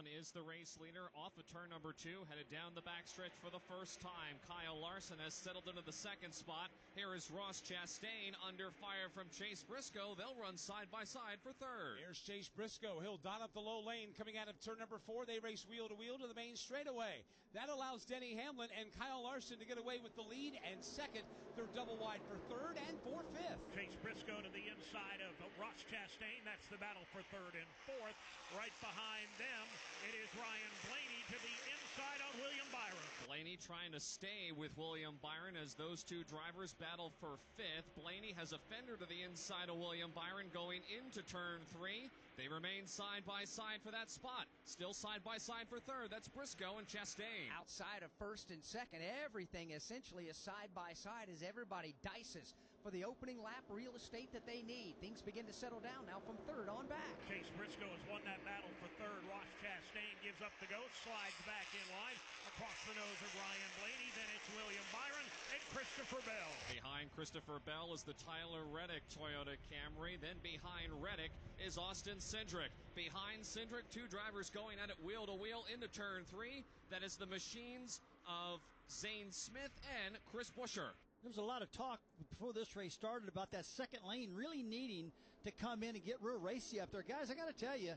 Hamlin is the race leader off of turn number 2, headed down the backstretch for the first time. Kyle Larson has settled into the second spot. Here is Ross Chastain under fire from Chase Briscoe. They'll run side by side for third. Here's Chase Briscoe. He'll dot up the low lane coming out of turn number 4. They race wheel to wheel to the main straightaway. That allows Denny Hamlin and Kyle Larson to get away with the lead and second. They're double wide for third and for fifth. Chase Briscoe to the inside of Ross Chastain. That's the battle for third and fourth. Right behind them, it is Ryan Blaney to the inside of William Byron. Blaney trying to stay with William Byron as those two drivers battle for fifth. Blaney has a fender to the inside of William Byron going into turn 3. They remain side by side for that spot. Still side by side for third. That's Briscoe and Chastain. Outside of first and second, everything essentially is side by side as everybody dices for the opening lap real estate that they need. Things begin to settle down now from third on back. Chase Briscoe has won that battle for third. Ross Chastain gives up the ghost, slides back in line across the nose of Ryan Blaney. Then it's William Byron and Christopher Bell. Behind Christopher Bell is the Tyler Reddick Toyota Camry. Then behind Reddick is Austin Cindric. Behind Cindric, two drivers going at it wheel to wheel into turn 3. That is the machines of Zane Smith and Chris Buescher. There was a lot of talk before this race started about that second lane really needing to come in and get real racy up there. Guys, I got to tell you,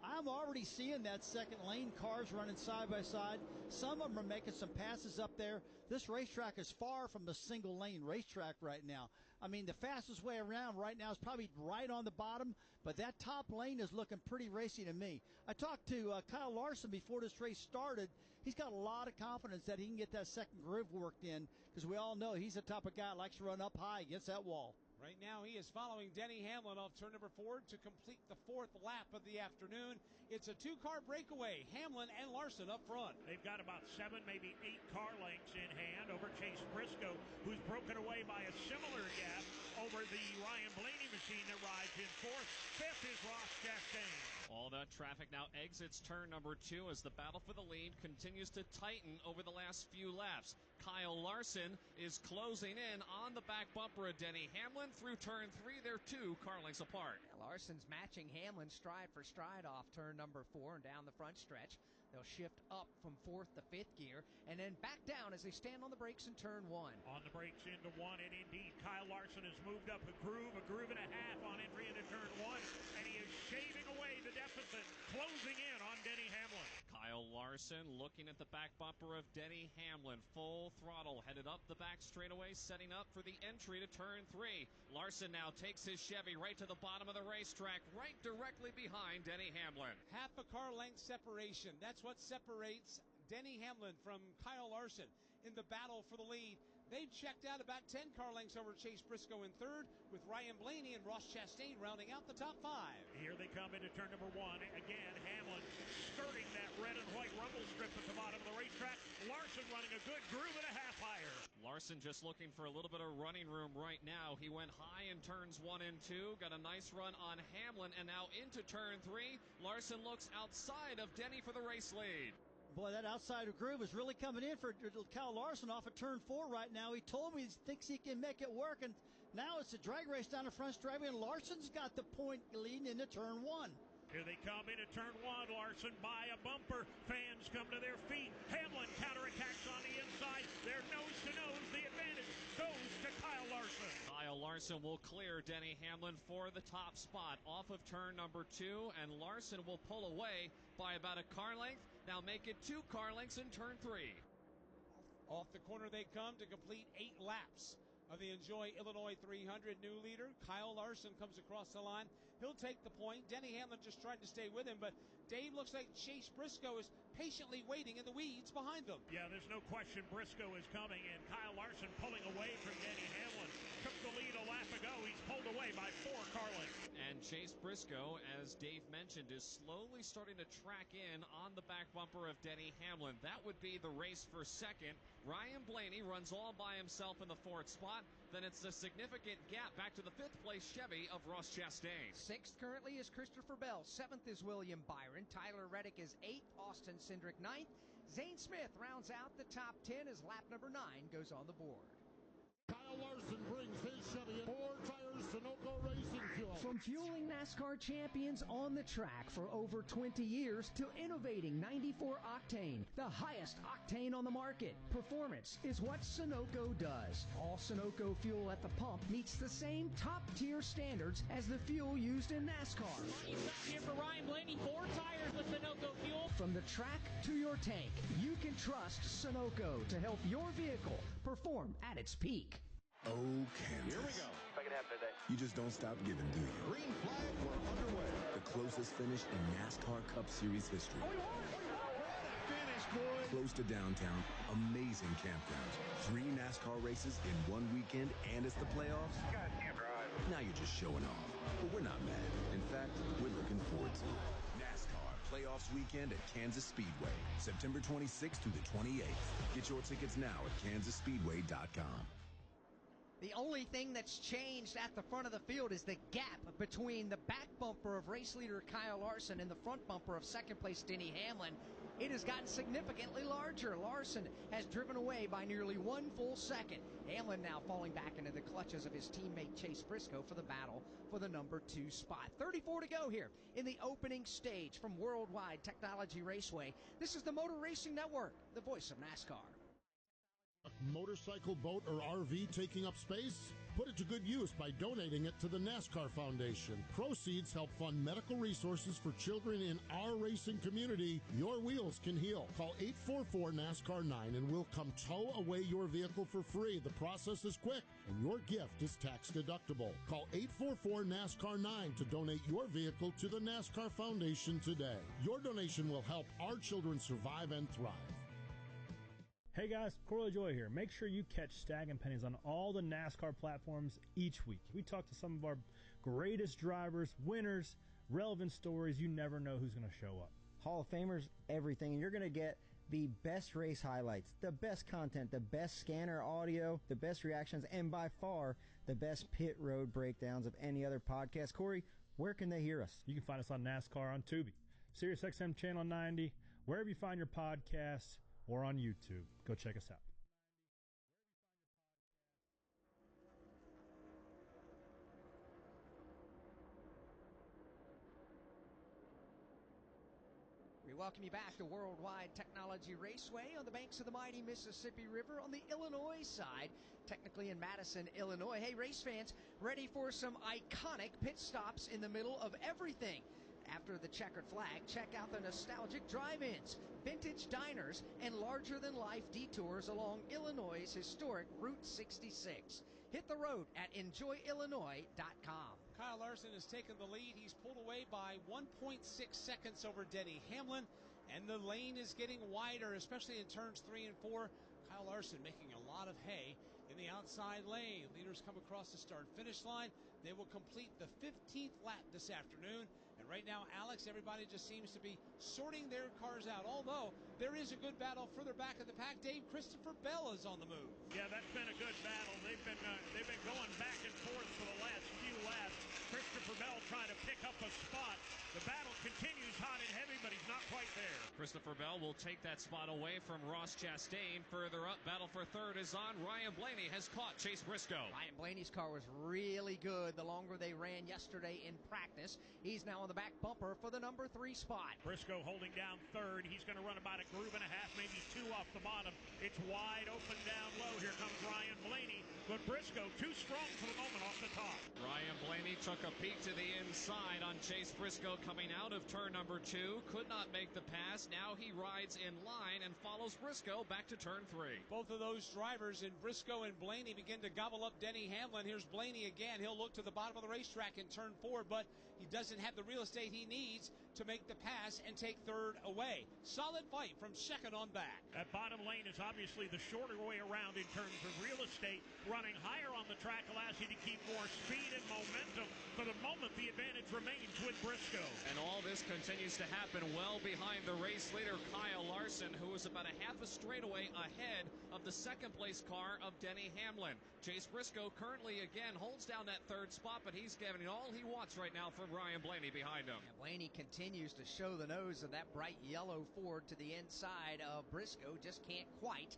I'm already seeing that second lane, cars running side by side. Some of them are making some passes up there. This racetrack is far from a single lane racetrack right now. I mean, the fastest way around right now is probably right on the bottom, but that top lane is looking pretty racy to me. I talked to Kyle Larson before this race started. He's got a lot of confidence that he can get that second groove worked in because we all know he's the type of guy that likes to run up high against that wall. Right now, he is following Denny Hamlin off turn number 4 to complete the fourth lap of the afternoon. It's a two-car breakaway. Hamlin and Larson up front. They've got about 7, maybe 8 car lengths in hand over Chase Briscoe, who's broken away by a similar gap over the Ryan Blaney machine that rides in fourth. Fifth is Ross Chastain. All that traffic now exits turn number 2 as the battle for the lead continues to tighten over the last few laps. Kyle Larson is closing in on the back bumper of Denny Hamlin. Through turn 3, they're 2 car lengths apart. Larson's matching Hamlin stride for stride off turn number 4 and down the front stretch. They'll shift up from 4th to 5th gear and then back down as they stand on the brakes in turn 1. On the brakes into 1, and indeed Kyle Larson has moved up a groove and a half on entry into turn 1, and he is shaving away the deficit, closing in on Denny Hamlin. Kyle Larson looking at the back bumper of Denny Hamlin, full throttle, headed up the back straightaway, setting up for the entry to turn 3. Larson now takes his Chevy right to the bottom of the racetrack, right directly behind Denny Hamlin. Half a car length separation. That's what separates Denny Hamlin from Kyle Larson in the battle for the lead. They've checked out about 10 car lengths over Chase Briscoe in third, with Ryan Blaney and Ross Chastain rounding out the top 5. Here they come into turn number 1. Again, Hamlin skirting that red and white rumble strip at the bottom of the racetrack. Larson running a good groove and a half higher. Larson just looking for a little bit of running room right now. He went high in turns 1 and 2, got a nice run on Hamlin, and now into turn 3. Larson looks outside of Denny for the race lead. Boy, that outside groove is really coming in for Kyle Larson off of turn 4 right now. He told me he thinks he can make it work, and now it's a drag race down the front straightaway, and Larson's got the point leading into turn 1. Here they come into turn 1. Larson by a bumper. Fans come to their feet. Hamlin counterattacks on the inside. They're nose to nose. The advantage goes to Kyle Larson. Kyle Larson will clear Denny Hamlin for the top spot off of turn number 2, and Larson will pull away by about a car length. Now make it 2 car lengths in turn 3. Off the corner they come to complete 8 laps of the Enjoy Illinois 300. New leader Kyle Larson comes across the line. He'll take the point. Denny Hamlin just tried to stay with him, but Dave, looks like Chase Briscoe is patiently waiting in the weeds behind them. Yeah, there's no question Briscoe is coming, and Kyle Larson pulling away from Denny Hamlin. Took the lead a lap ago. He's pulled away by 4 car lengths. And Chase Briscoe, as Dave mentioned, is slowly starting to track in on the back bumper of Denny Hamlin. That would be the race for second. Ryan Blaney runs all by himself in the 4th spot. Then it's a significant gap back to the 5th place Chevy of Ross Chastain. 6th currently is Christopher Bell. 7th is William Byron. Tyler Reddick is 8th. Austin Cindric 9th. Zane Smith rounds out the top 10 as lap number 9 goes on the board. Kyle Larson brings his Chevy in 4 tires Sunoco Racing Fuel. From fueling NASCAR champions on the track for over 20 years to innovating 94 octane, the highest octane on the market. Performance is what Sunoco does. All Sunoco fuel at the pump meets the same top-tier standards as the fuel used in NASCAR. Here for Ryan Blaney, 4 tires with Sunoco fuel. From the track to your tank, you can trust Sunoco to help your vehicle perform at its peak. Oh, Kansas. Here we go. Second half today. You just don't stop giving, do you? Green flag, we're underway. The closest finish in NASCAR Cup Series history. Finish, boy. Close to downtown, amazing campgrounds, 3 NASCAR races in one weekend, and it's the playoffs. You guys can't drive. Now you're just showing off. But we're not mad. In fact, we're looking forward to it. NASCAR Playoffs Weekend at Kansas Speedway, September 26th through the 28th. Get your tickets now at kansasspeedway.com. The only thing that's changed at the front of the field is the gap between the back bumper of race leader Kyle Larson and the front bumper of second place Denny Hamlin. It has gotten significantly larger. Larson has driven away by nearly 1 full second. Hamlin now falling back into the clutches of his teammate Chase Briscoe for the battle for the number 2 spot. 34 to go here in the opening stage from Worldwide Technology Raceway. This is the Motor Racing Network, the voice of NASCAR. Motorcycle, boat, or RV taking up space? Put it to good use by donating it to the NASCAR Foundation. Proceeds help fund medical resources for children in our racing community. Your wheels can heal. Call 844-NASCAR-9 and we'll come tow away your vehicle for free. The process is quick and your gift is tax deductible. Call 844-NASCAR-9 to donate your vehicle to the NASCAR Foundation today. Your donation will help our children survive and thrive. Hey guys, Corley Joy here. Make sure you catch Stag and Pennies on all the NASCAR platforms each week. We talk to some of our greatest drivers, winners, relevant stories. You never know who's going to show up. Hall of Famers, everything. And you're going to get the best race highlights, the best content, the best scanner audio, the best reactions, and by far the best pit road breakdowns of any other podcast. Corey, where can they hear us? You can find us on NASCAR on Tubi, SiriusXM Channel 90, wherever you find your podcasts, or on YouTube. Go check us out. We welcome you back to Worldwide Technology Raceway on the banks of the mighty Mississippi River on the Illinois side, technically in Madison, Illinois. Hey, race fans, ready for some iconic pit stops in the middle of everything. After the checkered flag, check out the nostalgic drive-ins, vintage diners, and larger-than-life detours along Illinois' historic Route 66. Hit the road at enjoyillinois.com. Kyle Larson has taken the lead. He's pulled away by 1.6 seconds over Denny Hamlin, and the lane is getting wider, especially in turns 3 and 4. Kyle Larson making a lot of hay in the outside lane. Leaders come across the start-finish line. They will complete the 15th lap this afternoon. And right now, Alex, everybody just seems to be sorting their cars out. Although there is a good battle further back in the pack. Dave, Christopher Bell is on the move. Yeah, that's been a good battle. They've been going back and forth for the last few laps. Christopher Bell trying to pick up a spot. The battle continues hot and heavy, but he's not quite there. Christopher Bell will take that spot away from Ross Chastain. Further up, battle for third is on. Ryan Blaney has caught Chase Briscoe. Ryan Blaney's car was really good the longer they ran yesterday in practice. He's now on the back bumper for the number 3 spot. Briscoe holding down third. He's going to run about a groove and a half, maybe 2 off the bottom. It's wide open down low. Here comes Ryan Blaney, but Briscoe too strong for the moment off the top. Ryan Blaney took a peek to the inside on Chase Briscoe coming out of turn number 2. Could not make the pass. Now he rides in line and follows Briscoe back to turn 3. Both of those drivers in Briscoe and Blaney begin to gobble up Denny Hamlin. Here's Blaney again. He'll look to the bottom of the racetrack in turn 4, but he doesn't have the real estate he needs to make the pass and take third away. Solid fight from second on back. That bottom lane is obviously the shorter way around in terms of real estate. Running higher on the track allows you to keep more speed and momentum. For the moment, the advantage remains with Briscoe. And all this continues to happen well behind the race leader, Kyle Larson, who is about a half a straightaway ahead of the second-place car of Denny Hamlin. Chase Briscoe currently, again, holds down that third spot, but he's giving all he wants right now from Ryan Blaney behind him. And Blaney continues to show the nose of that bright yellow Ford to the inside of Briscoe. Just can't quite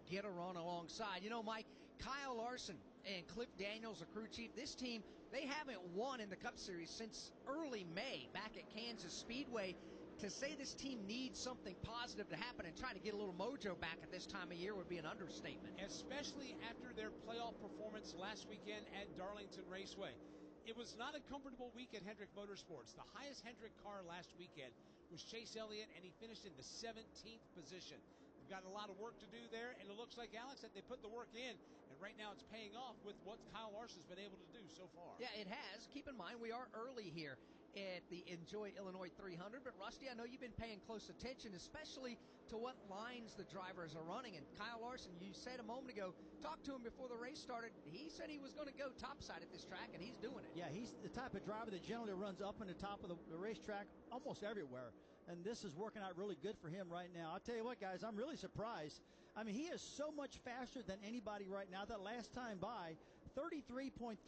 get a run alongside. You know, Mike, Kyle Larson and Cliff Daniels, the crew chief, this team, they haven't won in the Cup Series since early May back at Kansas Speedway. To say this team needs something positive to happen and try to get a little mojo back at this time of year would be an understatement. Especially after their playoff performance last weekend at Darlington Raceway. It was not a comfortable week at Hendrick Motorsports. The highest Hendrick car last weekend was Chase Elliott, and he finished in the 17th position. They've got a lot of work to do there, and it looks like, Alex, that they put the work in, and right now it's paying off with what Kyle Larson's been able to do so far. Yeah, it has. Keep in mind, we are early here at the Enjoy Illinois 300, but Rusty, I know you've been paying close attention, especially to what lines the drivers are running. And Kyle Larson, you said a moment ago, talked to him before the race started. He said he was going to go topside at this track, and he's doing it. Yeah, he's the type of driver that generally runs up and the top of the racetrack almost everywhere. And this is working out really good for him right now. I'll tell you what, guys, I'm really surprised. I mean, he is so much faster than anybody right now. That last time by, 33.36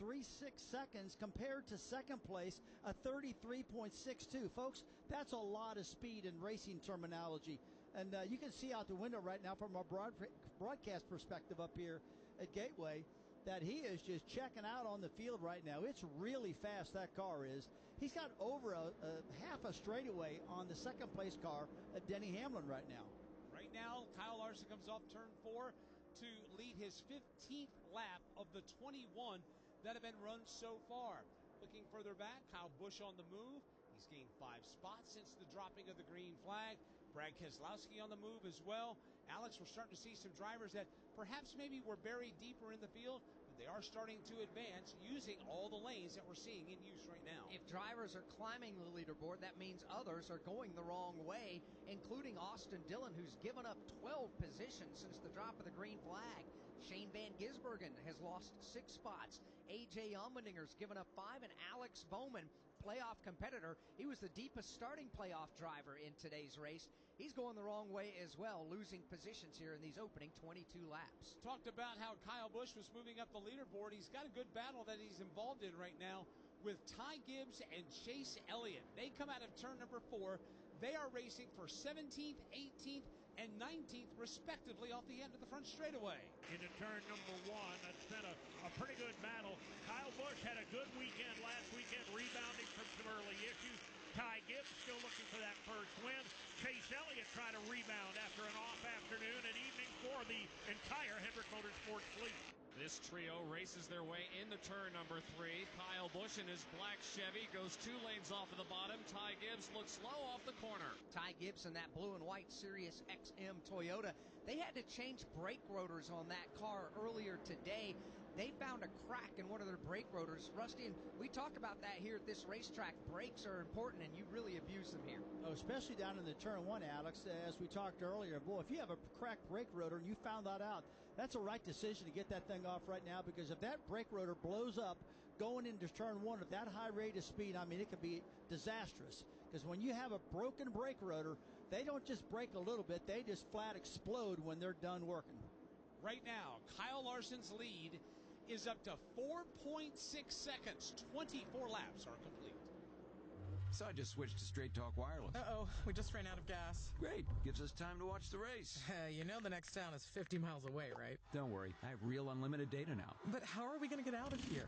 seconds compared to second place, a 33.62. Folks, that's a lot of speed in racing terminology. And you can see out the window right now from our broadcast perspective up here at Gateway that he is just checking out on the field right now. It's really fast, that car is. He's got over a half a straightaway on the second place car at Denny Hamlin right now. Right now, Kyle Larson comes off turn 4 to lead his 15th lap of the 21 that have been run so far. Looking further back, Kyle Busch on the move. He's gained 5 spots since the dropping of the green flag. Brad Keselowski on the move as well. Alex, we're starting to see some drivers that perhaps maybe were buried deeper in the field, but they are starting to advance using all the lanes that we're seeing in use right now. If drivers are climbing the leaderboard, that means others are going the wrong way, including Austin Dillon, who's given up 12 positions since the drop of the green flag. Shane Van Gisbergen has lost 6 spots. A.J. Allmendinger's given up 5, and Alex Bowman, playoff competitor, he was the deepest starting playoff driver in today's race. He's going the wrong way as well, losing positions here in these opening 22 laps. Talked about how Kyle Busch was moving up the leaderboard. He's got a good battle that he's involved in right now with Ty Gibbs and Chase Elliott. They come out of turn number 4. They are racing for 17th, 18th, and 19th, respectively, off the end of the front straightaway. Into turn number 1, that's been a pretty good battle. Kyle Busch had a good weekend last weekend, rebounding from some early issues. Ty Gibbs still looking for that first win. Chase Elliott trying to rebound after an off afternoon and evening for the entire Hendrick Motorsports fleet. This trio races their way into turn number 3. Kyle Busch in his black Chevy goes 2 lanes off of the bottom. Ty Gibbs looks low off the corner. Ty Gibbs in that blue and white Sirius XM Toyota. They had to change brake rotors on that car earlier today. They found a crack in one of their brake rotors. Rusty, and we talked about that here at this racetrack. Brakes are important, and you really abuse them here. Oh, especially down in the turn 1, Alex, as we talked earlier. Boy, if you have a cracked brake rotor and you found that out, that's a right decision to get that thing off right now, because if that brake rotor blows up going into turn 1 at that high rate of speed, I mean, it can be disastrous. Because when you have a broken brake rotor, they don't just break a little bit, they just flat explode when they're done working. Right now, Kyle Larson's lead is up to 4.6 seconds. 24 laps are complete. So I just switched to Straight Talk Wireless. Uh-oh, we just ran out of gas. Great, gives us time to watch the race. You know the next town is 50 miles away, right? Don't worry, I have real unlimited data now. But how are we going to get out of here?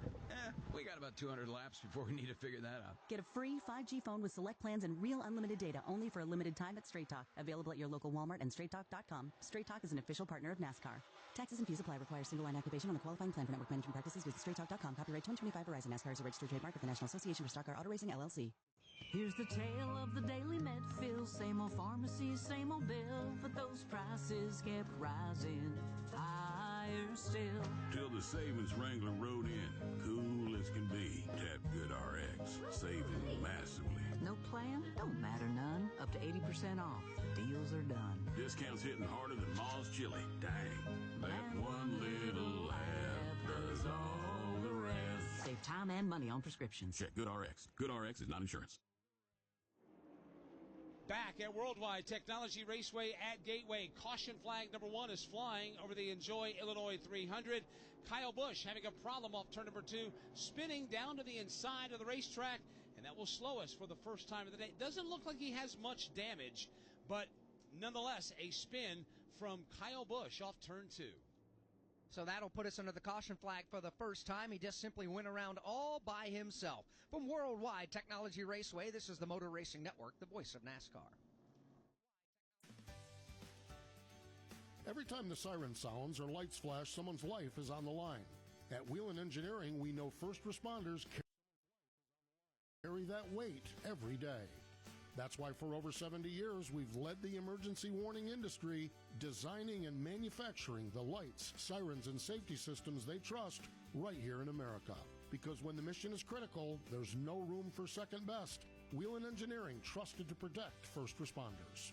We got about 200 laps before we need to figure that out. Get a free 5G phone with select plans and real unlimited data only for a limited time at Straight Talk. Available at your local Walmart and straighttalk.com. Straight Talk is an official partner of NASCAR. Taxes and fees apply. Require single line activation on the qualifying plan for network management practices. Visit straighttalk.com. Copyright 2025 Verizon. NASCAR is a registered trademark of the National Association for Stock Car Auto Racing, LLC. Here's the tale of the daily med fill. Same old pharmacy, same old bill, but those prices kept rising higher still. Till the savings wrangler rode in, cool as can be. Tap Good RX, saving massively. No plan? Don't matter none. Up to 80% off. Deals are done. Discounts hitting harder than Ma's chili. Dang, that one little app does all the rest. Save time and money on prescriptions. Check Good RX. Good RX is not insurance. Back at Worldwide Technology Raceway at Gateway, caution flag number 1 is flying over the Enjoy Illinois 300. Kyle Busch having a problem off turn number 2, spinning down to the inside of the racetrack, and that will slow us for the first time of the day. Doesn't look like he has much damage, but nonetheless, a spin from Kyle Busch off turn 2. So that'll put us under the caution flag for the first time. He just simply went around all by himself. From Worldwide Technology Raceway, this is the Motor Racing Network, the voice of NASCAR. Every time the siren sounds or lights flash, someone's life is on the line. At Whelen Engineering, we know first responders carry that weight every day. That's why for over 70 years, we've led the emergency warning industry, designing and manufacturing the lights, sirens, and safety systems they trust right here in America. Because when the mission is critical, there's no room for second best. Whelen Engineering, trusted to protect first responders.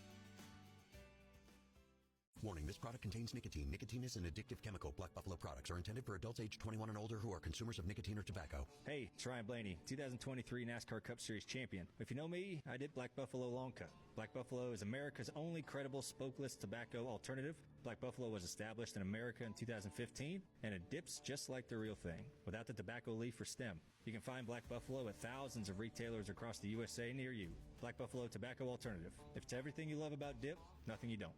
Warning, this product contains nicotine. Nicotine is an addictive chemical. Black Buffalo products are intended for adults aged 21 and older who are consumers of nicotine or tobacco. Hey, it's Ryan Blaney, 2023 NASCAR Cup Series champion. If you know me, I did Black Buffalo Long Cut. Black Buffalo is America's only credible spokeless tobacco alternative. Black Buffalo was established in America in 2015, and it dips just like the real thing, without the tobacco leaf or stem. You can find Black Buffalo at thousands of retailers across the USA near you. Black Buffalo Tobacco Alternative. If it's everything you love about dip, nothing you don't.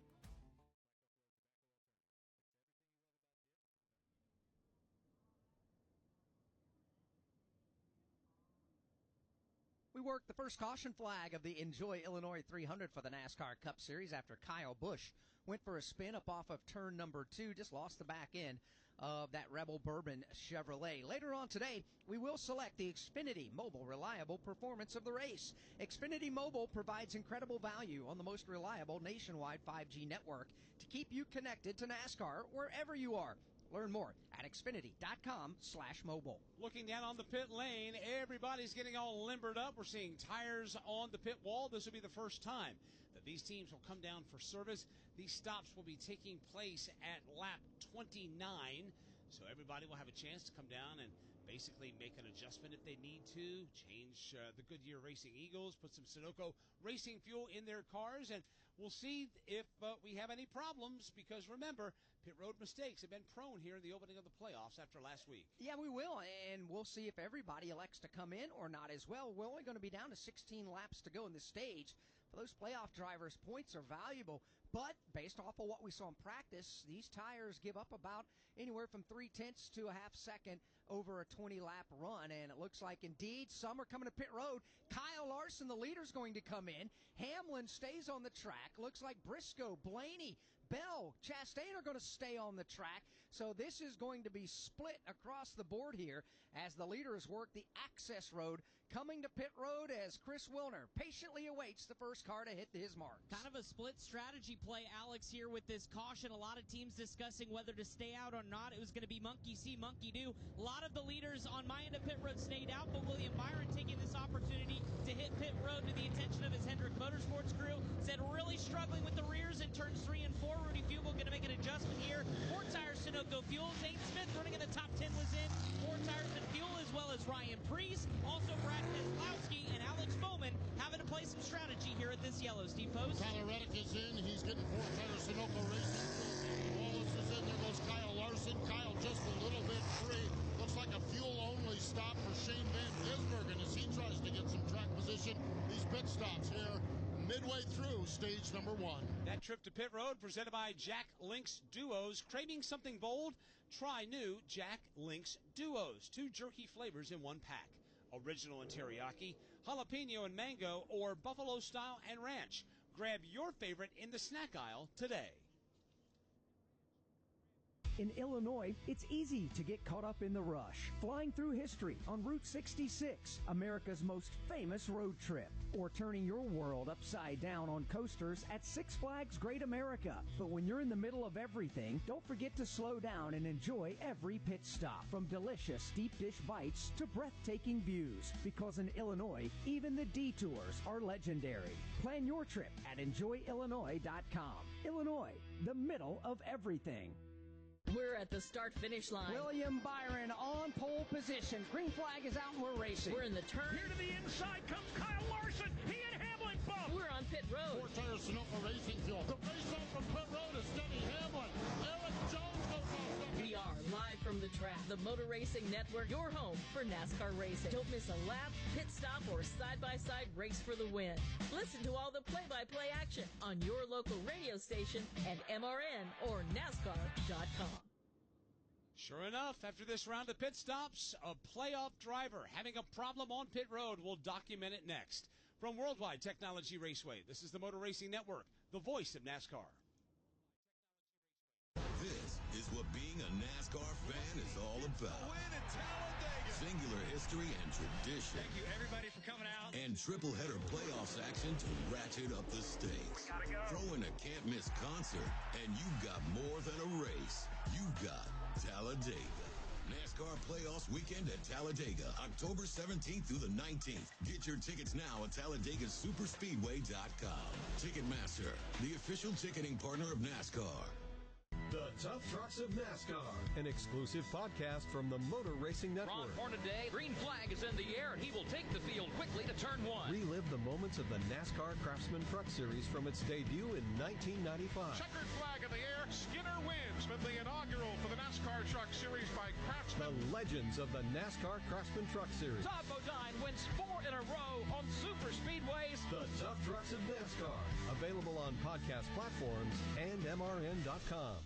We worked the first caution flag of the Enjoy Illinois 300 for the NASCAR Cup Series after Kyle Busch went for a spin up off of turn number 2, just lost the back end of that Rebel Bourbon Chevrolet. Later on today, we will select the Xfinity Mobile Reliable Performance of the race. Xfinity Mobile provides incredible value on the most reliable nationwide 5G network to keep you connected to NASCAR wherever you are. Learn more at Xfinity.com/mobile. Looking down on the pit lane, everybody's getting all limbered up. We're seeing tires on the pit wall. This will be the first time that these teams will come down for service. These stops will be taking place at lap 29, so everybody will have a chance to come down and basically make an adjustment if they need to, change the Goodyear Racing Eagles, put some Sunoco racing fuel in their cars, and we'll see if we have any problems, because remember, pit road mistakes have been prone here in the opening of the playoffs after last week. Yeah, we will, and we'll see if everybody elects to come in or not as well. We're only going to be down to 16 laps to go in this stage. For those playoff drivers, points are valuable, but based off of what we saw in practice, these tires give up about anywhere from 0.3 to a half second over a 20-lap run, and it looks like indeed some are coming to pit road. Kyle Larson, the leader, is going to come in. Hamlin stays on the track. Looks like Briscoe, Blaney, Bell, Chastain are going to stay on the track. So this is going to be split across the board here as the leaders work the access road. Coming to pit road as Chris Wilner patiently awaits the first car to hit his mark. Kind of a split strategy play, Alex, here with this caution. A lot of teams discussing whether to stay out or not. It was going to be monkey see, monkey do. A lot of the leaders on my end of pit road stayed out, but William Byron taking this opportunity to hit pit road to the attention of his Hendrick Motorsports crew. Said really struggling with the rears in turns 3 and 4. Rudy Fugle going to make an adjustment here. 4 tires Sunoco fuel. Zane Smith running in the top 10 was in. 4 tires and fuel, as well as Ryan Preece. Also Brad Keselowski and Alex Bowman having to play some strategy here at this yellow. Steve Post. Tyler Reddick is in. He's getting 4 tires Sunoco racing. Wallace is in. There goes Kyle Larson. Kyle just a little bit free. Looks like a fuel-only stop for Shane Van Gisbergen as he tries to get some track position. These pit stops here midway through stage number 1. That trip to pit road presented by Jack Links Duos. Craving something bold? Try new Jack Links Duos. 2 jerky flavors in 1 pack. Original and teriyaki, jalapeno and mango, or buffalo style and ranch. Grab your favorite in the snack aisle today. In Illinois, it's easy to get caught up in the rush. Flying through history on Route 66, America's most famous road trip. Or turning your world upside down on coasters at Six Flags Great America. But when you're in the middle of everything, don't forget to slow down and enjoy every pit stop. From delicious deep dish bites to breathtaking views. Because in Illinois, even the detours are legendary. Plan your trip at enjoyillinois.com. Illinois, the middle of everything. We're at the start-finish line. William Byron on pole position. Green flag is out and we're racing. We're in the turn. Here to the inside comes Kyle Larson. He and Hamlin bump. We're on pit road. 4 tires Sunoco racing fuel. The race off from pit road is Denny Hamlin. Eric Jones goes off. We are live from the track. The Motor Racing Network, your home for NASCAR racing. Don't miss a lap, pit stop, or side-by-side race for the win. Listen to all the play-by-play action on your local radio station and MRN or NASCAR.com. Sure enough, after this round of pit stops, a playoff driver having a problem on pit road. We'll document it next. From Worldwide Technology Raceway, this is the Motor Racing Network, the voice of NASCAR. This is what being a NASCAR fan is all about. Win at Talladega. Singular history and tradition. Thank you, everybody, for coming out. And triple-header playoffs action to ratchet up the stakes. Throw in a can't-miss concert, and you've got more than a race. You've got Talladega. NASCAR Playoffs Weekend at Talladega, October 17th through the 19th. Get your tickets now at TalladagaSuperspeedway.com. Ticketmaster, the official ticketing partner of NASCAR. The Tough Trucks of NASCAR, an exclusive podcast from the Motor Racing Network. Ron Hornaday, green flag is in the air, and he will take the field quickly to turn one. Relive the moments of the NASCAR Craftsman Truck Series from its debut in 1995. Checkered flag in the air, Skinner wins with the inaugural for the NASCAR Truck Series by Craftsman. The legends of the NASCAR Craftsman Truck Series. Todd Bodine wins 4 in a row on super speedways. The Tough Trucks of NASCAR, available on podcast platforms and MRN.com.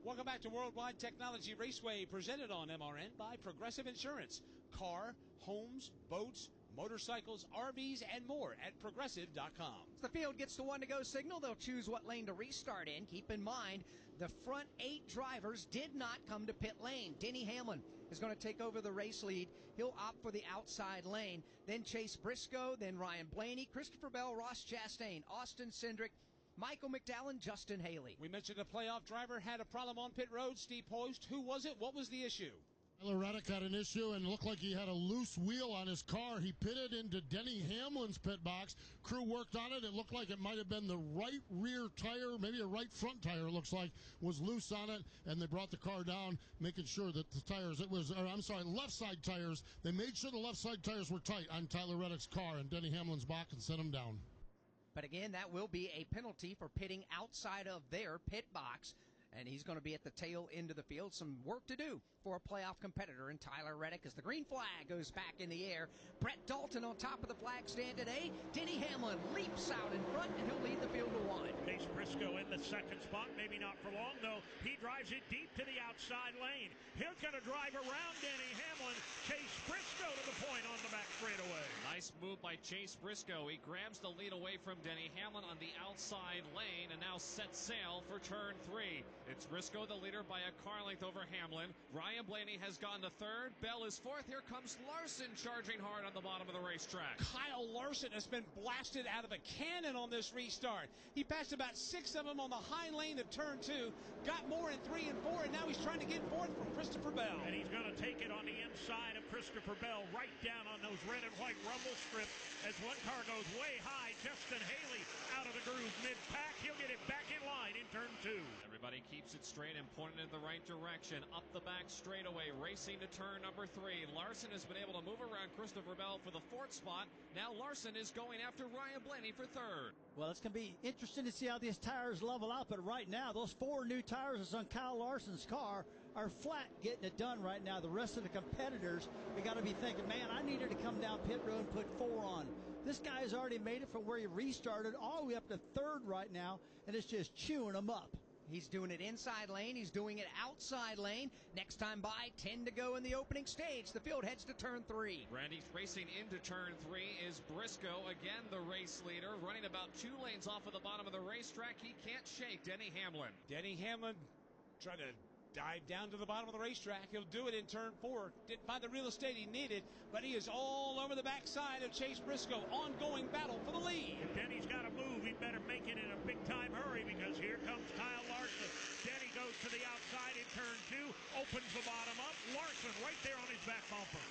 Welcome back to Worldwide Technology Raceway, presented on MRN by Progressive Insurance. Car, homes, boats, motorcycles, RVs, and more at Progressive.com. The field gets the one-to-go signal. They'll choose what lane to restart in. Keep in mind, the front 8 drivers did not come to pit lane. Denny Hamlin is going to take over the race lead. He'll opt for the outside lane. Then Chase Briscoe, then Ryan Blaney, Christopher Bell, Ross Chastain, Austin Cindric, Michael McDowell, Justin Haley. We mentioned a playoff driver had a problem on pit road. Steve Post, who was it? What was the issue? Tyler Reddick had an issue and looked like he had a loose wheel on his car. He pitted into Denny Hamlin's pit box. Crew worked on it. It looked like it might have been the right rear tire, maybe a right front tire, it looks like, was loose on it, and they brought the car down, making sure that the tires, left side tires, they made sure the left side tires were tight on Tyler Reddick's car and Denny Hamlin's box and sent him down. But again, that will be a penalty for pitting outside of their pit box. And he's going to be at the tail end of the field. Some work to do for a playoff competitor in Tyler Reddick as the green flag goes back in the air. Brett Dalton on top of the flag stand today. Denny Hamlin leaps out in front, and he'll lead the field to 1. Chase Briscoe in the second spot. Maybe not for long, though. He drives it deep to the outside lane. He's going to drive around Denny Hamlin. Chase Briscoe to the point on the back straightaway. Nice move by Chase Briscoe. He grabs the lead away from Denny Hamlin on the outside lane and now sets sail for turn 3. It's Briscoe, the leader, by a car length over Hamlin. Ryan Blaney has gone to 3rd. Bell is 4th. Here comes Larson charging hard on the bottom of the racetrack. Kyle Larson has been blasted out of a cannon on this restart. He passed about 6 of them on the high lane of turn 2, got more in 3 and 4, and now he's trying to get 4th from Christopher Bell. And he's going to take it on the inside of Christopher Bell, right down on those red and white rumble strips as one car goes way high. Justin Haley out of the groove mid-pack. He'll get it back in line in turn 2. Everybody keeps it straight and pointed in the right direction. Up the back straightaway, racing to turn number 3. Larson has been able to move around Christopher Bell for the 4th spot. Now Larson is going after Ryan Blaney for 3rd. Well, it's going to be interesting to see how these tires level out, but right now, those 4 new tires that's on Kyle Larson's car are flat getting it done right now. The rest of the competitors have got to be thinking, man, I needed to come down pit road and put 4 on. This guy has already made it from where he restarted all the way up to 3rd right now, and it's just chewing him up. He's doing it inside lane. He's doing it outside lane. Next time by, 10 to go in the opening stage. The field heads to turn 3. Randy's racing into turn 3 is Briscoe, again the race leader, running about 2 lanes off of the bottom of the racetrack. He can't shake Denny Hamlin. Denny Hamlin trying to dive down to the bottom of the racetrack. He'll do it in turn 4. Didn't find the real estate he needed, but he is all over the backside of Chase Briscoe. Ongoing battle for the lead. If Denny's got to move, he better make it in a big-time hurry because here comes Kyle Larson. Denny goes to the outside in turn 2, opens the bottom up. Larson right there on his back bumper.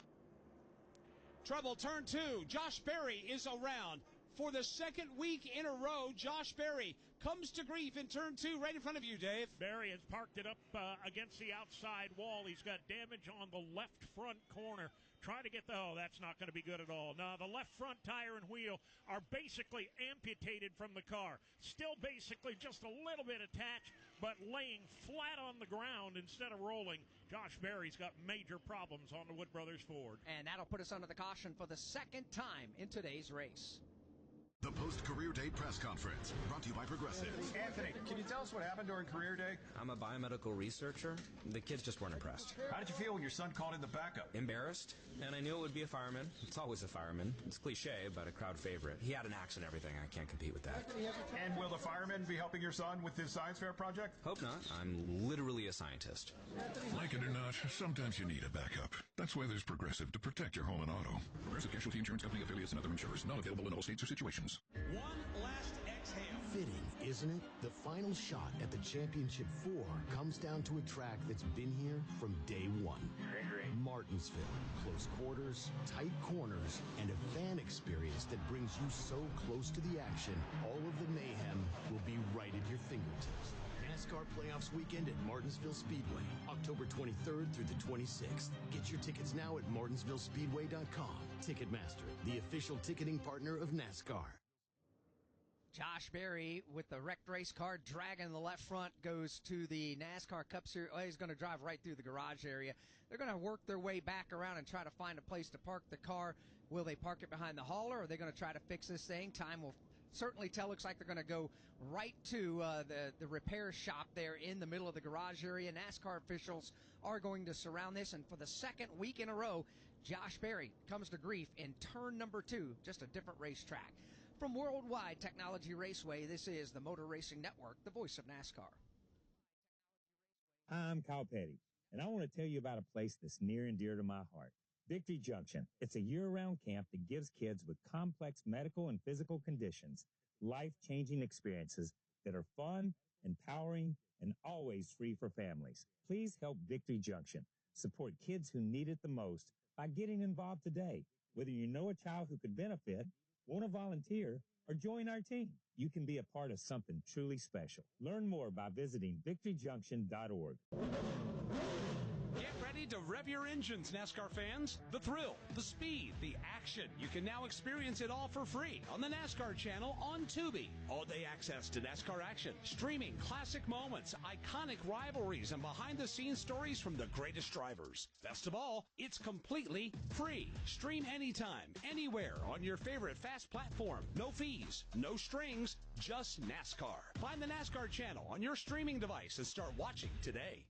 Trouble, turn 2. Josh Berry is around. For the 2nd week in a row, Josh Berry comes to grief in turn 2 right in front of you, Dave. Berry has parked it up against the outside wall. He's got damage on the left front corner. Try to get that's not going to be good at all. No, the left front tire and wheel are basically amputated from the car. Still basically just a little bit attached, but laying flat on the ground instead of rolling. Josh Berry's got major problems on the Wood Brothers Ford. And that'll put us under the caution for the second time in today's race. The post-career day press conference, brought to you by Progressive. Anthony, can you tell us what happened during career day? I'm a biomedical researcher. The kids just weren't impressed. How did you feel when your son called in the backup? Embarrassed, and I knew it would be a fireman. It's always a fireman. It's cliche, but a crowd favorite. He had an axe and everything. I can't compete with that. And will the fireman be helping your son with his science fair project? Hope not. I'm literally a scientist. Like it or not, sometimes you need a backup. That's why there's Progressive to protect your home and auto. Progressive Casualty Insurance Company affiliates and other insurers. Not available in all states or situations. One last exhale. Fitting, isn't it? The final shot at the Championship 4 comes down to a track that's been here from day one. Martinsville. Close quarters, tight corners, and a fan experience that brings you so close to the action, all of the mayhem will be right at your fingertips. NASCAR Playoffs weekend at Martinsville Speedway, October 23rd through the 26th. Get your tickets now at martinsvillespeedway.com. Ticketmaster, the official ticketing partner of NASCAR. Josh Berry with the wrecked race car dragging the left front goes to the NASCAR Cup Series. Oh, he's going to drive right through the garage area. They're going to work their way back around and try to find a place to park the car. Will they park it behind the hauler, or are they going to try to fix this thing? Time will certainly tell. Looks like they're going to go right to the repair shop there in the middle of the garage area. NASCAR officials are going to surround this, and for the second week in a row, Josh Berry comes to grief in turn number 2, just a different racetrack. From Worldwide Technology Raceway, this is the Motor Racing Network, the voice of NASCAR. I'm Kyle Petty, and I want to tell you about a place that's near and dear to my heart, Victory Junction. It's a year-round camp that gives kids with complex medical and physical conditions life-changing experiences that are fun, empowering, and always free for families. Please help Victory Junction support kids who need it the most by getting involved today. Whether you know a child who could benefit, want to volunteer, or join our team, you can be a part of something truly special. Learn more by visiting victoryjunction.org. Get ready to rev your engines, NASCAR fans. The thrill, the speed, the action. You can now experience it all for free on the NASCAR channel on Tubi. All-day access to NASCAR action, streaming classic moments, iconic rivalries, and behind-the-scenes stories from the greatest drivers. Best of all, it's completely free. Stream anytime, anywhere on your favorite fast platform. No fees, no strings, just NASCAR. Find the NASCAR channel on your streaming device and start watching today.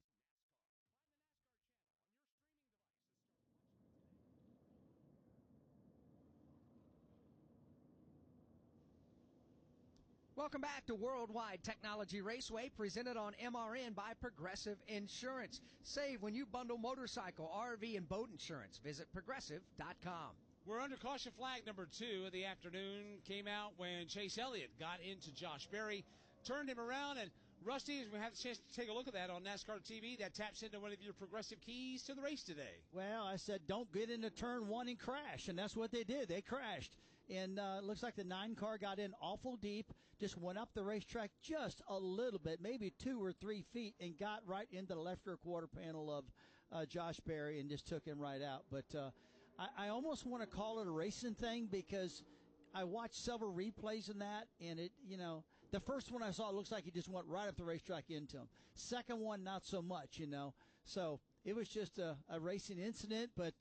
Welcome back to Worldwide Technology Raceway, presented on MRN by Progressive Insurance. Save when you bundle motorcycle, RV, and boat insurance. Visit Progressive.com. We're under caution flag number 2 of the afternoon. Came out when Chase Elliott got into Josh Berry, turned him around, and Rusty, we have a chance to take a look at that on NASCAR TV. That taps into one of your Progressive keys to the race today. Well, I said don't get into turn 1 and crash, and that's what they did. They crashed. And it looks like the 9 car got in awful deep, just went up the racetrack just a little bit, maybe 2 or 3 feet, and got right into the left rear quarter panel of Josh Berry and just took him right out. But I almost want to call it a racing thing because I watched several replays in that, and it, the first one I saw, it looks like he just went right up the racetrack into him. Second one, not so much, So it was just a racing incident, but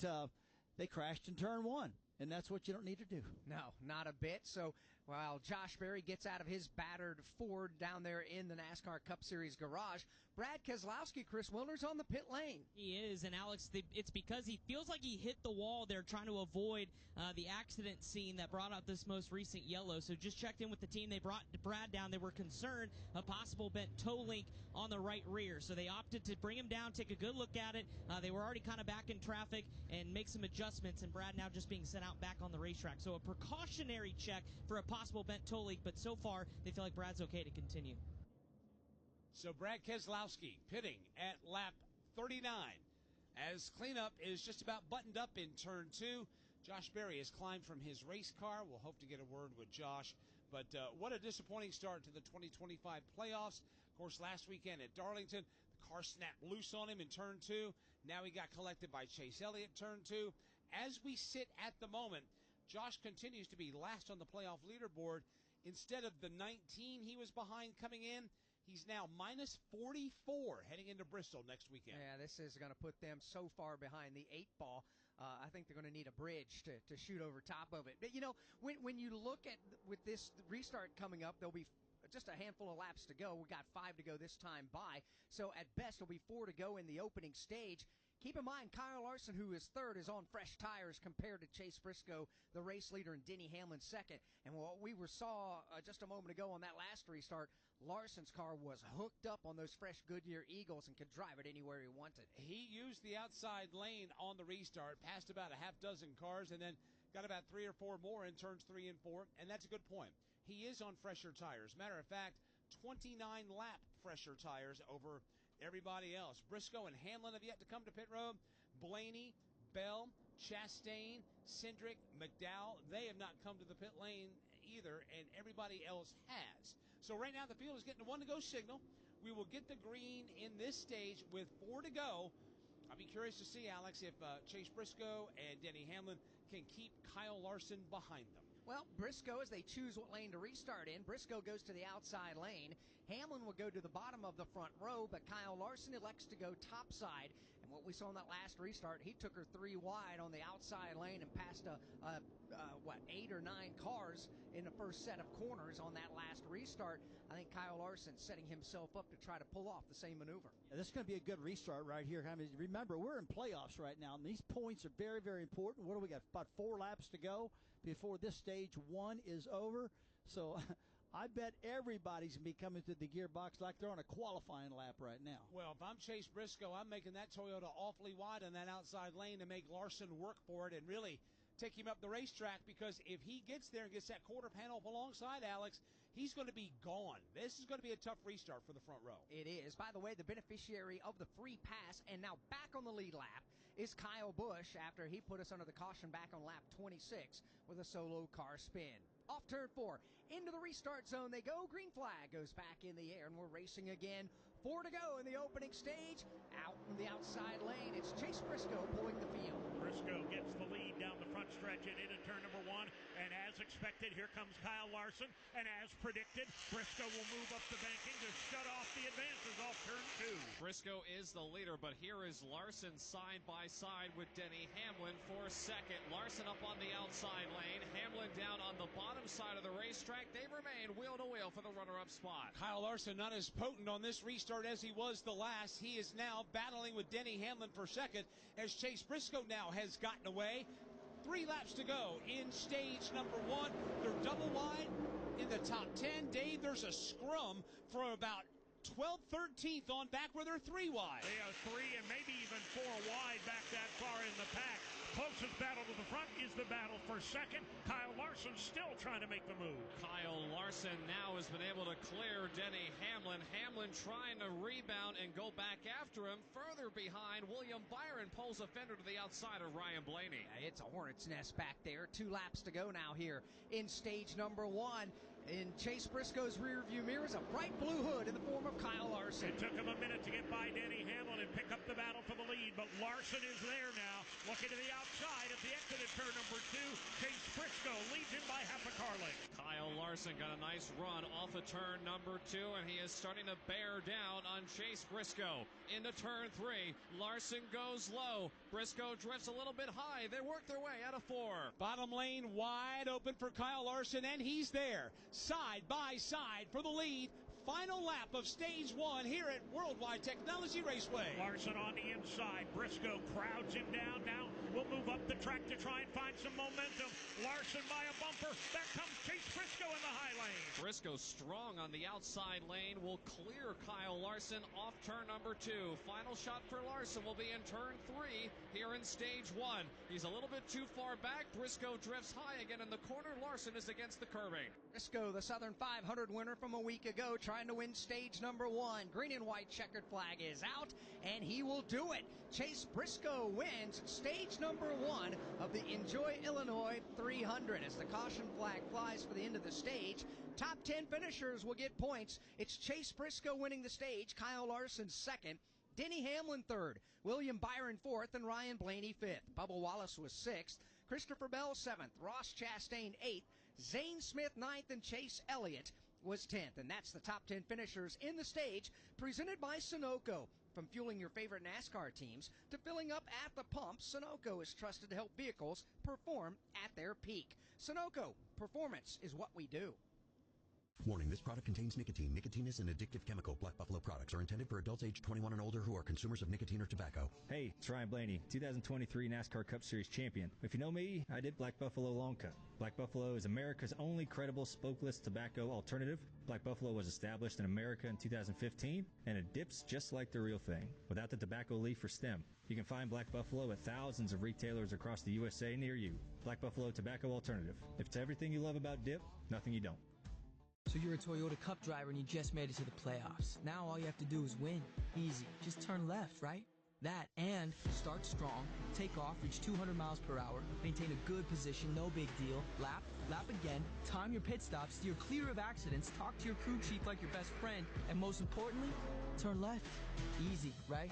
they crashed in turn 1. And that's what you don't need to do. No, not a bit. So while Josh Berry gets out of his battered Ford down there in the NASCAR Cup Series garage, Brad Keselowski, Chris Wilner's on the pit lane. He is, and Alex, it's because he feels like he hit the wall there trying to avoid the accident scene that brought out this most recent yellow. So just checked in with the team. They brought Brad down. They were concerned a possible bent toe link on the right rear. So they opted to bring him down, take a good look at it. They were already kind of back in traffic and make some adjustments, and Brad now just being sent out back on the racetrack. So a precautionary check for a possible bent toe link, but so far they feel like Brad's okay to continue. So Brad Keselowski pitting at lap 39 as cleanup is just about buttoned up in turn 2. Josh Berry has climbed from his race car. We'll hope to get a word with Josh. But what a disappointing start to the 2025 playoffs. Of course, last weekend at Darlington, the car snapped loose on him in turn 2. Now he got collected by Chase Elliott turn 2. as we sit at the moment, Josh continues to be last on the playoff leaderboard. Instead of the 19 he was behind coming in, he's now minus 44 heading into Bristol next weekend. Yeah, this is going to put them so far behind the 8-ball. I think they're going to need a bridge to shoot over top of it. But, you know, when you look at with this restart coming up, there'll be just a handful of laps to go. We got 5 to go this time by. So at best, there'll be 4 to go in the opening stage. Keep in mind, Kyle Larson, who is third, is on fresh tires compared to Chase Briscoe, the race leader, and Denny Hamlin second. And what we saw just a moment ago on that last restart, Larson's car was hooked up on those fresh Goodyear Eagles and could drive it anywhere he wanted. He used the outside lane on the restart, passed about a half dozen cars, and then got about 3 or 4 more in turns 3 and 4. And that's a good point. He is on fresher tires. Matter of fact, 29-lap fresher tires over everybody else. Briscoe and Hamlin have yet to come to pit road. Blaney, Bell, Chastain, Cindric, McDowell, they have not come to the pit lane either, and everybody else has. So right now the field is getting a 1-to-go signal. We will get the green in this stage with 4 to go. I'll be curious to see, Alex, if Chase Briscoe and Denny Hamlin can keep Kyle Larson behind them. Well, Briscoe, as they choose what lane to restart in, Briscoe goes to the outside lane. Hamlin will go to the bottom of the front row, but Kyle Larson elects to go topside. And what we saw in that last restart, he took her 3 wide on the outside lane and passed 8 or 9 cars in the first set of corners on that last restart. I think Kyle Larson setting himself up to try to pull off the same maneuver. Yeah, this is going to be a good restart right here. I mean, remember, we're in playoffs right now, and these points are very, very important. What do we got? About 4 laps to go before this stage 1 is over. So I bet everybody's going to be coming to the gearbox like they're on a qualifying lap right now. Well, if I'm Chase Briscoe, I'm making that Toyota awfully wide on that outside lane to make Larson work for it and really take him up the racetrack, because if he gets there and gets that quarter panel up alongside Alex, he's going to be gone. This is going to be a tough restart for the front row. It is. By the way, the beneficiary of the free pass and now back on the lead lap is Kyle Busch after he put us under the caution back on lap 26 with a solo car spin. Off turn 4, into the restart zone they go. Green flag goes back in the air, and we're racing again. 4 to go in the opening stage. Out in the outside lane, it's Chase Briscoe pulling the field. Briscoe gets the lead down the front stretch and into turn number 1. And as expected, here comes Kyle Larson. And as predicted, Briscoe will move up the banking to shut off the advances off turn 2. Briscoe is the leader, but here is Larson side by side with Denny Hamlin for second. Larson up on the outside lane. Hamlin down on the bottom side of the racetrack. They remain wheel to wheel for the runner-up spot. Kyle Larson not as potent on this restart as he was the last. He is now battling with Denny Hamlin for second as Chase Briscoe now has gotten away. 3 laps to go in stage number 1. They're double wide in the top 10. Dave, there's a scrum for about 12th, 13th on back where they're 3 wide. They are 3 and maybe even 4 wide back that far in the pack. Closest battle to the front is the battle for second. Kyle Larson still trying to make the move. Kyle Larson now has been able to clear Denny Hamlin. Hamlin trying to rebound and go back after him. Further behind, William Byron pulls a fender to the outside of Ryan Blaney. Yeah, it's a hornet's nest back there. 2 laps to go now here in stage number 1. In Chase Briscoe's rearview mirror is a bright blue hood in the form of Kyle Larson. It took him a minute to get by Denny Hamlin and pick up the battle for the lead, but Larson is there now, looking to the outside at the exit of turn number 2. Chase Briscoe leads him by half a car length. Kyle Larson got a nice run off of turn number 2, and he is starting to bear down on Chase Briscoe. Into turn 3, Larson goes low. Briscoe drifts a little bit high. They work their way out of 4. Bottom lane wide open for Kyle Larson, and he's there. Side by side for the lead. Final lap of stage 1 here at Worldwide Technology Raceway. Larson on the inside. Briscoe crowds him down. Now we'll move up the track to try and find some momentum. Larson by a bumper. Back comes Chase Briscoe in the high lane. Briscoe strong on the outside lane will clear Kyle Larson off turn number 2. Final shot for Larson will be in turn 3 here in stage 1. He's a little bit too far back. Briscoe drifts high again in the corner. Larson is against the curbing. Briscoe, the Southern 500 winner from a week ago, trying to win stage number 1. Green and white checkered flag is out, and he will do it. Chase Briscoe wins stage number 1 of the Enjoy Illinois 300 as the caution flag flies for the end of the stage. Top 10 finishers will get points. It's Chase Briscoe winning the stage, Kyle Larson second, Denny Hamlin third, William Byron fourth, and Ryan Blaney fifth. Bubba Wallace was sixth, Christopher Bell seventh, Ross Chastain eighth, Zane Smith ninth, and Chase Elliott was 10th. And that's the top 10 finishers in the stage, presented by Sunoco. From fueling your favorite NASCAR teams to filling up at the pump, Sunoco is trusted to help vehicles perform at their peak. Sunoco, performance is what we do. Warning, this product contains nicotine. Nicotine is an addictive chemical. Black Buffalo products are intended for adults aged 21 and older who are consumers of nicotine or tobacco. Hey, it's Ryan Blaney, 2023 NASCAR Cup Series champion. If you know me, I did Black Buffalo Long Cut. Black Buffalo is America's only credible smokeless tobacco alternative. Black Buffalo was established in America in 2015, and it dips just like the real thing, without the tobacco leaf or stem. You can find Black Buffalo at thousands of retailers across the USA near you. Black Buffalo Tobacco Alternative. If it's everything you love about dip, nothing you don't. So you're a Toyota Cup driver and you just made it to the playoffs. Now all you have to do is win. Easy. Just turn left, right? That and start strong, take off, reach 200 miles per hour, maintain a good position, no big deal, lap again, time your pit stops, steer clear of accidents, talk to your crew chief like your best friend, and most importantly, turn left. Easy, right?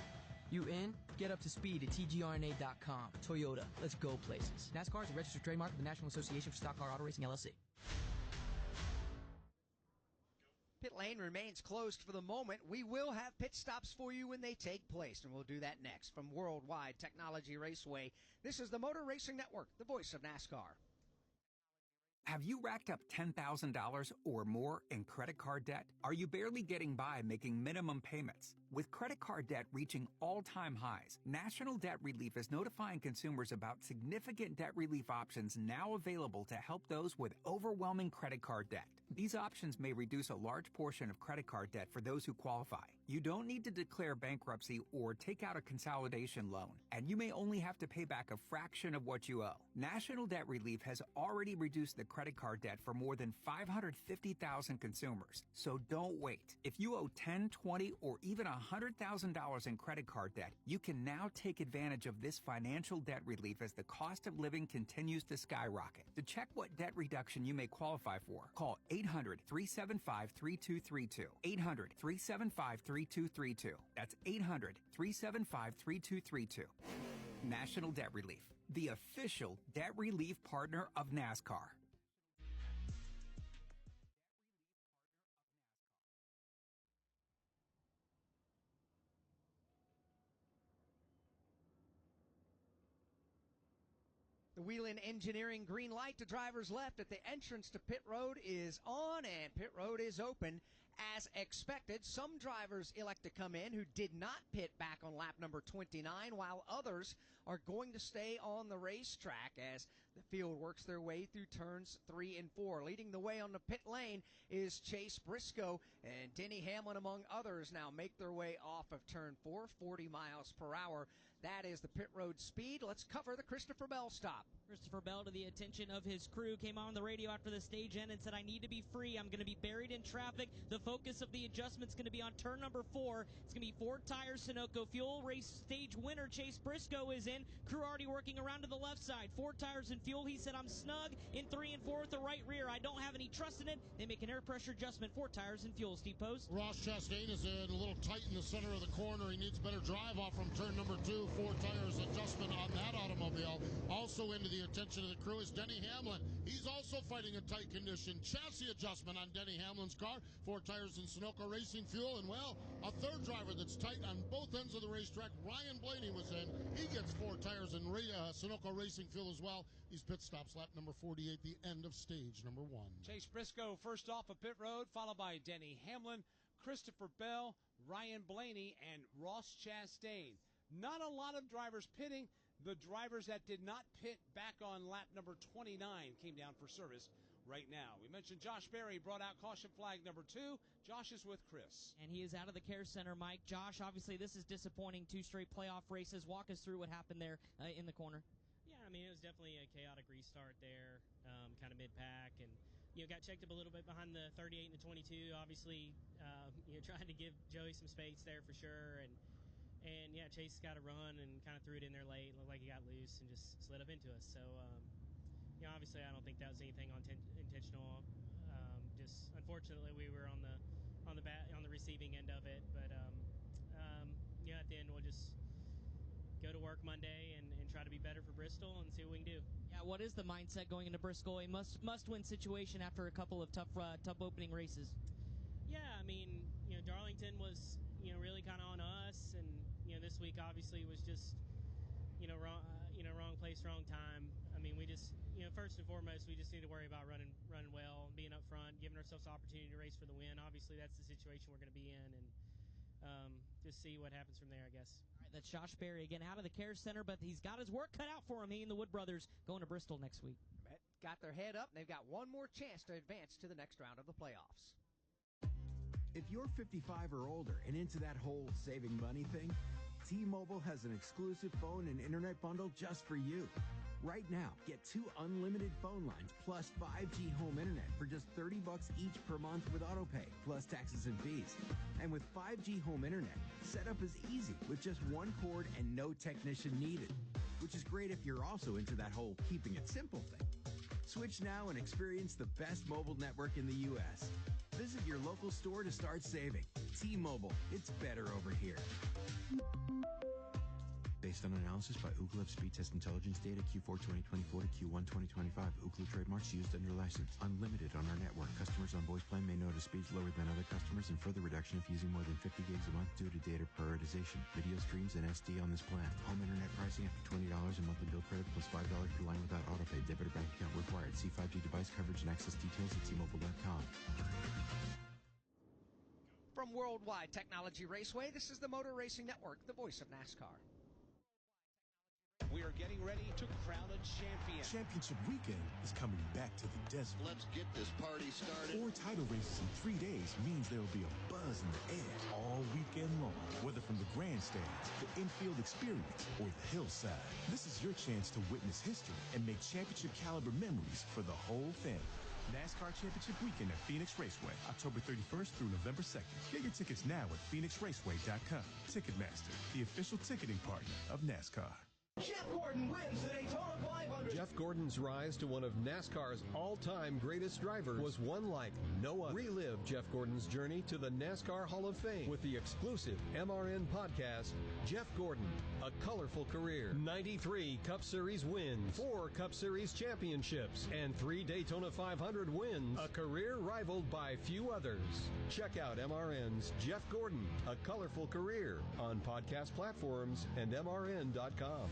You in? Get up to speed at tgrna.com. Toyota, let's go places. NASCAR is a registered trademark of the National Association for Stock Car Auto Racing, LLC. Pit lane remains closed for the moment. We will have pit stops for you when they take place, and we'll do that next. From Worldwide Technology Raceway, this is the Motor Racing Network, the voice of NASCAR. Have you racked up $10,000 or more in credit card debt? Are you barely getting by making minimum payments? With credit card debt reaching all-time highs, National Debt Relief is notifying consumers about significant debt relief options now available to help those with overwhelming credit card debt. These options may reduce a large portion of credit card debt for those who qualify. You don't need to declare bankruptcy or take out a consolidation loan, and you may only have to pay back a fraction of what you owe. National Debt Relief has already reduced the credit card debt for more than 550,000 consumers, so don't wait. If you owe $10,000, $20,000, or even $100,000 in credit card debt, you can now take advantage of this financial debt relief as the cost of living continues to skyrocket. To check what debt reduction you may qualify for, call 800-375-3232. 800-375-3232. That's 800-375-3232. National Debt Relief, the official debt relief partner of NASCAR. The Whelen Engineering green light to drivers left at the entrance to pit road is on, and pit road is open as expected. Some drivers elect to come in who did not pit back on lap number 29, while others are going to stay on the racetrack as the field works their way through turns 3 and 4. Leading the way on the pit lane is Chase Briscoe, and Denny Hamlin, among others, now make their way off of turn 4, 40 miles per hour. That is the pit road speed. Let's cover the Christopher Bell stop. Christopher Bell, to the attention of his crew, came on the radio after the stage end and said, I need to be free. I'm going to be buried in traffic. The focus of the adjustment's going to be on turn number 4. It's going to be 4 tires, Sunoco fuel. Race stage winner Chase Briscoe is in. Crew already working around to the left side. 4 tires and fuel. He said, I'm snug in 3 and 4 with the right rear. I don't have any trust in it. They make an air pressure adjustment. 4 tires and fuel. Steve Post. Ross Chastain is in a little tight in the center of the corner. He needs better drive off from turn number 2. 4 tires adjustment on that automobile. Also into the attention of the crew is Denny Hamlin. He's also fighting a tight condition. Chassis adjustment on Denny Hamlin's car. 4 tires and Sunoco Racing fuel. And, well, a third driver that's tight on both ends of the racetrack. Ryan Blaney was in. He gets 4 tires and Sunoco Racing fuel as well. These pit stops, lap number 48, the end of stage number 1. Chase Briscoe first off of pit road, followed by Denny Hamlin, Christopher Bell, Ryan Blaney, and Ross Chastain. Not a lot of drivers pitting. The drivers that did not pit back on lap number 29 came down for service right now. We mentioned Josh Berry brought out caution flag number 2. Josh is with Chris. And he is out of the care center, Mike. Josh, obviously this is disappointing. 2 straight playoff races. Walk us through what happened there in the corner. Yeah, I mean, it was definitely a chaotic restart there, kind of mid-pack, and got checked up a little bit behind the 38 and the 22. Obviously, trying to give Joey some space there for sure, and yeah, Chase got a run and kind of threw it in there late. Looked like he got loose and just slid up into us. So, obviously, I don't think that was anything intentional. Just unfortunately, we were on the receiving end of it. But at the end, work Monday and try to be better for Bristol and see what we can do. Yeah, what is the mindset going into Bristol? A must-win situation after a couple of tough opening races. Yeah, I mean, Darlington was, really kind of on us, and, this week obviously was just, wrong place, wrong time. I mean, we just, first and foremost, we just need to worry about running well, being up front, giving ourselves the opportunity to race for the win. Obviously, that's the situation we're going to be in, and just see what happens from there, I guess. All right, that's Josh Berry again out of the Care Center, but he's got his work cut out for him. He and the Wood brothers going to Bristol next week. Got their head up, and they've got one more chance to advance to the next round of the playoffs. If you're 55 or older and into that whole saving money thing, T-Mobile has an exclusive phone and internet bundle just for you. Right now, get 2 unlimited phone lines plus 5G home internet for just $30 each per month with autopay, plus taxes and fees. And with 5G home internet, setup is easy with just one cord and no technician needed, which is great if you're also into that whole keeping it simple thing. Switch now and experience the best mobile network in the U.S. Visit your local store to start saving. T-Mobile, it's better over here. Based on analysis by Ookla of Speed Test Intelligence data Q4 2024 to Q1 2025. Ookla trademarks used under license. Unlimited on our network. Customers on voice plan may notice speeds lower than other customers and further reduction if using more than 50 gigs a month due to data prioritization. Video streams and SD on this plan. Home internet pricing after $20 a monthly bill credit plus $5 per line without autopay. Debit or bank account required. See 5G device coverage and access details at T-Mobile.com. From Worldwide Technology Raceway, this is the Motor Racing Network, the voice of NASCAR. We are getting ready to crown a champion. Championship weekend is coming back to the desert. Let's get this party started. 4 title races in 3 days means there will be a buzz in the air all weekend long. Whether from the grandstands, the infield experience, or the hillside, this is your chance to witness history and make championship caliber memories for the whole family. NASCAR Championship Weekend at Phoenix Raceway, October 31st through November 2nd. Get your tickets now at PhoenixRaceway.com. Ticketmaster, the official ticketing partner of NASCAR. Jeff Gordon wins the Daytona 500. Jeff Gordon's rise to one of NASCAR's all-time greatest drivers was one like no other. Relive Jeff Gordon's journey to the NASCAR Hall of Fame with the exclusive MRN podcast, Jeff Gordon, A Colorful Career. 93 Cup Series wins, 4 Cup Series championships, and 3 Daytona 500 wins. A career rivaled by few others. Check out MRN's Jeff Gordon, A Colorful Career on podcast platforms and MRN.com.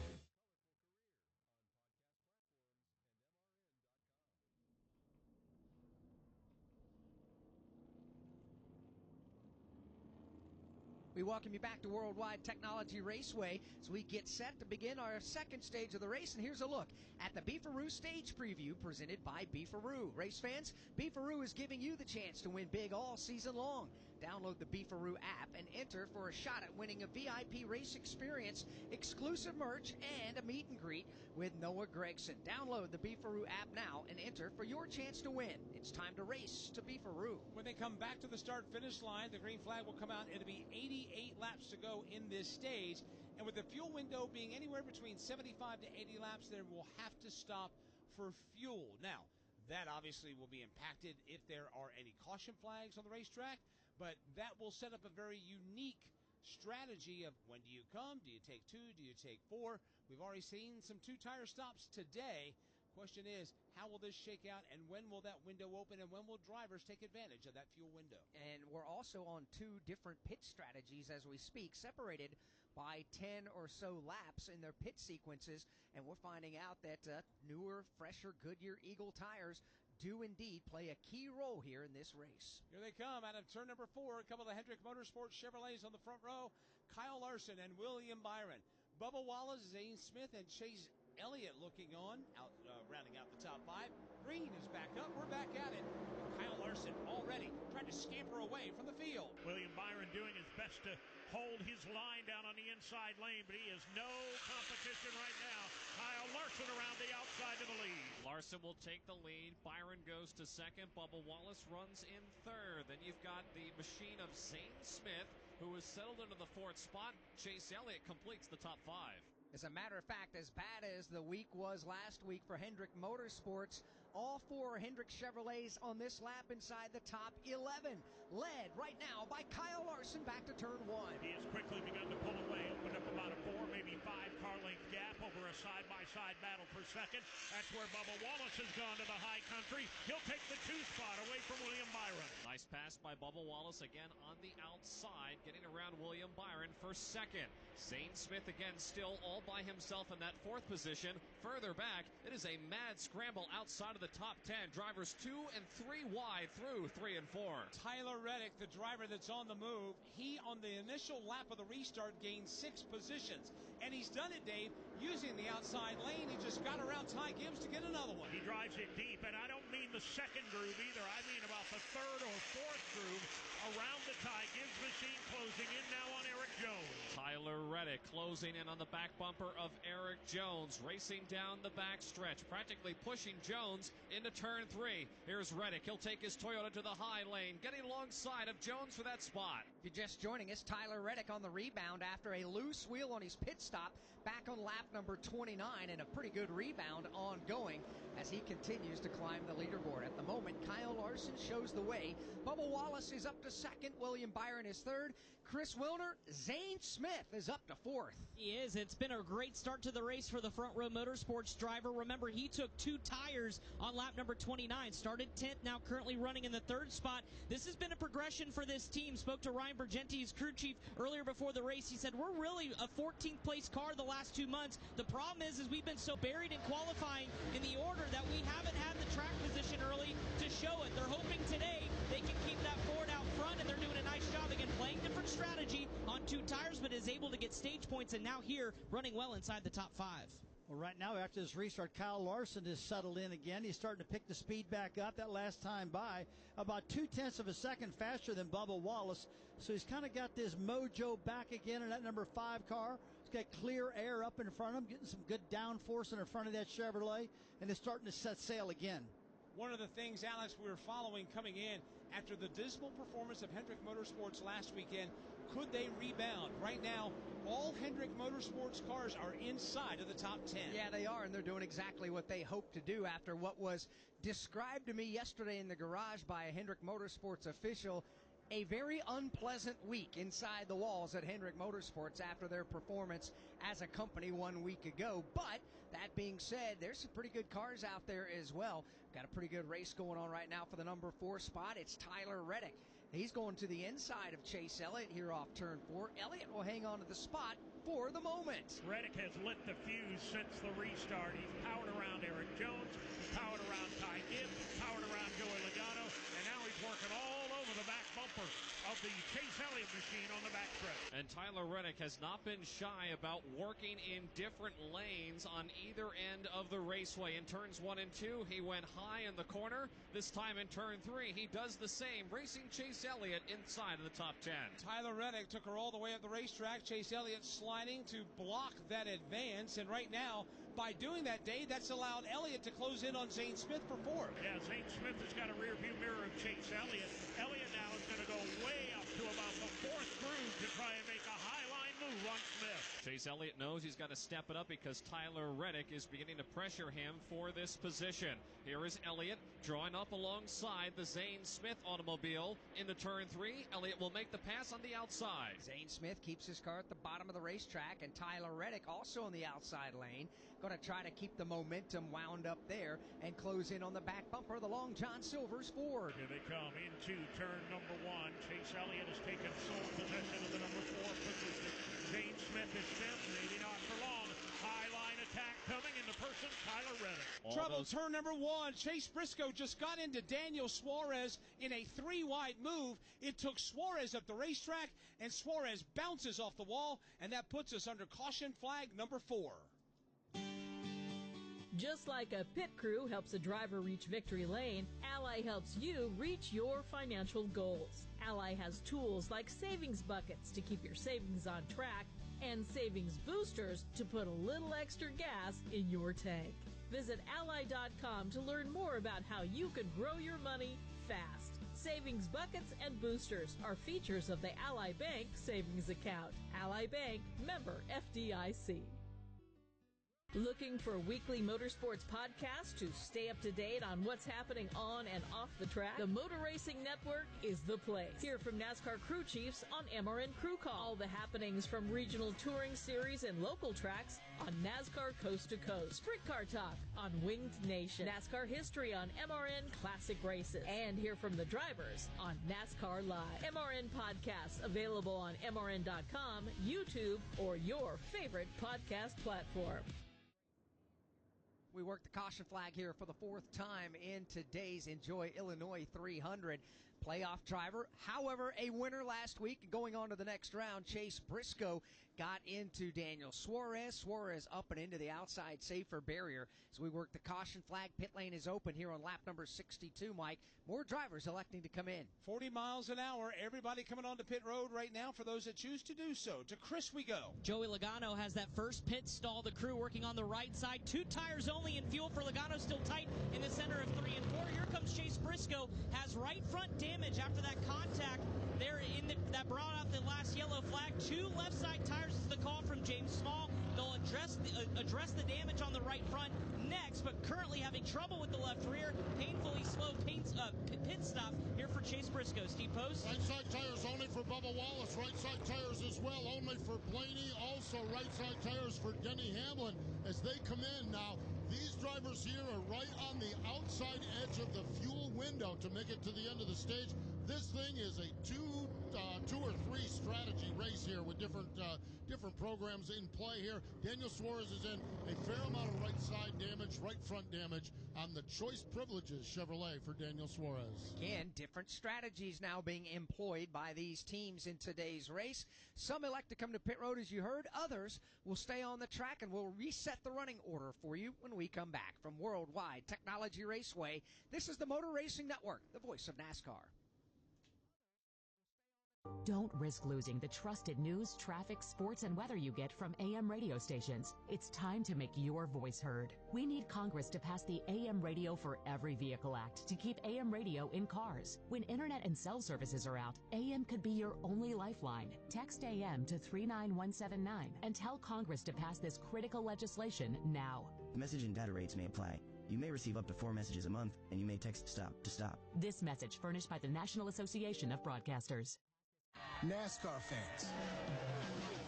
We welcome you back to Worldwide Technology Raceway as we get set to begin our second stage of the race. And here's a look at the Beefaroo Stage Preview presented by Beefaroo. Race fans, Beefaroo is giving you the chance to win big all season long. Download the Beefaroo app and enter for a shot at winning a VIP race experience, exclusive merch, and a meet and greet with Noah Gragson. Download the Beefaroo app now and enter for your chance to win. It's time to race to Beefaroo. When they come back to the start-finish line, the green flag will come out. It'll be 88 laps to go in this stage. And with the fuel window being anywhere between 75 to 80 laps, they will have to stop for fuel. Now, that obviously will be impacted if there are any caution flags on the racetrack, but that will set up a very unique strategy of when do you come? Do you take 2? Do you take 4? We've already seen some 2-tire stops today. Question is, how will this shake out, and when will that window open, and when will drivers take advantage of that fuel window? And we're also on 2 different pit strategies as we speak, separated by 10 or so laps in their pit sequences, and we're finding out that newer, fresher Goodyear Eagle tires do indeed play a key role here in this race. Here they come out of turn number 4. A couple of Hendrick Motorsports Chevrolets on the front row. Kyle Larson and William Byron. Bubba Wallace, Zane Smith, and Chase Elliott looking on, rounding out the top 5. Green is back up. We're back at it. Kyle Larson already trying to scamper away from the field. William Byron doing his best to hold his line down on the inside lane, but he has no competition right now. Kyle Larson around the outside of the lead. Larson will take the lead. Byron goes to second. Bubba Wallace runs in third. Then you've got the machine of Zane Smith, who has settled into the 4th spot. Chase Elliott completes the top 5. As a matter of fact, as bad as the week was last week for Hendrick Motorsports, all 4 Hendrick Chevrolets on this lap inside the top 11, led right now by Kyle Larson back to turn 1. He has quickly begun to pull away, opened up about a 4 4, maybe 5 car length gap over a side-by-side battle for second. That's where Bubba Wallace has gone to the high country. He'll take the 2 spot away from William Byron. Nice pass by Bubba Wallace again on the outside, getting around William Byron for second. Zane Smith again still all by himself in that 4th position. Further back, it is a mad scramble outside of the top 10. Drivers 2 and 3 wide through 3 and 4. Tyler Reddick, the driver that's on the move, he on the initial lap of the restart gained 6 positions. And he's done it, Dave, using the outside lane. He just got around Ty Gibbs to get another one. He drives it deep, and I don't mean the second groove either. I mean about the 3rd or 4th groove around the Ty Gibbs machine, closing in now on Eric Jones. Tyler Reddick closing in on the back bumper of Eric Jones, racing down the back stretch, practically pushing Jones into turn 3. Here's Reddick. He'll take his Toyota to the high lane, getting alongside of Jones for that spot. If you're just joining us, Tyler Reddick on the rebound after a loose wheel on his pit stop back on lap number 29, and a pretty good rebound ongoing as he continues to climb the leaderboard. At the moment, Kyle Larson shows the way. Bubba Wallace is up to 2nd. William Byron is 3rd. Chris Wilner, Zane Smith is up to 4th. He is. It's been a great start to the race for the Front Row Motorsports driver. Remember, he took 2 tires on lap number 29. Started 10th, now currently running in the 3rd spot. This has been a progression for this team. Spoke to Ryan Bergenti, his crew chief, earlier before the race. He said, we're really a 14th place car the last 2 months. The problem is we've been so buried in qualifying in the order that we haven't had the track position early to show it. They're hoping today they can keep that Ford out front, and they're doing a nice job again playing different strategy on 2 tires, but is able to get stage points, and now here running well inside the top 5. Well, right now, after this restart, Kyle Larson is settled in again. He's starting to pick the speed back up. That last time by about 0.2 of a second faster than Bubba Wallace. So he's kind of got this mojo back again in that number 5 car. He's got clear air up in front of him, getting some good downforce in front of that Chevrolet, and is starting to set sail again. One of the things, Alex, we were following coming in after the dismal performance of Hendrick Motorsports last weekend, could they rebound? Right now, all Hendrick Motorsports cars are inside of the top 10. Yeah, they are, and they're doing exactly what they hope to do after what was described to me yesterday in the garage by a Hendrick Motorsports official. A very unpleasant week inside the walls at Hendrick Motorsports after their performance as a company 1 week ago. But that being said, there's some pretty good cars out there as well. Got a pretty good race going on right now for the number 4 spot. It's Tyler Reddick. He's going to the inside of Chase Elliott here off turn 4. Elliott will hang on to the spot for the moment. Reddick has lit the fuse since the restart. He's powered around Eric Jones, he's powered around Ty Gibbs, he's powered around Joey Logano, and now he's working all over the back bumper of the Chase Elliott machine on the backstretch. And Tyler Reddick has not been shy about working in different lanes on either end of the raceway. In turns 1 and 2, he went high in the corner. This time in turn 3, he does the same, racing Chase Elliott inside of the top 10. Tyler Reddick took her all the way up the racetrack. Chase Elliott sliding to block that advance, and right now, by doing that, Dave, that's allowed Elliott to close in on Zane Smith for 4th. Yeah, Zane Smith has got a rear view mirror of Chase Elliott. Elliott now is going to go way up to about the 4th groove to try and make a high line move on Smith. Chase Elliott knows he's got to step it up because Tyler Reddick is beginning to pressure him for this position. Here is Elliott drawing up alongside the Zane Smith automobile into turn 3. Elliott will make the pass on the outside. Zane Smith keeps his car at the bottom of the racetrack, and Tyler Reddick also on the outside lane. Going to try to keep the momentum wound up there and close in on the back bumper of the Long John Silver's Ford. Here they come into turn number 1. Chase Elliott has taken sole possession of the number 4 position. Zane Smith is fifth, maybe not for long. High line attack coming in the person, Tyler Reddick. Trouble, turn number 1. Chase Briscoe just got into Daniel Suarez in a 3-wide move. It took Suarez up the racetrack, and Suarez bounces off the wall, and that puts us under caution flag number 4. Just like a pit crew helps a driver reach victory lane, Ally helps you reach your financial goals. Ally has tools like savings buckets to keep your savings on track and savings boosters to put a little extra gas in your tank. Visit Ally.com to learn more about how you can grow your money fast. Savings buckets and boosters are features of the Ally Bank savings account. Ally Bank, member FDIC. Looking for weekly motorsports podcasts to stay up to date on what's happening on and off the track? The Motor Racing Network is the place. Hear from NASCAR crew chiefs on MRN Crew Call. All the happenings from regional touring series and local tracks on NASCAR Coast to Coast. Sprint Car Talk on Winged Nation. NASCAR history on MRN Classic Races. And hear from the drivers on NASCAR Live. MRN podcasts available on MRN.com, YouTube, or your favorite podcast platform. We work the caution flag here for the fourth time in today's Enjoy Illinois 300 playoff driver. However, a winner last week. Going on to the next round, Chase Briscoe got into Daniel Suarez. Suarez up and into the outside safer barrier. As we work the caution flag, pit lane is open here on lap number 62, Mike. More drivers electing to come in. 40 miles an hour. Everybody coming onto pit road right now for those that choose to do so. To Chris we go. Joey Logano has that first pit stall. The crew working on the right side. 2 tires only in fuel for Logano, still tight in the center of 3 and 4. Here comes Chase Briscoe. Has right front damage after that contact there that brought out the last yellow flag. 2 left side tires is the call from James Small. They'll address the damage on the right front next, but currently having trouble with the left rear. Painfully slow pit stop here for Chase Briscoe. Steve Post. Right side tires only for Bubba Wallace. Right side tires as well only for Blaney. Also right side tires for Denny Hamlin as they come in. Now, these drivers here are right on the outside edge of the fuel window to make it to the end of the stage. This thing is a two or three strategy race here with different programs in play here. Daniel Suarez is in a fair amount of right side damage, right front damage on the Choice Privileges Chevrolet for Daniel Suarez. Again, different strategies now being employed by these teams in today's race. Some elect to come to pit road, as you heard. Others will stay on the track, and we'll reset the running order for you when we come back. From Worldwide Technology Raceway, this is the Motor Racing Network, the voice of NASCAR. Don't risk losing the trusted news, traffic, sports, and weather you get from AM radio stations. It's time to make your voice heard. We need Congress to pass the AM Radio for Every Vehicle Act to keep AM radio in cars. When internet and cell services are out, AM could be your only lifeline. Text AM to 39179 and tell Congress to pass this critical legislation now. The message and data rates may apply. You may receive up to 4 messages a month, and you may text STOP to stop. This message furnished by the National Association of Broadcasters. NASCAR fans,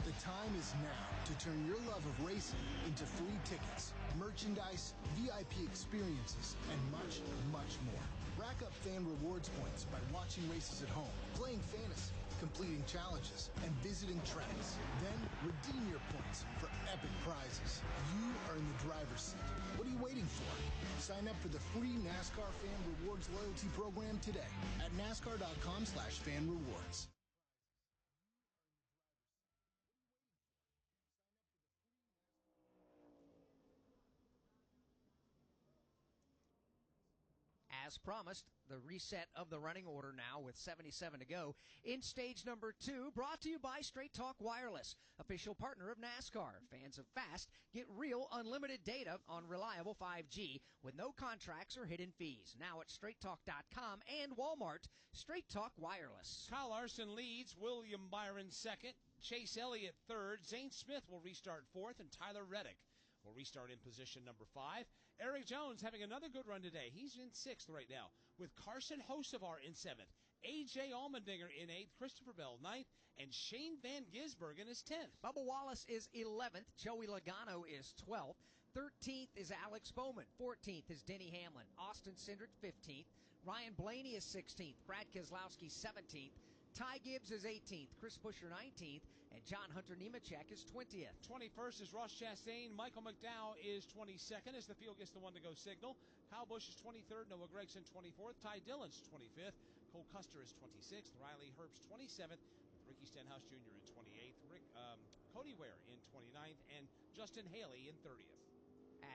the time is now to turn your love of racing into free tickets, merchandise, VIP experiences, and much, much more. Rack up fan rewards points by watching races at home, playing fantasy, completing challenges, and visiting tracks. Then redeem your points for epic prizes. You are in the driver's seat. What are you waiting for? Sign up for the free NASCAR Fan Rewards loyalty program today at NASCAR.com/fan rewards. As promised, the reset of the running order now with 77 to go in stage number 2, brought to you by Straight Talk Wireless, official partner of NASCAR. Fans of fast get real unlimited data on reliable 5G with no contracts or hidden fees. Now at straighttalk.com and Walmart. Straight Talk Wireless. Kyle Larson leads, William Byron second, Chase Elliott third, Zane Smith will restart fourth, and Tyler Reddick will restart in position number 5. Eric Jones having another good run today. He's in 6th right now, with Carson Hocevar in 7th, A.J. Allmendinger in 8th, Christopher Bell 9th, and Shane Van Gisbergen is 10th. Bubba Wallace is 11th. Joey Logano is 12th. 13th is Alex Bowman. 14th is Denny Hamlin. Austin Cindric 15th. Ryan Blaney is 16th. Brad Keselowski 17th. Ty Gibbs is 18th. Chris Buescher 19th. And John Hunter Nemechek is 20th. 21st is Ross Chastain. Michael McDowell is 22nd as the field gets the one to go signal. Kyle Busch is 23rd. Noah Gragson 24th. Ty Dillon's 25th. Cole Custer is 26th. Riley Herbst 27th. With Ricky Stenhouse Jr. in 28th. Cody Ware in 29th. And Justin Haley in 30th.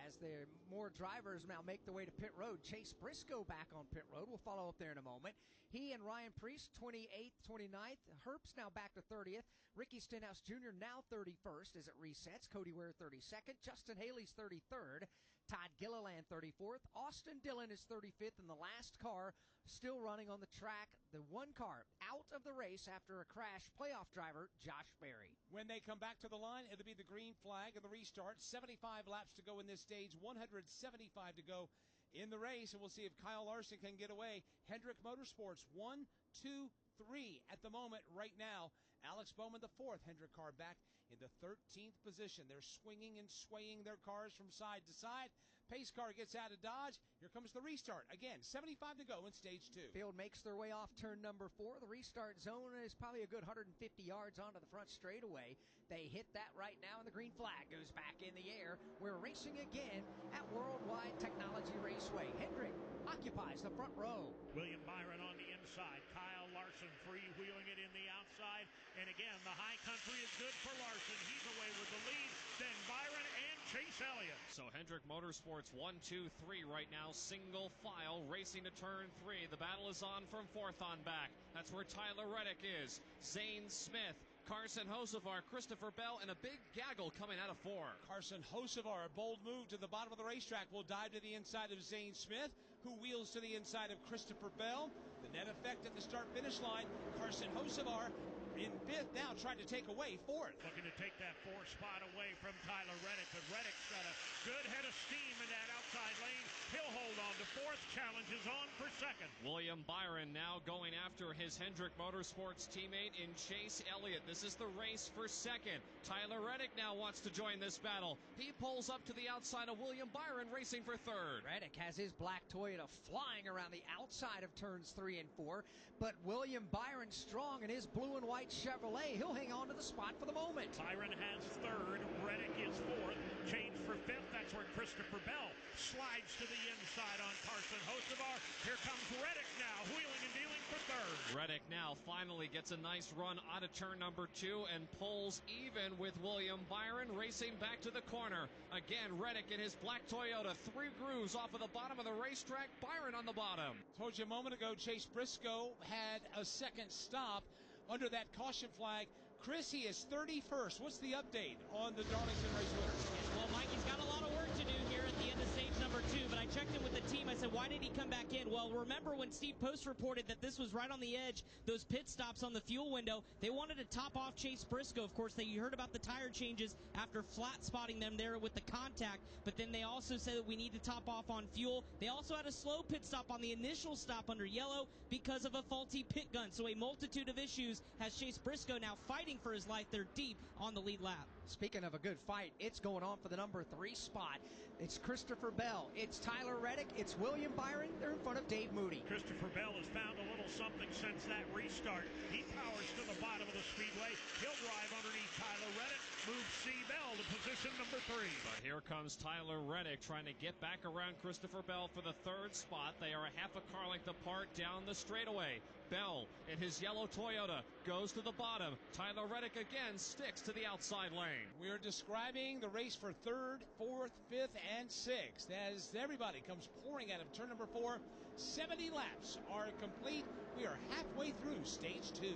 As there more drivers now make their way to pit road, Chase Briscoe back on pit road. We'll follow up there in a moment. He and Ryan Preece, 28th, 29th. Herbst now back to 30th. Ricky Stenhouse Jr. now 31st as it resets. Cody Ware 32nd. Justin Haley's 33rd. Todd Gilliland 34th. Austin Dillon is 35th, and the last car still running on the track, the one car out of the race after a crash, playoff driver Josh Berry. When they come back to the line, it'll be the green flag of the restart. 75 laps to go in this stage, 175 to go in the race, and we'll see if Kyle Larson can get away. Hendrick Motorsports 1, 2, 3 at the moment right now. Alex Bowman, the fourth Hendrick car, back in the 13th position. They're swinging and swaying their cars from side to side. Pace car gets out of Dodge. Here comes the restart. Again, 75 to go in stage 2. Field makes their way off turn number 4. The restart zone is probably a good 150 yards onto the front straightaway. They hit that right now, and the green flag goes back in the air. We're racing again at Worldwide Technology Raceway. Hendrick occupies the front row. William Byron on the inside. Kyle Larson freewheeling it in the outside. And again, the high country is good for Larson. He's away with the lead. Then Byron and Chase Elliott. So Hendrick Motorsports 1, 2, 3 right now, single file racing to turn 3. The battle is on from fourth on back. That's where Tyler Reddick is. Zane Smith, Carson Hocevar, Christopher Bell, and a big gaggle coming out of 4. Carson Hocevar, a bold move to the bottom of the racetrack, will dive to the inside of Zane Smith, who wheels to the inside of Christopher Bell. The net effect at the start-finish line, Carson Hocevar in fifth now, trying to take away fourth. Looking to take that 4 spot away from Tyler Reddick, but Reddick's got a good head of steam in that outside lane. He'll hold on to fourth, challenges on for second. William Byron now going after his Hendrick Motorsports teammate in Chase Elliott. This is the race for second. Tyler Reddick now wants to join this battle. He pulls up to the outside of William Byron, racing for third. Reddick has his black Toyota flying around the outside of turns 3 and 4, but William Byron strong in his blue and white Chevrolet. He'll hang on to the spot for the moment. Byron has third. Reddick is fourth. Change for fifth. That's where Christopher Bell slides to the inside on Carson Hocevar. Here comes Reddick now, wheeling and dealing for third. Reddick now finally gets a nice run out of turn number 2 and pulls even with William Byron, racing back to the corner. Again, Reddick in his black Toyota, 3 grooves off of the bottom of the racetrack. Byron on the bottom. Told you a moment ago, Chase Briscoe had a second stop under that caution flag. Chris, he is 31st. What's the update on the Darlington race winner? Well, Mike, he's got a lot of work to do here at the end of stage number 2, but I checked in with the team. I said, why did he come back in? Well, remember when Steve Post reported that this was right on the edge, those pit stops on the fuel window, they wanted to top off Chase Briscoe. Of course, you heard about the tire changes after flat spotting them there with the contact, but then they also said that we need to top off on fuel. They also had a slow pit stop on the initial stop under yellow because of a faulty pit gun. So a multitude of issues has Chase Briscoe now fighting for his life. They're deep on the lead lap. Speaking of a good fight, it's going on for the number 3 spot. It's Christopher Bell. It's Tyler Reddick. It's William Byron. They're in front of Dave Moody. Christopher Bell has found a little something since that restart. He powers to the bottom of the speedway. He'll drive underneath Tyler Reddick. Moves C. Bell to position number 3. But here comes Tyler Reddick trying to get back around Christopher Bell for the 3rd spot. They are a half a car length apart down the straightaway. Bell in his yellow Toyota goes to the bottom. Tyler Reddick again sticks to the outside lane. We are describing the race for 3rd, 4th, 5th, and 6th as everybody comes pouring out of turn number 4. 70 laps are complete. We are halfway through stage 2.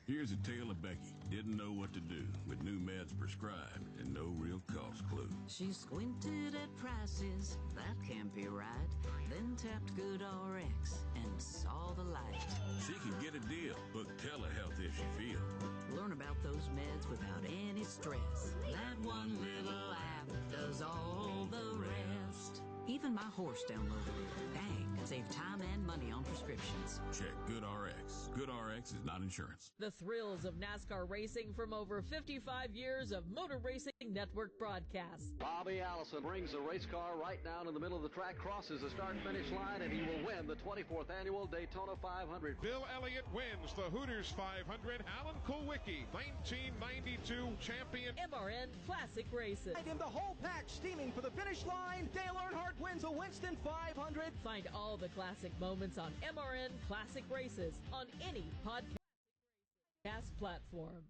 Here's a tale of Becky. Didn't know what to do with new meds prescribed and no real cost clue. She squinted at prices, that can't be right. Then tapped GoodRx and saw the light. She can get a deal. Book telehealth if she feels. Learn about those meds without any stress. That one little app does all the rest. Even my horse downloaded it. Dang, save time and money on prescriptions. Check GoodRx. GoodRx is not insurance. The thrills of NASCAR racing from over 55 years of Motor Racing Network broadcasts. Bobby Allison brings the race car right down in the middle of the track, crosses the start-finish line, and he will win the 24th annual Daytona 500. Bill Elliott wins the Hooters 500. Alan Kulwicki, 1992 champion. MRN Classic Races. In the whole pack steaming for the finish line, Dale Earnhardt wins a Winston 500. Find all the classic moments on MRN Classic Races on any podcast platform.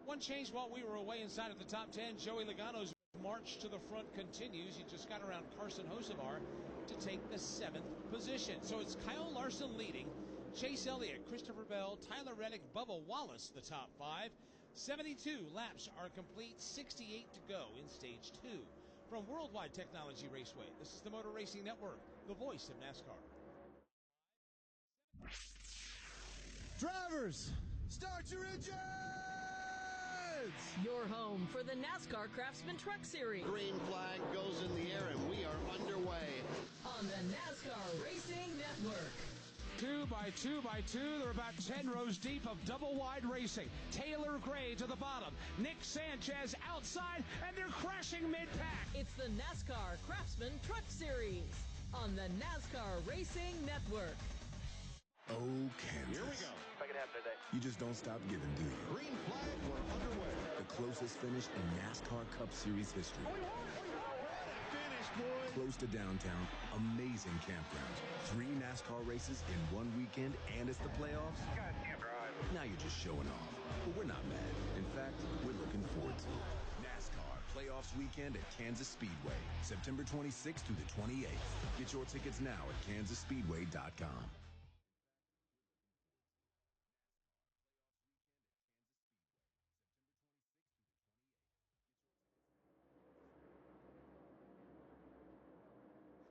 One change while we were away inside of the top 10. Joey Logano's march to the front continues. He just got around Carson Hocevar to take the 7th position. So it's Kyle Larson leading, Chase Elliott, Christopher Bell, Tyler Reddick, Bubba Wallace, the top 5. 72 laps are complete, 68 to go in stage 2. From Worldwide Technology Raceway, this is the Motor Racing Network, the voice of NASCAR. Drivers, start your engines! Your home for the NASCAR Craftsman Truck Series. Green flag goes in the air and we are underway. On the NASCAR Racing Network. 2x2x2, they're about 10 rows deep of double-wide racing. Taylor Gray to the bottom, Nick Sanchez outside, and they're crashing mid-pack. It's the NASCAR Craftsman Truck Series on the NASCAR Racing Network. Oh, Kansas. Here we go. Second half today. You just don't stop giving, do you? Green flag, we're underway. The closest finish in NASCAR Cup Series history. What a finish, boys. Close to downtown, amazing campgrounds, 3 NASCAR races in one weekend, and it's the playoffs. You guys can't drive. Now you're just showing off. But we're not mad. In fact, we're looking forward to it. NASCAR Playoffs Weekend at Kansas Speedway, September 26th through the 28th. Get your tickets now at kansasspeedway.com.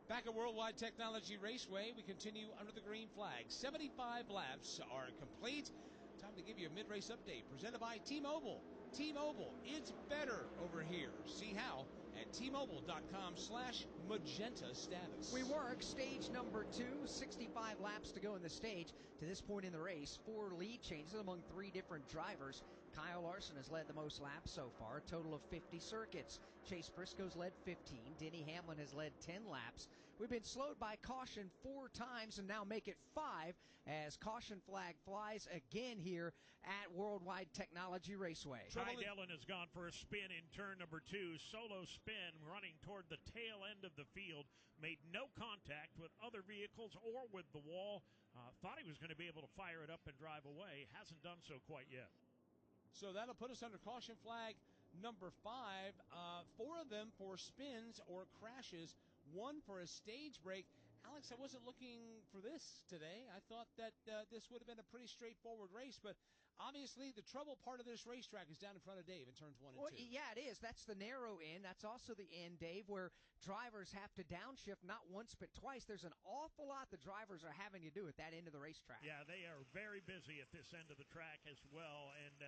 Back at Worldwide Technology Raceway, we continue under the green flag. 75 laps are complete. Time to give you a mid-race update presented by T-Mobile. T-Mobile, it's better over here. See how at T-Mobile.com/magenta status. We work stage number 2, 65 laps to go in the stage. To this point in the race, 4 lead changes among 3 different drivers. Kyle Larson has led the most laps so far, a total of 50 circuits. Chase Briscoe's led 15. Denny Hamlin has led 10 laps. We've been slowed by caution 4 times and now make it 5 as caution flag flies again here at Worldwide Technology Raceway. Ty Dillon has gone for a spin in turn number 2. Solo spin running toward the tail end of the field. Made no contact with other vehicles or with the wall. Thought he was going to be able to fire it up and drive away. Hasn't done so quite yet. So that'll put us under caution flag number 5. 4 of them for spins or crashes, 1 for a stage break. Alex, I wasn't looking for this today. I thought that this would have been a pretty straightforward race, but obviously the trouble part of this racetrack is down in front of Dave in turns 1 and 2. Well, yeah, it is. That's the narrow end. That's also the end, Dave, where drivers have to downshift not once but twice. There's an awful lot the drivers are having to do at that end of the racetrack. Yeah, they are very busy at this end of the track as well. And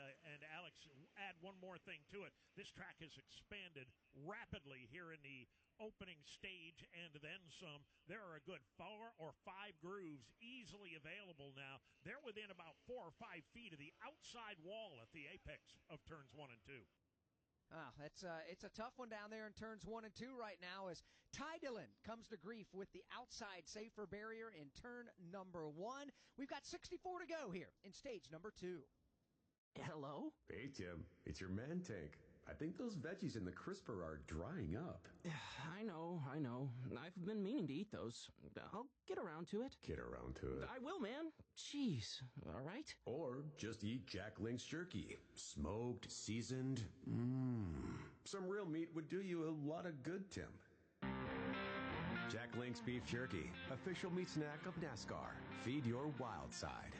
Alex, add one more thing to it. This track has expanded rapidly here in the opening stage and then some. There are a good 4 or 5 grooves easily available now. They're within about 4 or 5 feet of the outside wall at the apex of turns 1 and 2. It's a tough one down there in turns 1 and 2 right now as Ty Dillon comes to grief with the outside safer barrier in turn number 1. We've got 64 to go here in stage number 2. Hello? Hey, Tim. It's your man tank. I think those veggies in the crisper are drying up. I know. I've been meaning to eat those. I'll get around to it. Get around to it. I will, man. Jeez. All right? Or just eat Jack Link's jerky. Smoked, seasoned. Some real meat would do you a lot of good, Tim. Jack Link's Beef Jerky. Official meat snack of NASCAR. Feed your wild side.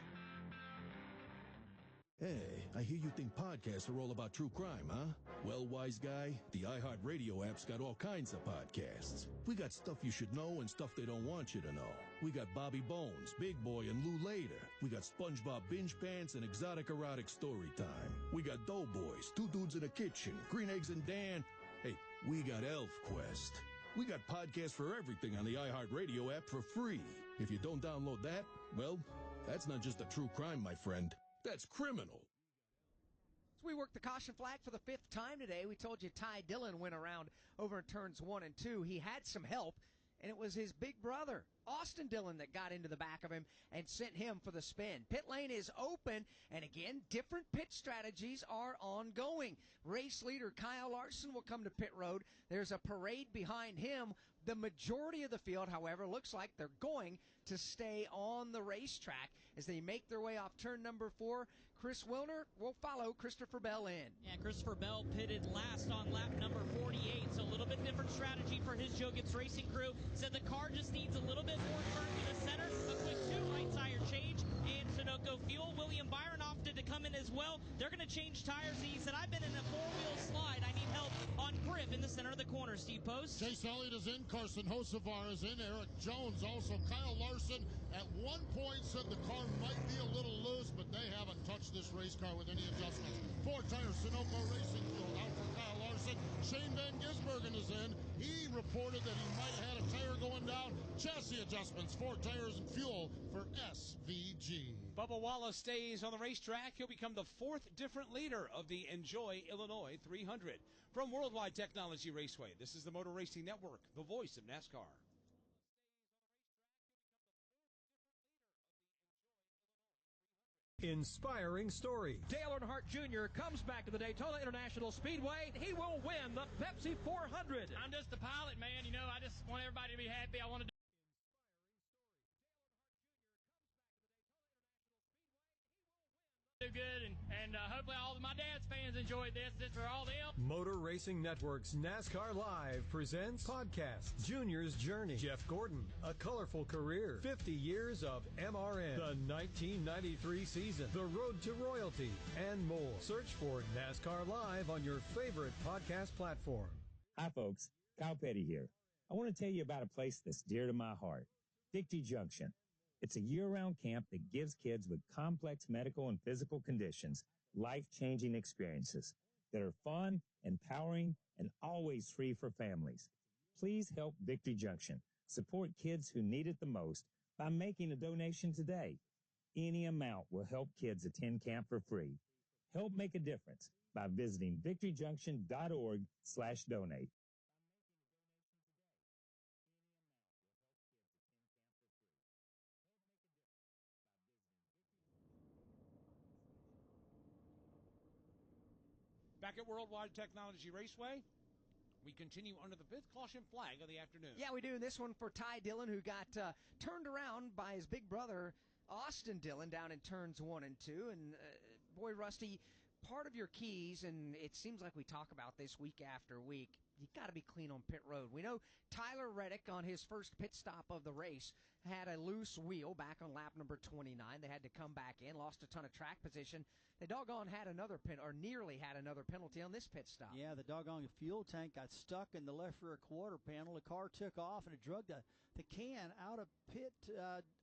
Hey, I hear you think podcasts are all about true crime, huh? Well, wise guy, the iHeartRadio app's got all kinds of podcasts. We got stuff you should know and stuff they don't want you to know. We got Bobby Bones, Big Boy, and Lou Later. We got SpongeBob Binge Pants and Exotic Erotic Story Time. We got Doughboys, Two Dudes in a Kitchen, Green Eggs and Dan. Hey, we got Elf Quest. We got podcasts for everything on the iHeartRadio app for free. If you don't download that, well, that's not just a true crime, my friend. That's criminal. So we worked the caution flag for the 5th time today. We told you Ty Dillon went around over in turns 1 and 2. He had some help, and it was his big brother, Austin Dillon, that got into the back of him and sent him for the spin. Pit lane is open, and again, different pit strategies are ongoing. Race leader Kyle Larson will come to pit road. There's a parade behind him. The majority of the field, however, looks like they're going to stay on the racetrack as they make their way off turn number 4. Chris Wilner will follow Christopher Bell in. Yeah, Christopher Bell pitted last on lap number 48, so a little bit different strategy for his Joe Gibbs Racing crew. Said the car just needs a little bit more turn to the center, a quick 2 right tire change, and Sunoco fuel. William Byron opted to come in as well. They're going to change tires. He said, I've been in a 4-wheel slide. I need help on grip in the center of the corner. Steve Post. Chase Elliott is in. Carson Hocevar is in. Eric Jones also. Kyle Larson at one point said the car might be a little loose, but they haven't touched this race car with any adjustments. 4 tires, Sunoco Racing Fuel out for Kyle Larson. Shane Van Gisbergen is in. He reported that he might have had a tire going down. Chassis adjustments, 4 tires and fuel for SVG. Bubba Wallace stays on the racetrack. He'll become the 4th different leader of the Enjoy Illinois 300. From Worldwide Technology Raceway, this is the Motor Racing Network, the voice of NASCAR. Inspiring story. Dale Earnhardt Jr. comes back to the Daytona International Speedway. He will win the Pepsi 400. I'm just a pilot, man. You know, I just want everybody to be happy. I want to do good, and hopefully all of my dad's fans enjoyed this. This for all them. Motor Racing Network's NASCAR Live presents podcast Junior's Journey. Jeff Gordon, a colorful career, 50 years of MRN, the 1993 season, the road to royalty, and more. Search for NASCAR Live on your favorite podcast platform. Hi, folks. Kyle Petty here. I want to tell you about a place that's dear to my heart, Dicty Junction. It's a year-round camp that gives kids with complex medical and physical conditions life-changing experiences that are fun, empowering, and always free for families. Please help Victory Junction support kids who need it the most by making a donation today. Any amount will help kids attend camp for free. Help make a difference by visiting victoryjunction.org/donate. Back at Worldwide Technology Raceway, we continue under the 5th caution flag of the afternoon. Yeah, we do. This one for Ty Dillon, who got turned around by his big brother, Austin Dillon, down in turns 1 and 2. And, boy, Rusty, part of your keys, and it seems like we talk about this week after week, you got to be clean on pit road. We know Tyler Reddick on his first pit stop of the race had a loose wheel back on lap number 29. They had to come back in, lost a ton of track position. They doggone had another nearly had another penalty on this pit stop. Yeah, the doggone fuel tank got stuck in the left rear quarter panel. The car took off and it drug the can out of pit,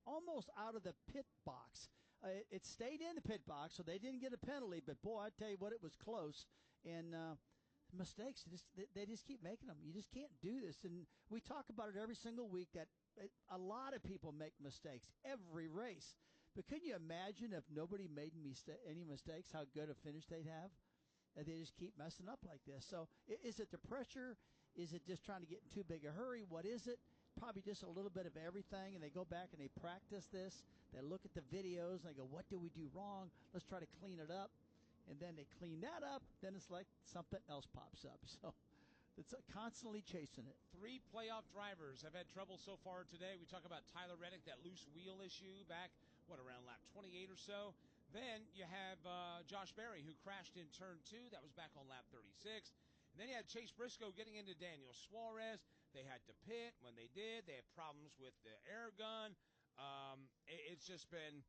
almost out of the pit box. It stayed in the pit box, so they didn't get a penalty. But boy, I tell you what, it was close. And mistakes, they just keep making them. You just can't do this. And we talk about it every single week that a lot of people make mistakes every race. But couldn't you imagine if nobody made any mistakes, how good a finish they'd have? And they just keep messing up like this. So is it the pressure? Is it just trying to get in too big a hurry? What is it? Probably just a little bit of everything. And they go back and they practice this. They look at the videos and they go, what did we do wrong? Let's try to clean it up. And then they clean that up. Then it's like something else pops up. So it's constantly chasing it. 3 playoff drivers have had trouble so far today. We talk about Tyler Reddick, that loose wheel issue back, around lap 28 or so. Then you have Josh Berry, who crashed in turn 2. That was back on lap 36. And then you had Chase Briscoe getting into Daniel Suarez. They had to pit. When they did, they had problems with the air gun. It's just been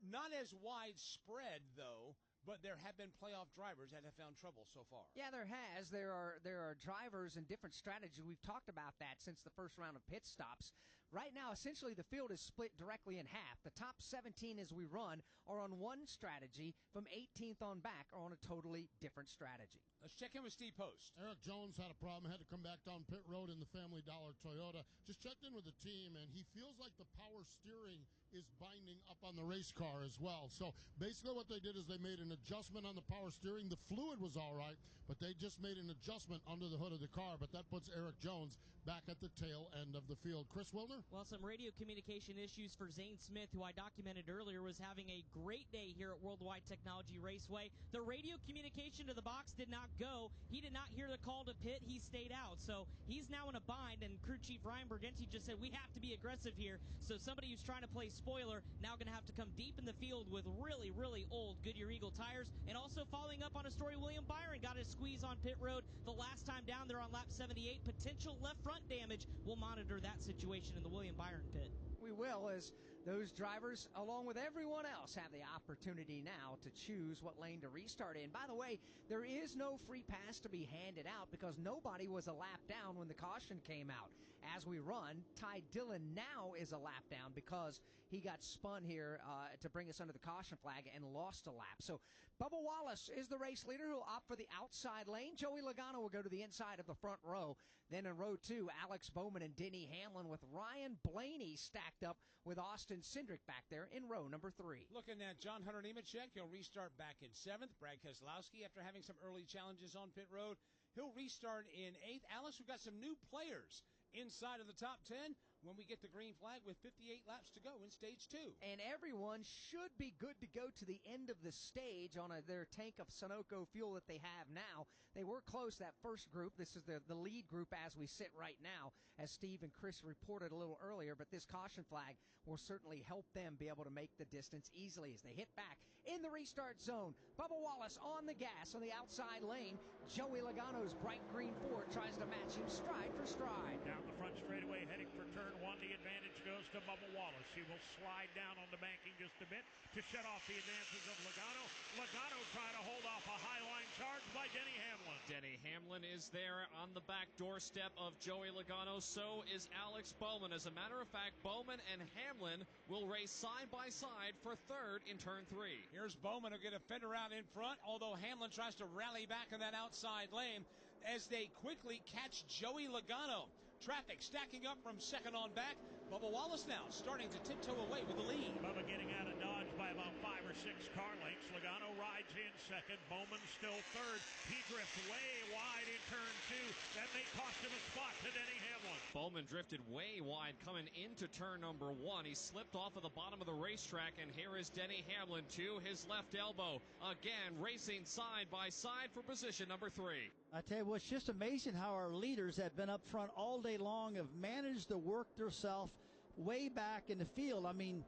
not as widespread, though, but there have been playoff drivers that have found trouble so far. Yeah, there has. There are drivers and different strategies. We've talked about that since the first round of pit stops. Right now, essentially, the field is split directly in half. The top 17 as we run are on one strategy. From 18th on back are on a totally different strategy. Let's check in with Steve Post. Eric Jones had a problem, had to come back down pit road in the Family Dollar Toyota. Just checked in with the team, and he feels like the power steering is binding up on the race car as well. So basically what they did is they made an adjustment on the power steering. The fluid was all right, but they just made an adjustment under the hood of the car. But that puts Eric Jones back at the tail end of the field. Chris Wilner? Well, some radio communication issues for Zane Smith, who I documented earlier, was having a great day here at Worldwide Technology Raceway. The radio communication to the box did not go. He did not hear the call to pit. He stayed out. So he's now in a bind, and crew chief Ryan Bergenti just said, we have to be aggressive here. So somebody who's trying to play spoiler now going to have to come deep in the field with really, really old Goodyear Eagle tires. And also following up on a story, William Byron got a squeeze on pit road the last time down there on lap 78. Potential left front damage. We'll monitor that situation in the William Byron pit. We will, as those drivers, along with everyone else, have the opportunity now to choose what lane to restart in. By the way, there is no free pass to be handed out because nobody was a lap down when the caution came out. As we run, Ty Dillon now is a lap down because he got spun here to bring us under the caution flag and lost a lap. So Bubba Wallace is the race leader who will opt for the outside lane. Joey Logano will go to the inside of the front row. Then in row 2, Alex Bowman and Denny Hamlin with Ryan Blaney stacked up with Austin Cindric back there in row number 3. Looking at John Hunter Nemechek, he'll restart back in 7th. Brad Keselowski, after having some early challenges on pit road, he'll restart in 8th. Alex, we've got some new players inside of the top 10 when we get the green flag with 58 laps to go in stage 2. And everyone should be good to go to the end of the stage on their tank of Sunoco fuel that they have now. They were close, that first group. This is the lead group as we sit right now, as Steve and Chris reported a little earlier. But this caution flag will certainly help them be able to make the distance easily as they hit back in the restart zone. Bubba Wallace on the gas on the outside lane. Joey Logano's bright green Ford tries to match him stride for stride. Down the front straightaway, heading for turn 1. The advantage goes to Bubba Wallace. He will slide down on the banking just a bit to shut off the advances of Logano. Logano trying to hold off a high line charge by Denny Hamlin. Denny Hamlin is there on the back doorstep of Joey Logano. So is Alex Bowman. As a matter of fact, Bowman and Hamlin will race side by side for 3rd in turn 3. Here's Bowman who'll get a fender out in front, although Hamlin tries to rally back in that outside lane as they quickly catch Joey Logano. Traffic stacking up from second on back. Bubba Wallace now starting to tiptoe away with the lead. Bubba getting out of Dodge by about 5 or 6 car lengths. Logano rides in second. Bowman still 3rd. He drifts way wide in turn 2. That may cost him a spot to Denny Hamlin. Bowman drifted way wide coming into turn number 1. He slipped off of the bottom of the racetrack, and here is Denny Hamlin to his left elbow. Again, racing side by side for position number 3. I tell you what's just amazing how our leaders have been up front all day long, have managed to work themselves way back in the field. I mean,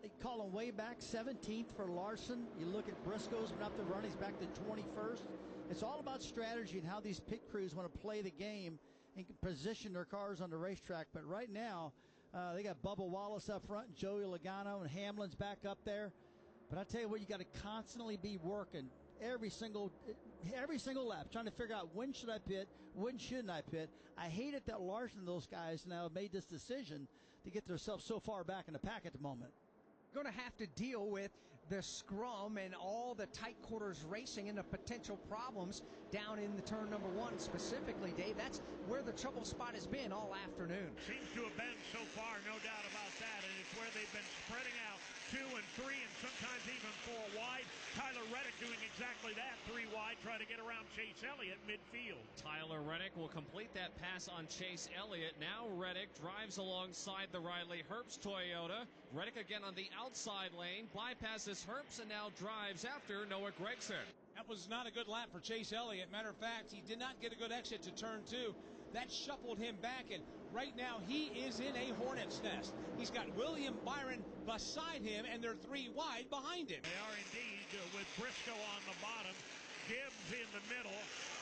they call him way back, 17th for Larson. You look at Briscoe's been up the run, he's back to 21st. It's all about strategy and how these pit crews want to play the game and position their cars on the racetrack. But right now, they got Bubba Wallace up front, and Joey Logano, and Hamlin's back up there. But I tell you what, you got to constantly be working every single lap, trying to figure out when should I pit, when shouldn't I pit. I hate it that Larson and those guys now have made this decision to get themselves so far back in the pack at the moment. Going to have to deal with the scrum and all the tight quarters racing and the potential problems down in the turn number 1 specifically, Dave. That's where the trouble spot has been all afternoon. Seems to have been so far, no doubt about that, and it's where they've been spreading out 2 and 3 and sometimes even 4 wide. Tyler Reddick doing exactly that, 3 wide, trying to get around Chase Elliott midfield. Tyler Reddick will complete that pass on Chase Elliott. Now Reddick drives alongside the Riley Herbst Toyota. Reddick again on the outside lane, bypasses Herbst and now drives after Noah Gragson. That was not a good lap for Chase Elliott. Matter of fact, he did not get a good exit to turn 2. That shuffled him back, and right now he is in a hornet's nest. He's got William Byron beside him, and they're 3 wide behind him. They are indeed, with Briscoe on the bottom, Gibbs in the middle.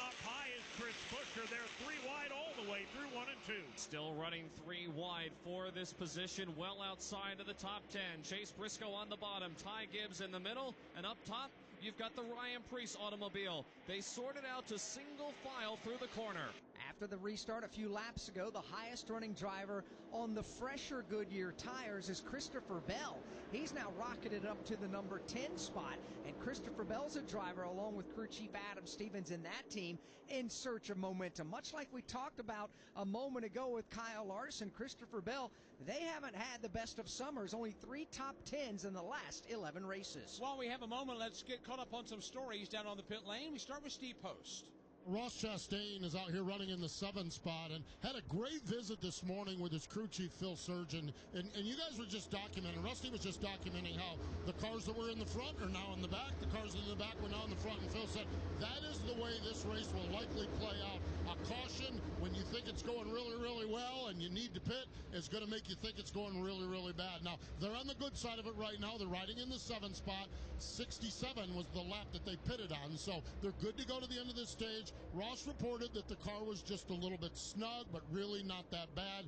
Up high is Chris Buescher. They're 3 wide all the way through 1 and 2. Still running 3 wide for this position, well outside of the top 10. Chase Briscoe on the bottom, Ty Gibbs in the middle, and up top, you've got the Ryan Preece automobile. They sorted out to single file through the corner. After the restart a few laps ago, the highest running driver on the fresher Goodyear tires is Christopher Bell. He's now rocketed up to the number 10 spot, and Christopher Bell's a driver along with crew chief Adam Stevens in that team in search of momentum. Much like we talked about a moment ago with Kyle Larson, Christopher Bell, they haven't had the best of summers. Only 3 top 10s in the last 11 races. While we have a moment, let's get caught up on some stories down on the pit lane. We start with Steve Post. Ross Chastain is out here running in the 7th spot and had a great visit this morning with his crew chief, Phil Surgeon. And you guys were just documenting, Rusty was just documenting how the cars that were in the front are now in the back. The cars in the back were now in the front. And Phil said, that is the way this race will likely play out. A caution when you think it's going really, really well and you need to pit is going to make you think it's going really, really bad. Now, they're on the good side of it right now. They're riding in the 7th spot. 67 was the lap that they pitted on. So they're good to go to the end of this stage. Ross reported that the car was just a little bit snug, but really not that bad.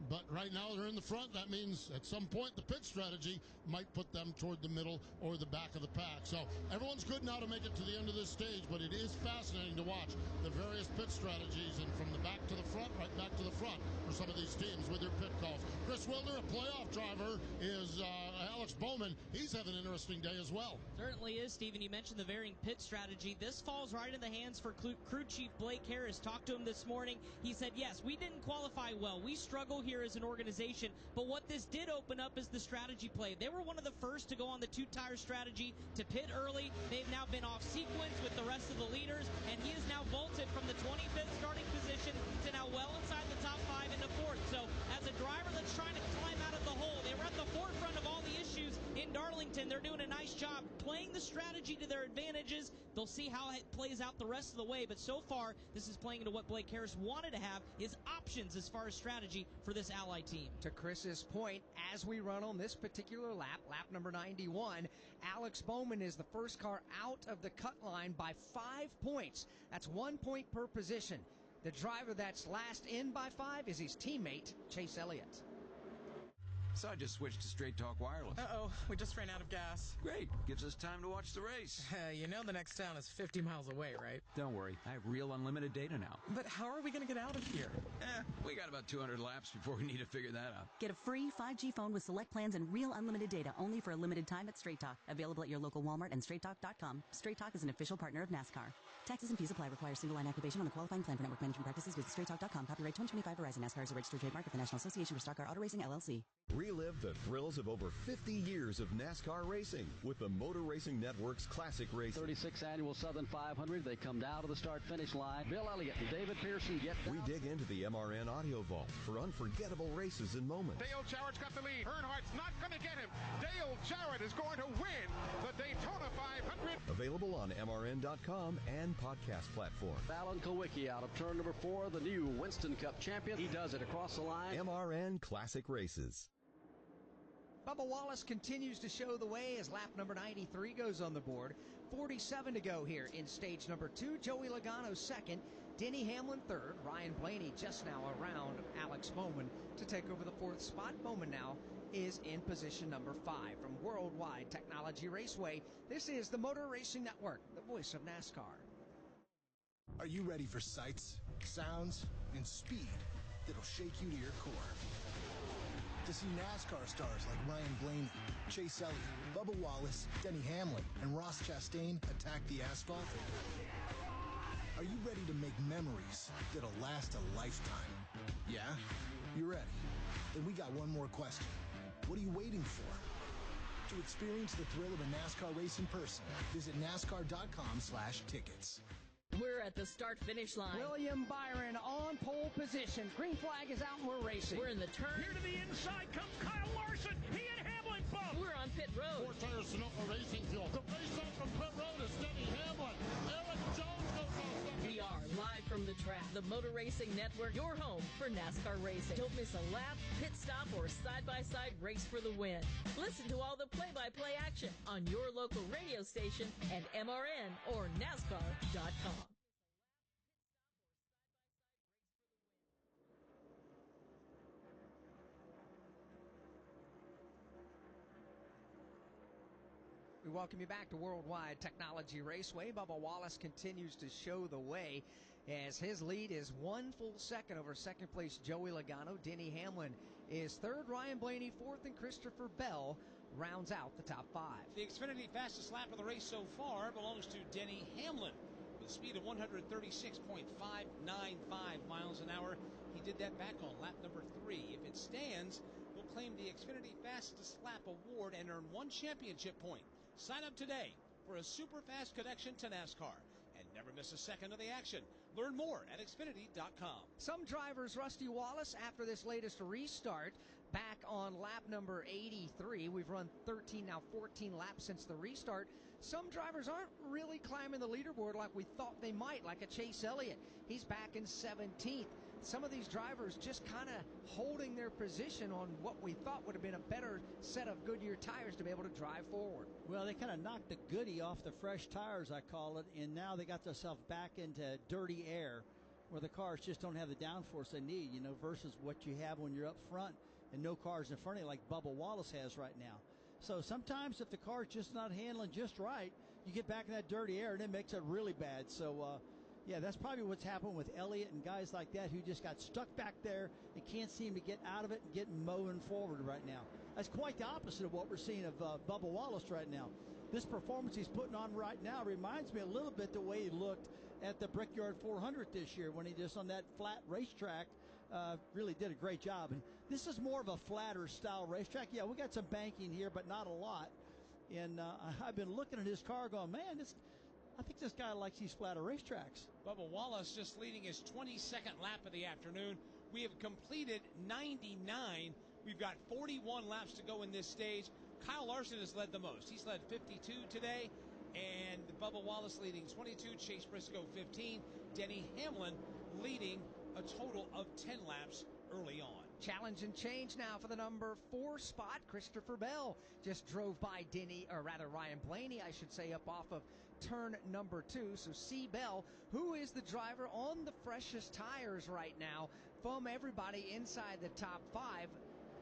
but right now they're in the front. That means at some point the pit strategy might put them toward the middle or the back of the pack. So everyone's good now to make it to the end of this stage, but it is fascinating to watch the various pit strategies, and from the back to the front, right back to the front for some of these teams with their pit calls. Chris Wilder, a playoff driver, is Alex Bowman. He's having an interesting day as well. Certainly is, Stephen. You mentioned the varying pit strategy. This falls right in the hands for crew chief Blake Harris. Talked to him this morning. He said, yes, we didn't qualify well. We struggle here as an organization, but what this did open up is the strategy play. They were one of the first to go on the two-tire strategy to pit early. They've now been off sequence with the rest of the leaders, and he has now vaulted from the 25th starting position to now well inside the top 5 into 4th. So as a driver that's trying to climb out of the hole, they were at the forefront of all the issues in Darlington. They're doing a nice job playing the strategy to their advantages. They'll see how it plays out the rest of the way, but so far this is playing into what Blake Harris wanted to have, his options as far as strategy for this Ally team. To Chris's point, as we run on this particular lap number 91, Alex Bowman is the first car out of the cut line by 5 points. That's 1 point per position. The driver that's last in by 5 is his teammate, Chase Elliott. So I just switched to Straight Talk Wireless. Uh-oh, we just ran out of gas. Great, gives us time to watch the race. You know the next town is 50 miles away, right? Don't worry, I have real unlimited data now. But how are we going to get out of here? We got about 200 laps before we need to figure that out. Get a free 5G phone with select plans and real unlimited data only for a limited time at Straight Talk. Available at your local Walmart and StraightTalk.com. Straight Talk is an official partner of NASCAR. Taxes and fees apply. Require single line activation on the qualifying plan for network management practices. Visit StraightTalk.com. Copyright 2025 Verizon. NASCAR is a registered trademark of the National Association for Stock Car Auto Racing, LLC. Relive the thrills of over 50 years of NASCAR racing with the Motor Racing Network's Classic Race. 36th Annual Southern 500. They come down to the start-finish line. Bill Elliott and David Pearson get down. We dig into the MRN Audio Vault for unforgettable races and moments. Dale Jarrett's got the lead. Earnhardt's not going to get him. Dale Jarrett is going to win the Daytona 500. Available on MRN.com and podcast platform. Alan Kulwicki out of turn number 4, the new Winston Cup champion. He does it across the line. MRN Classic Races. Bubba Wallace continues to show the way as lap number 93 goes on the board. 47 to go here in stage number 2. Joey Logano second. Denny Hamlin third. Ryan Blaney just now around Alex Bowman to take over the 4th spot. Bowman now is in position number 5. From Worldwide Technology Raceway, this is the Motor Racing Network, the voice of NASCAR. Are you ready for sights, sounds, and speed that'll shake you to your core? To see NASCAR stars like Ryan Blaney, Chase Elliott, Bubba Wallace, Denny Hamlin, and Ross Chastain attack the asphalt? Are you ready to make memories that'll last a lifetime? Yeah? You're ready. Then we got one more question. What are you waiting for? To experience the thrill of a NASCAR race in person, visit NASCAR.com/tickets. We're at the start-finish line. William Byron on pole position. Green flag is out and we're racing. We're in the turn. Here to the inside comes Kyle Larson. He and Hamlin bump. We're on pit road. 4-tire Sunoco Racing Fuel. The face off from pit road is Denny Hamlin. Eric Jones goes off second. We are live from the track. The Motor Racing Network, your home for NASCAR racing. Don't miss a lap, pit stop, or side-by-side race for the win. Listen to all the play-by-play action on your local radio station and MRN or NASCAR.com. We welcome you back to Worldwide Technology Raceway. Bubba Wallace continues to show the way as his lead is 1 full second over second place Joey Logano. Denny Hamlin is third, Ryan Blaney fourth, and Christopher Bell rounds out the top 5. The Xfinity fastest lap of the race so far belongs to Denny Hamlin with a speed of 136.595 miles an hour. He did that back on lap number 3. If it stands, he'll claim the Xfinity fastest lap award and earn 1 championship point. Sign up today for a super fast connection to NASCAR and never miss a second of the action. Learn more at Xfinity.com. Some drivers, Rusty Wallace, after this latest restart, back on lap number 83. We've run 13, now 14 laps since the restart. Some drivers aren't really climbing the leaderboard like we thought they might, like a Chase Elliott. He's back in 17th. Some of these drivers just kind of holding their position on what we thought would have been a better set of Goodyear tires to be able to drive forward. Well, they kind of knocked the goodie off the fresh tires, I call it, and now they got themselves back into dirty air. where the cars just don't have the downforce they need, versus what you have when you're up front and no cars in front of you like Bubba Wallace has right now. So sometimes if the car's just not handling just right, you get back in that dirty air and it makes it really bad. So, yeah, that's probably what's happened with Elliott and guys like that who just got stuck back there and can't seem to get out of it and get moving forward right now. That's quite the opposite of what we're seeing of Bubba Wallace right now. This performance he's putting on right now reminds me a little bit the way he looked at the Brickyard 400 this year when he just on that flat racetrack really did a great job. And this is more of a flatter style racetrack. Yeah, we got some banking here, but not a lot. And I've been looking at his car going, man, I think this guy likes these flatter racetracks. Bubba Wallace just leading his 22nd lap of the afternoon. We have completed 99. We've got 41 laps to go in this stage. Kyle Larson has led the most. He's led 52 today. And Bubba Wallace leading 22, Chase Briscoe 15, Denny Hamlin leading a total of 10 laps early on. Challenge and change now for the number 4 spot. Christopher Bell just drove by Ryan Blaney, I should say, up off of turn number 2. So C. Bell, who is the driver on the freshest tires right now from everybody inside the top 5.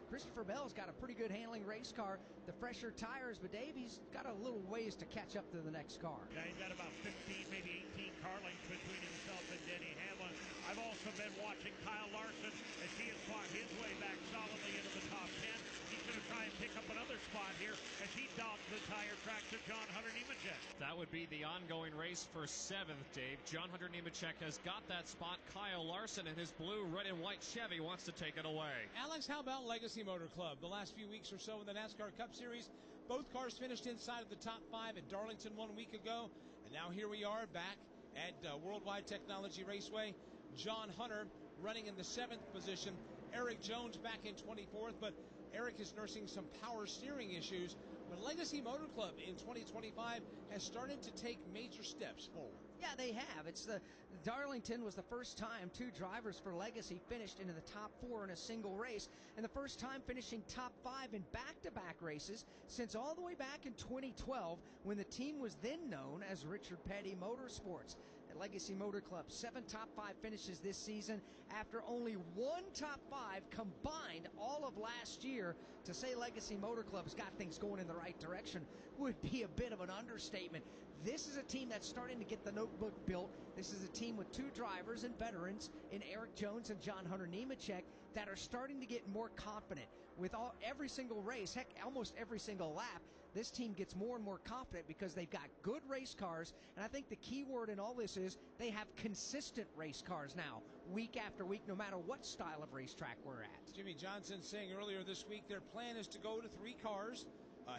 Christopher Bell's got a pretty good handling race car, the fresher tires, but Dave, he's got a little ways to catch up to the next car. Yeah, he's got about 15, maybe 18 car lengths between himself and Denny Hamlin. I've also been watching Kyle Larson as he has fought his way back solidly into the top 10. He's going to try and pick up another spot here as he dumps the tire track to John Hunter Nemechek. That would be the ongoing race for 7th, Dave. John Hunter Nemechek has got that spot. Kyle Larson in his blue, red, and white Chevy wants to take it away. Alex, how about Legacy Motor Club? The last few weeks or so in the NASCAR Cup Series, both cars finished inside of the top 5 at Darlington 1 week ago. And now here we are back at Worldwide Technology Raceway. John Hunter running in the 7th position. Eric Jones back in 24th, but Eric is nursing some power steering issues. But Legacy Motor Club in 2025 has started to take major steps forward. Yeah, they have. Darlington was the first time 2 drivers for Legacy finished into the top 4 in a single race, and the first time finishing top 5 in back-to-back races since all the way back in 2012 when the team was then known as Richard Petty Motorsports. At Legacy Motor Club, 7 top 5 finishes this season after only 1 top 5 combined all of last year. To say Legacy Motor Club's got things going in the right direction would be a bit of an understatement. This is a team that's starting to get the notebook built. This is a team with 2 drivers and veterans in Eric Jones and John Hunter Nemechek that are starting to get more confident. With every single race, heck, almost every single lap, this team gets more and more confident because they've got good race cars. And I think the key word in all this is they have consistent race cars now, week after week, no matter what style of racetrack we're at. Jimmy Johnson saying earlier this week their plan is to go to 3 cars.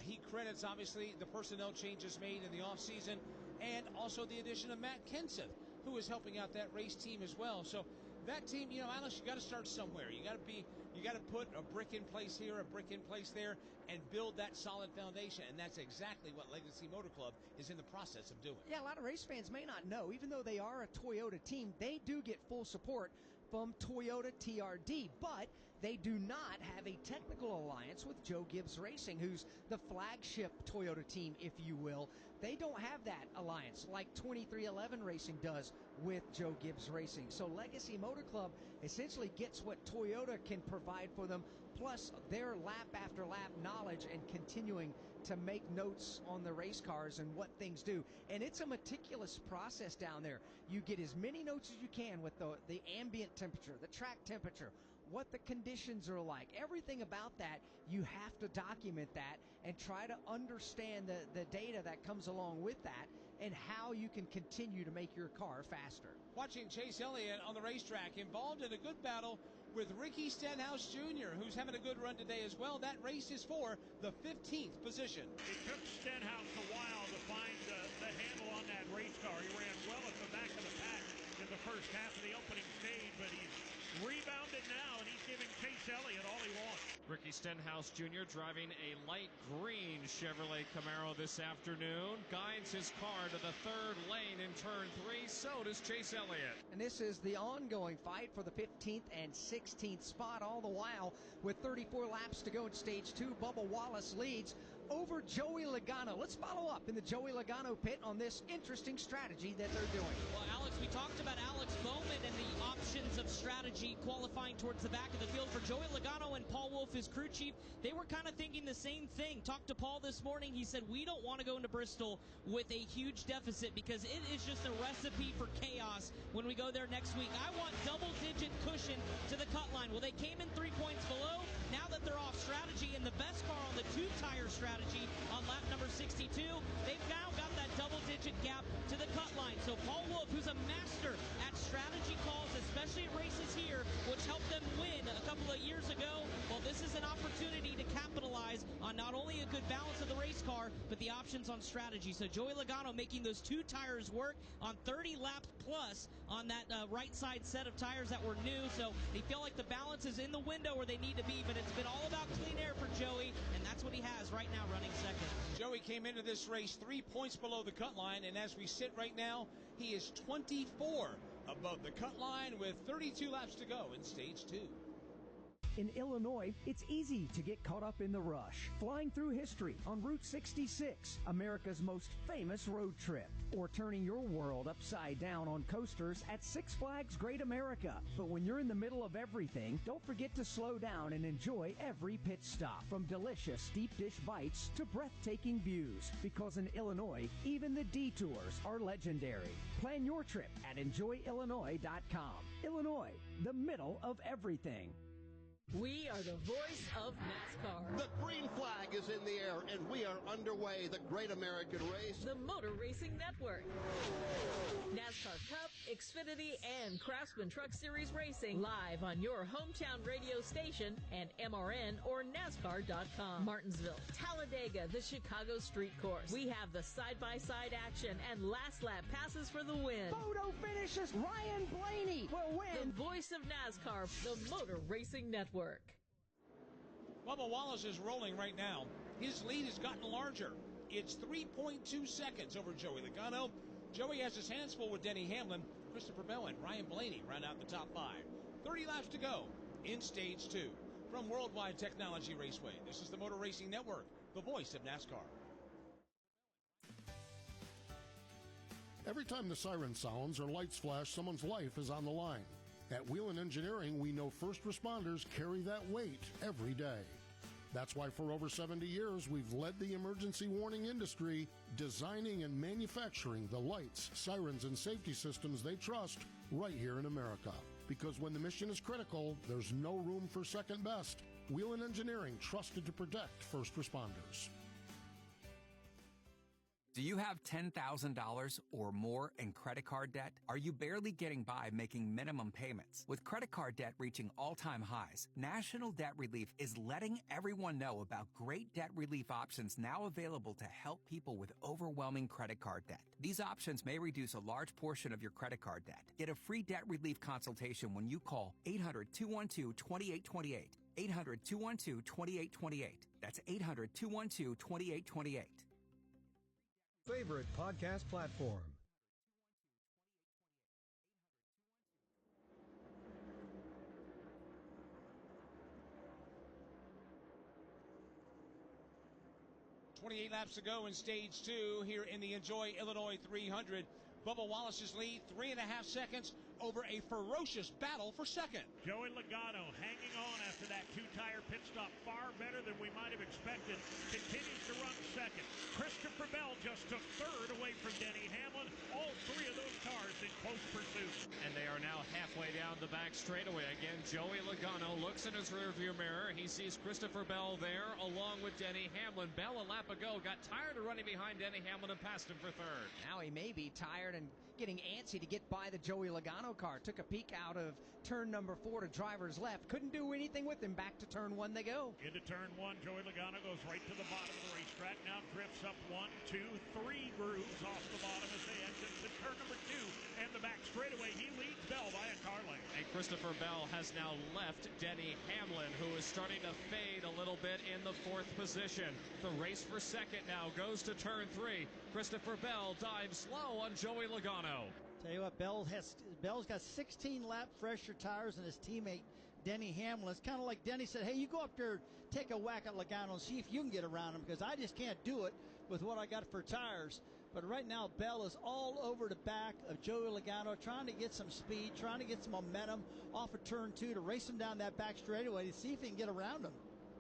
He credits, obviously, the personnel changes made in the offseason and also the addition of Matt Kenseth, who is helping out that race team as well. So that team, Alex, you got to start somewhere. You got to put a brick in place here, a brick in place there, and build that solid foundation. And that's exactly what Legacy Motor Club is in the process of doing. Yeah, a lot of race fans may not know, even though they are a Toyota team, they do get full support from Toyota TRD, but they do not have a technical alliance with Joe Gibbs Racing, who's the flagship Toyota team, if you will. They don't have that alliance like 2311 Racing does with Joe Gibbs Racing. So Legacy Motor Club essentially gets what Toyota can provide for them, plus their lap after lap knowledge and continuing to make notes on the race cars and what things do. And it's a meticulous process down there. You get as many notes as you can with the ambient temperature, the track temperature, what the conditions are like, everything about that. You have to document that and try to understand the data that comes along with that and how you can continue to make your car faster. Watching Chase Elliott on the racetrack, involved in a good battle with Ricky Stenhouse Jr., who's having a good run today as well. That race is for the 15th position. It took Stenhouse a while to find the handle on that race car. He ran well at the back of the pack in the first half of the opening stage, but he's rebounded now, and he's giving Chase Elliott all he wants. Ricky Stenhouse Jr. driving a light green Chevrolet Camaro this afternoon. Guides his car to the 3rd lane in turn 3. So does Chase Elliott. And this is the ongoing fight for the 15th and 16th spot, all the while with 34 laps to go in stage 2. Bubba Wallace leads over Joey Logano. Let's follow up in the Joey Logano pit on this interesting strategy that they're doing. Well, Alex, we talked about Alex Bowman and the options of strategy qualifying towards the back of the field for Joey Logano and Paul Wolf, his crew chief. They were kind of thinking the same thing. Talked to Paul this morning. He said, we don't want to go into Bristol with a huge deficit because it is just a recipe for chaos when we go there next week. I want double-digit cushion to the cut line. Well, they came in 3 points below. Now that they're off strategy and the best car on the two-tire strategy on lap number 62, they've now got that double-digit gap to the cut line. So Paul Wolf, who's a master at strategy calls, especially at races here, which helped them win a couple of years ago, well, this is an opportunity to capitalize on not only a good balance of the race car, but the options on strategy. So Joey Logano making those two tires work on 30 laps plus on that right side set of tires that were new. So they feel like the balance is in the window where they need to be, but it's been all about clean air for Joey, and that's what he has right now running second. Joey came into this race 3 points below the cut line, and as we sit right now, he is 24 above the cut line with 32 laps to go in stage 2. In Illinois, it's easy to get caught up in the rush, flying through history on Route 66, America's most famous road trip, or turning your world upside down on coasters at Six Flags Great America. But when you're in the middle of everything, don't forget to slow down and enjoy every pit stop, from delicious deep dish bites to breathtaking views, because in Illinois, even the detours are legendary. Plan your trip at enjoyillinois.com. Illinois, the middle of everything. We are the voice of NASCAR. The green flag is in the air, and we are underway. The Great American Race. The Motor Racing Network. NASCAR Cup, Xfinity, and Craftsman Truck Series Racing live on your hometown radio station and MRN or NASCAR.com. Martinsville, Talladega, the Chicago Street Course. We have the side-by-side action and last lap passes for the win. Photo finishes. Ryan Blaney will win. The voice of NASCAR, the Motor Racing Network. Bubba Wallace is rolling right now. His lead has gotten larger. It's 3.2 seconds over Joey Logano. Joey has his hands full with Denny Hamlin. Christopher Bell and Ryan Blaney round out the top 5. 30 laps to go in stage 2. From Worldwide Technology Raceway, this is the Motor Racing Network, the voice of NASCAR. Every time the siren sounds or lights flash, someone's life is on the line. At Whelen Engineering, we know first responders carry that weight every day. That's why for over 70 years, we've led the emergency warning industry, designing and manufacturing the lights, sirens, and safety systems they trust right here in America. Because when the mission is critical, there's no room for second best. Whelen Engineering, trusted to protect first responders. Do you have $10,000 or more in credit card debt? Are you barely getting by making minimum payments? With credit card debt reaching all-time highs, National Debt Relief is letting everyone know about great debt relief options now available to help people with overwhelming credit card debt. These options may reduce a large portion of your credit card debt. Get a free debt relief consultation when you call 800-212-2828. 800-212-2828. That's 800-212-2828. Favorite podcast platform. .28 laps to go in stage 2 here in the Enjoy Illinois 300. Bubba Wallace's lead, 3.5 seconds over a ferocious battle for second. Joey Logano hanging on after that two-tire pit stop, far better than we might have expected. Continues to run second. Christopher Bell just took third away from Denny Hamlin. All three of those cars in close pursuit. And they are now halfway down the back straightaway. Again, Joey Logano looks in his rearview mirror. He sees Christopher Bell there along with Denny Hamlin. Bell a lap ago got tired of running behind Denny Hamlin and passed him for third. Now he may be tired and getting antsy to get by the Joey Logano car. Took a peek out of turn number 4 to driver's left. Couldn't do anything with him. Back to turn 1 they go. Into turn 1, Joey Logano goes right to the bottom of the racetrack. Now drifts up 1, 2, 3 grooves off the bottom as they exit to turn number 2 and the back straightaway. He leads Bell by a car length. And Christopher Bell has now left Denny Hamlin, who is starting to fade a little bit in the 4th position. The race for second now goes to turn 3. Christopher Bell dives slow on Joey Logano. Tell you what, Bell's got 16 lap fresher tires than his teammate Denny Hamlin. It's kind of like Denny said, hey, you go up there, take a whack at Logano and see if you can get around him, because I just can't do it with what I got for tires. But right now, Bell is all over the back of Joey Logano, trying to get some speed, trying to get some momentum off of turn 2 to race him down that back straightaway to see if he can get around him.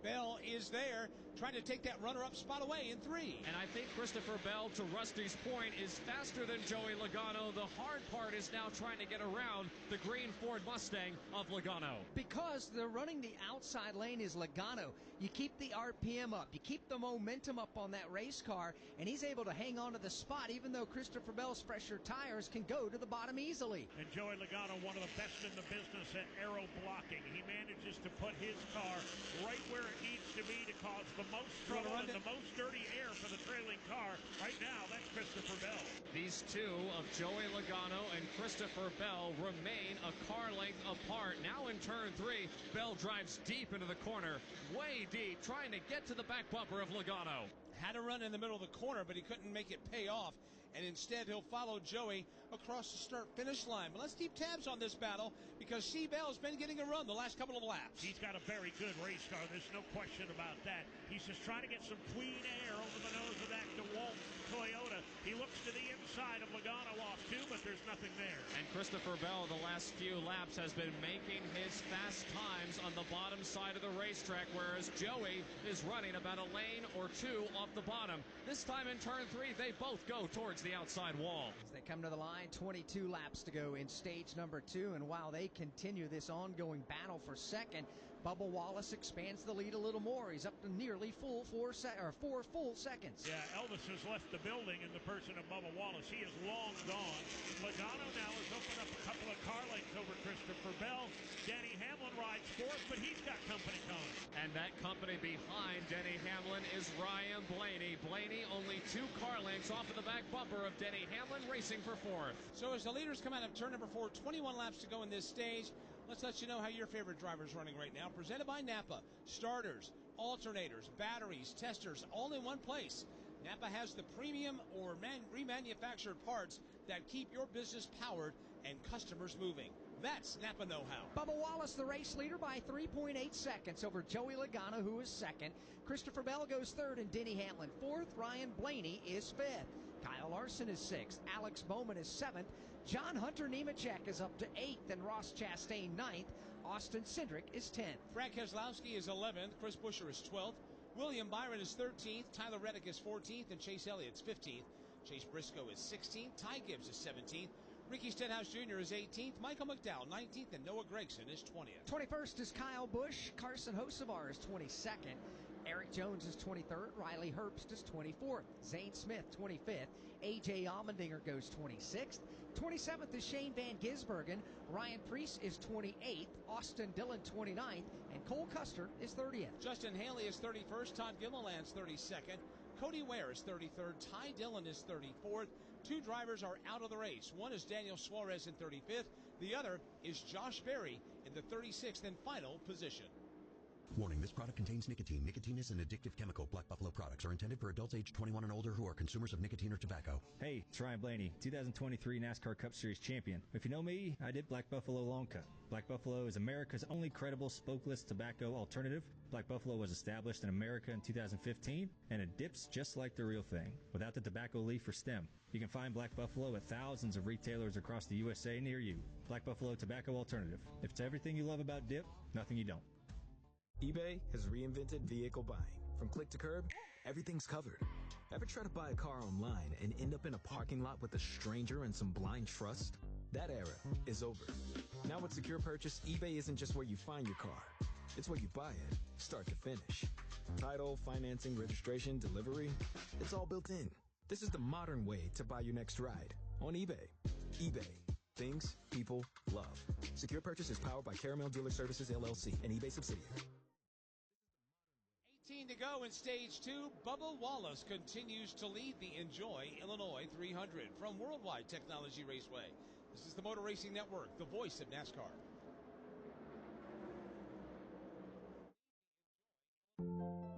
Bell is there, trying to take that runner-up spot away in 3. And I think Christopher Bell, to Rusty's point, is faster than Joey Logano. The hard part is now trying to get around the green Ford Mustang of Logano. Because they're running the outside lane is Logano. You keep the RPM up. You keep the momentum up on that race car, and he's able to hang on to the spot, even though Christopher Bell's fresher tires can go to the bottom easily. And Joey Logano, one of the best in the business at aero blocking. He manages to put his car right where it needs to be to cause the most trouble and the most dirty air for the trailing car. Right now, that's Christopher Bell. These two of Joey Logano and Christopher Bell remain a car length apart. Now in turn 3, Bell drives deep into the corner, way deep, trying to get to the back bumper of Logano. Had to run in the middle of the corner, but he couldn't make it pay off. And instead, he'll follow Joey across the start-finish line. But let's keep tabs on this battle because C. Bell's been getting a run the last couple of laps. He's got a very good race car. There's no question about that. He's just trying to get some clean air over the nose of that DeWalt Toyota. He looks to the inside of Logano off too, but there's nothing there. And Christopher Bell, the last few laps, has been making his fast times on the bottom side of the racetrack, whereas Joey is running about a lane or 2 off the bottom. This time in turn 3, they both go towards the outside wall. As they come to the line, 22 laps to go in stage number 2, and while they continue this ongoing battle for second, Bubba Wallace expands the lead a little more. He's up to nearly 4 full seconds. Yeah, Elvis has left the building in the person of Bubba Wallace. He is long gone. Logano now has opened up a couple of car lengths over Christopher Bell. Denny Hamlin rides 4th, but he's got company coming. And that company behind Denny Hamlin is Ryan Blaney. Blaney only 2 car lengths off of the back bumper of Denny Hamlin, racing for 4th. So as the leaders come out of turn number 4, 21 laps to go in this stage. Let's let you know how your favorite driver's running right now. Presented by Napa. Starters, alternators, batteries, testers, all in one place. Napa has the premium or remanufactured parts that keep your business powered and customers moving. That's Napa know-how. Bubba Wallace, the race leader, by 3.8 seconds over Joey Logano, who is second. Christopher Bell goes third, and Denny Hamlin fourth. Ryan Blaney is fifth. Kyle Larson is sixth. Alex Bowman is seventh. John Hunter Nemechek is up to 8th, and Ross Chastain 9th. Austin Cindric is 10th. Brad Keselowski is 11th. Chris Buescher is 12th. William Byron is 13th. Tyler Reddick is 14th, and Chase Elliott's 15th. Chase Briscoe is 16th. Ty Gibbs is 17th. Ricky Stenhouse Jr. is 18th. Michael McDowell 19th, and Noah Gragson is 20th. 21st is Kyle Busch. Carson Hocevar is 22nd. Eric Jones is 23rd. Riley Herbst is 24th. Zane Smith 25th. A.J. Allmendinger goes 26th. 27th is Shane Van Gisbergen. Ryan Preece is 28th. Austin Dillon 29th. And Cole Custer is 30th. Justin Haley is 31st. Todd Gilliland's 32nd. Cody Ware is 33rd. Ty Dillon is 34th. 2 drivers are out of the race. One is Daniel Suarez in 35th. The other is Josh Berry in the 36th and final position. Warning, this product contains nicotine. Nicotine is an addictive chemical. Black Buffalo products are intended for adults aged 21 and older who are consumers of nicotine or tobacco. Hey, it's Ryan Blaney, 2023 NASCAR Cup Series champion. If you know me, I did Black Buffalo Long Cut. Black Buffalo is America's only credible smokeless tobacco alternative. Black Buffalo was established in America in 2015, and it dips just like the real thing, without the tobacco leaf or stem. You can find Black Buffalo at thousands of retailers across the USA near you. Black Buffalo Tobacco Alternative. If it's everything you love about dip, nothing you don't. eBay has reinvented vehicle buying. From click to curb, everything's covered. Ever try to buy a car online and end up in a parking lot with a stranger and some blind trust? That era is over. Now with Secure Purchase, eBay isn't just where you find your car. It's where you buy it, start to finish. Title, financing, registration, delivery, it's all built in. This is the modern way to buy your next ride on eBay. eBay. Things people love. Secure Purchase is powered by Caramel Dealer Services, LLC, an eBay subsidiary. 18 to go in stage 2. Bubba Wallace continues to lead the Enjoy Illinois 300 from Worldwide Technology Raceway. This is the Motor Racing Network, the voice of NASCAR.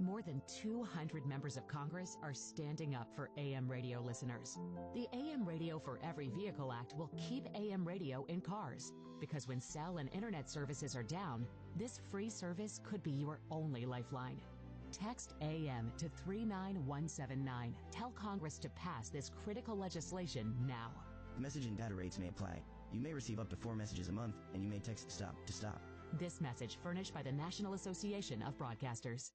More than 200 members of Congress are standing up for AM radio listeners. The AM Radio for Every Vehicle Act will keep AM radio in cars, because when cell and internet services are down, this free service could be your only lifeline. Text AM to 39179. Tell Congress to pass this critical legislation now. Message and data rates may apply. You may receive up to 4 messages a month, and you may text STOP to stop. This message furnished by the National Association of Broadcasters.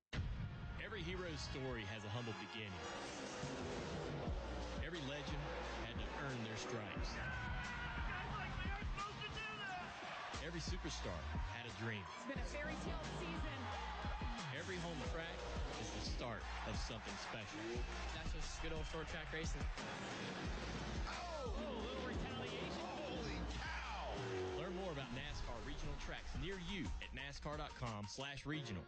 Every hero's story has a humble beginning. Every legend had to earn their stripes. Every superstar had a dream. It's been a fairy tale season. Every home track is the start of something special. That's just good old short track racing. Oh, little retaliation. Holy cow! Learn more about NASCAR regional tracks near you at nascar.com/regional.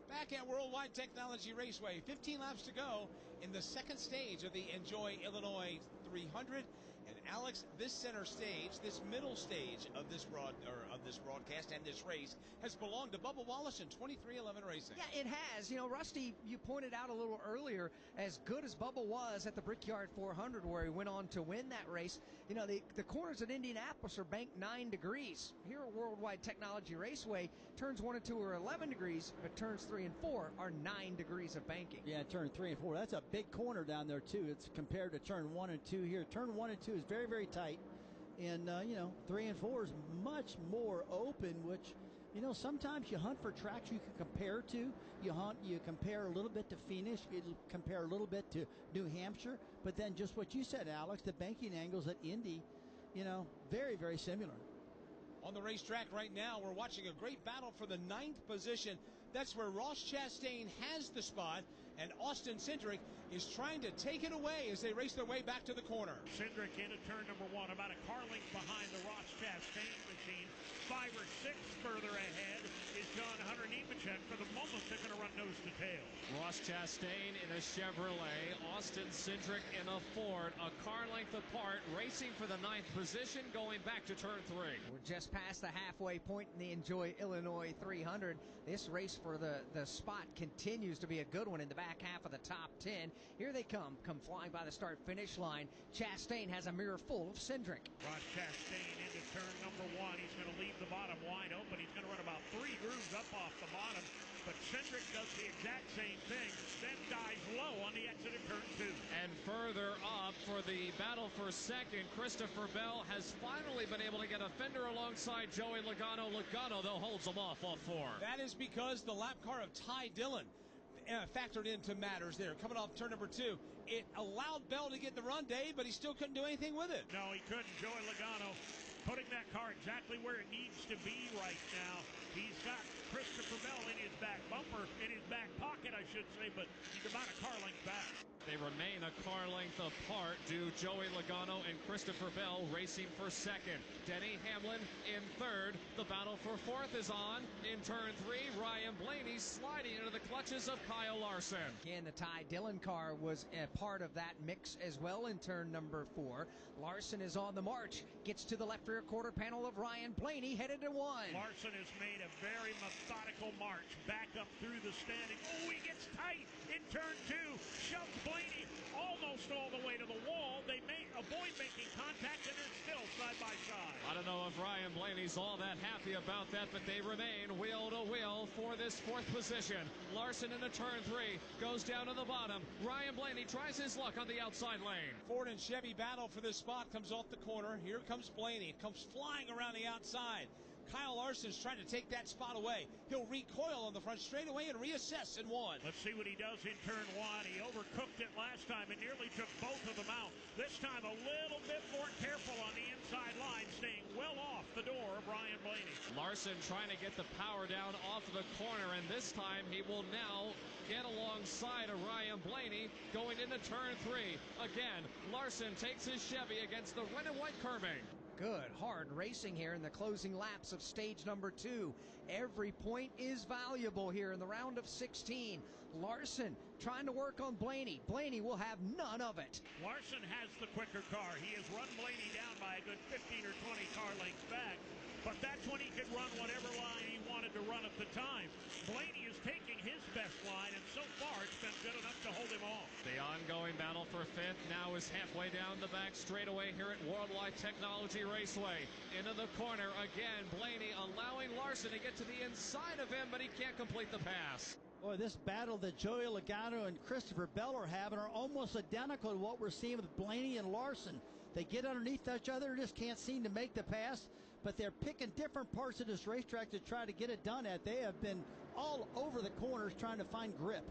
Back at Worldwide Technology Raceway, 15 laps to go in the second stage of the Enjoy Illinois 300. And Alex, this center stage, this middle stage of this broadcast and this race has belonged to Bubba Wallace in 2311 Racing. Yeah, it has. You know, Rusty, you pointed out a little earlier, as good as Bubba was at the Brickyard 400 where he went on to win that race, you know, the corners at Indianapolis are banked 9 degrees. Here at Worldwide Technology Raceway, turns 1 and 2 are 11 degrees, but turns 3 and 4 are 9 degrees of banking. Yeah, turn 3 and 4. That's a big corner down there, too. It's compared to turn 1 and 2 here. Turn 1 and 2 is very, very tight. And, 3 and 4 is much more open, which, sometimes you hunt for tracks you can compare to. You compare a little bit to Phoenix, you compare a little bit to New Hampshire, but then just what you said, Alex, the banking angles at Indy, very, very similar. On the racetrack right now, we're watching a great battle for the 9th position. That's where Ross Chastain has the spot, and Austin Cindric is trying to take it away as they race their way back to the corner. Cindric into turn number 1, about a car length behind the Ross Chastain machine. 5 or 6 further ahead is John Hunter Nemechek. For the moment, they're going to run nose to tail. Ross Chastain in a Chevrolet, Austin Cindric in a Ford, a car length apart, racing for the 9th position, going back to turn 3. We're just past the halfway point in the Enjoy Illinois 300. This race for the spot continues to be a good one in the back half of the top 10. Here they come flying by the start-finish line. Chastain has a mirror full of Cindric. Ross Chastain into turn number 1. He's going to leave the bottom wide open. He's going to run about 3 grooves up off the bottom. But Cindric does the exact same thing, then dives low on the exit of turn 2. And further up for the battle for second, Christopher Bell has finally been able to get a fender alongside Joey Logano. Logano, though, holds him off 4. That is because the lap car of Ty Dillon factored into matters there. Coming off turn number 2, it allowed Bell to get the run, Dave, but he still couldn't do anything with it. No, he couldn't. Joey Logano putting that car exactly where it needs to be right now. He's got Christopher Bell in his back bumper, in his back pocket, I should say, but he's about a car length back. They remain a car length apart, do Joey Logano and Christopher Bell racing for second. Denny Hamlin in third. The battle for fourth is on. In turn 3, Ryan Blaney sliding into the clutches of Kyle Larson. Again, the Ty Dillon car was a part of that mix as well in turn number 4. Larson is on the march. Gets to the left rear quarter panel of Ryan Blaney, headed to 1. Larson has made a very methodical march back up through the standing. Oh, he gets tight in turn 2. Shoves Blaney almost all the way to the wall. They may avoid making contact, and they're still side by side. I don't know if Ryan Blaney's all that happy about that, but they remain wheel to wheel for this 4th position. Larson into turn 3, goes down to the bottom. Ryan Blaney tries his luck on the outside lane. Ford and Chevy battle for this spot, comes off the corner. Here comes Blaney. It comes flying around the outside. Kyle Larson's trying to take that spot away. He'll recoil on the front straightaway and reassess in 1. Let's see what he does in turn 1. He overcooked it last time and nearly took both of them out. This time a little bit more careful on the inside line, staying well off the door of Ryan Blaney. Larson trying to get the power down off the corner, and this time he will now get alongside of Ryan Blaney going into turn 3. Again, Larson takes his Chevy against the red and white curbing. Good, hard racing here in the closing laps of stage number 2. Every point is valuable here in the round of 16. Larson trying to work on Blaney. Blaney will have none of it. Larson has the quicker car. He has run Blaney down by a good 15 or 20 car lengths back, but that's when he could run whatever line he wanted to run at the time. Blaney is taking his best line, and so far it's been good enough to hold him off. The ongoing battle for fifth now is halfway down the back straightaway here at Worldwide Technology Raceway. Into the corner again, Blaney allowing Larson to get to the inside of him, but he can't complete the pass. Boy, this battle that Joey Logano and Christopher Bell are having are almost identical to what we're seeing with Blaney and Larson. They get underneath each other and just can't seem to make the pass, but they're picking different parts of this racetrack to try to get it done at. They have been all over the corners trying to find grip.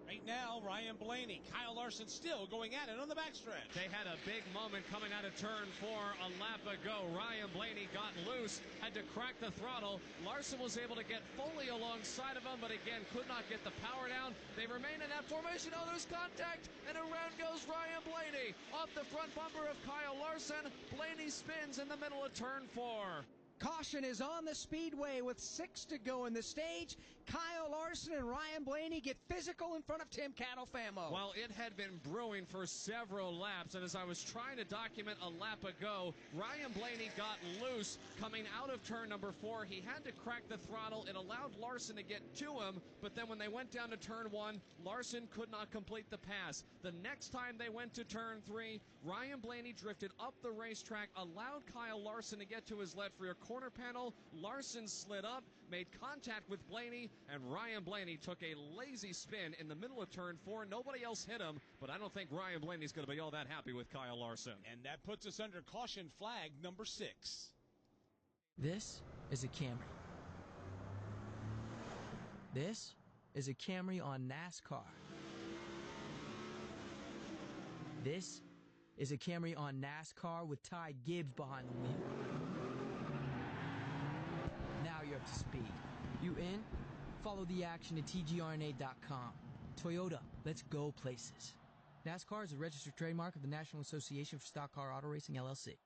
Right now, Ryan Blaney, Kyle Larson still going at it on the backstretch. They had a big moment coming out of turn 4 a lap ago. Ryan Blaney got loose, had to crack the throttle. Larson was able to get fully alongside of him, but again, could not get the power down. They remain in that formation. Oh, there's contact, and around goes Ryan Blaney. Off the front bumper of Kyle Larson. Blaney spins in the middle of turn 4. Caution is on the speedway with 6 to go in the stage. Kyle Larson and Ryan Blaney get physical in front of Tim Catalfamo. Well, it had been brewing for several laps, and as I was trying to document a lap ago, Ryan Blaney got loose coming out of turn number 4. He had to crack the throttle. It allowed Larson to get to him, but then when they went down to turn 1, Larson could not complete the pass. The next time they went to turn 3, Ryan Blaney drifted up the racetrack, allowed Kyle Larson to get to his left rear corner panel. Larson slid up, made contact with Blaney, and Ryan Blaney took a lazy spin in the middle of turn 4. Nobody else hit him, but I don't think Ryan Blaney's going to be all that happy with Kyle Larson. And that puts us under caution flag number 6. This is a Camry. This is a Camry on NASCAR. This is a Camry on NASCAR with Ty Gibbs behind the wheel. Now you're up to speed. You in? Follow the action at tgrna.com. Toyota, let's go places. NASCAR is a registered trademark of the National Association for Stock Car Auto Racing, LLC.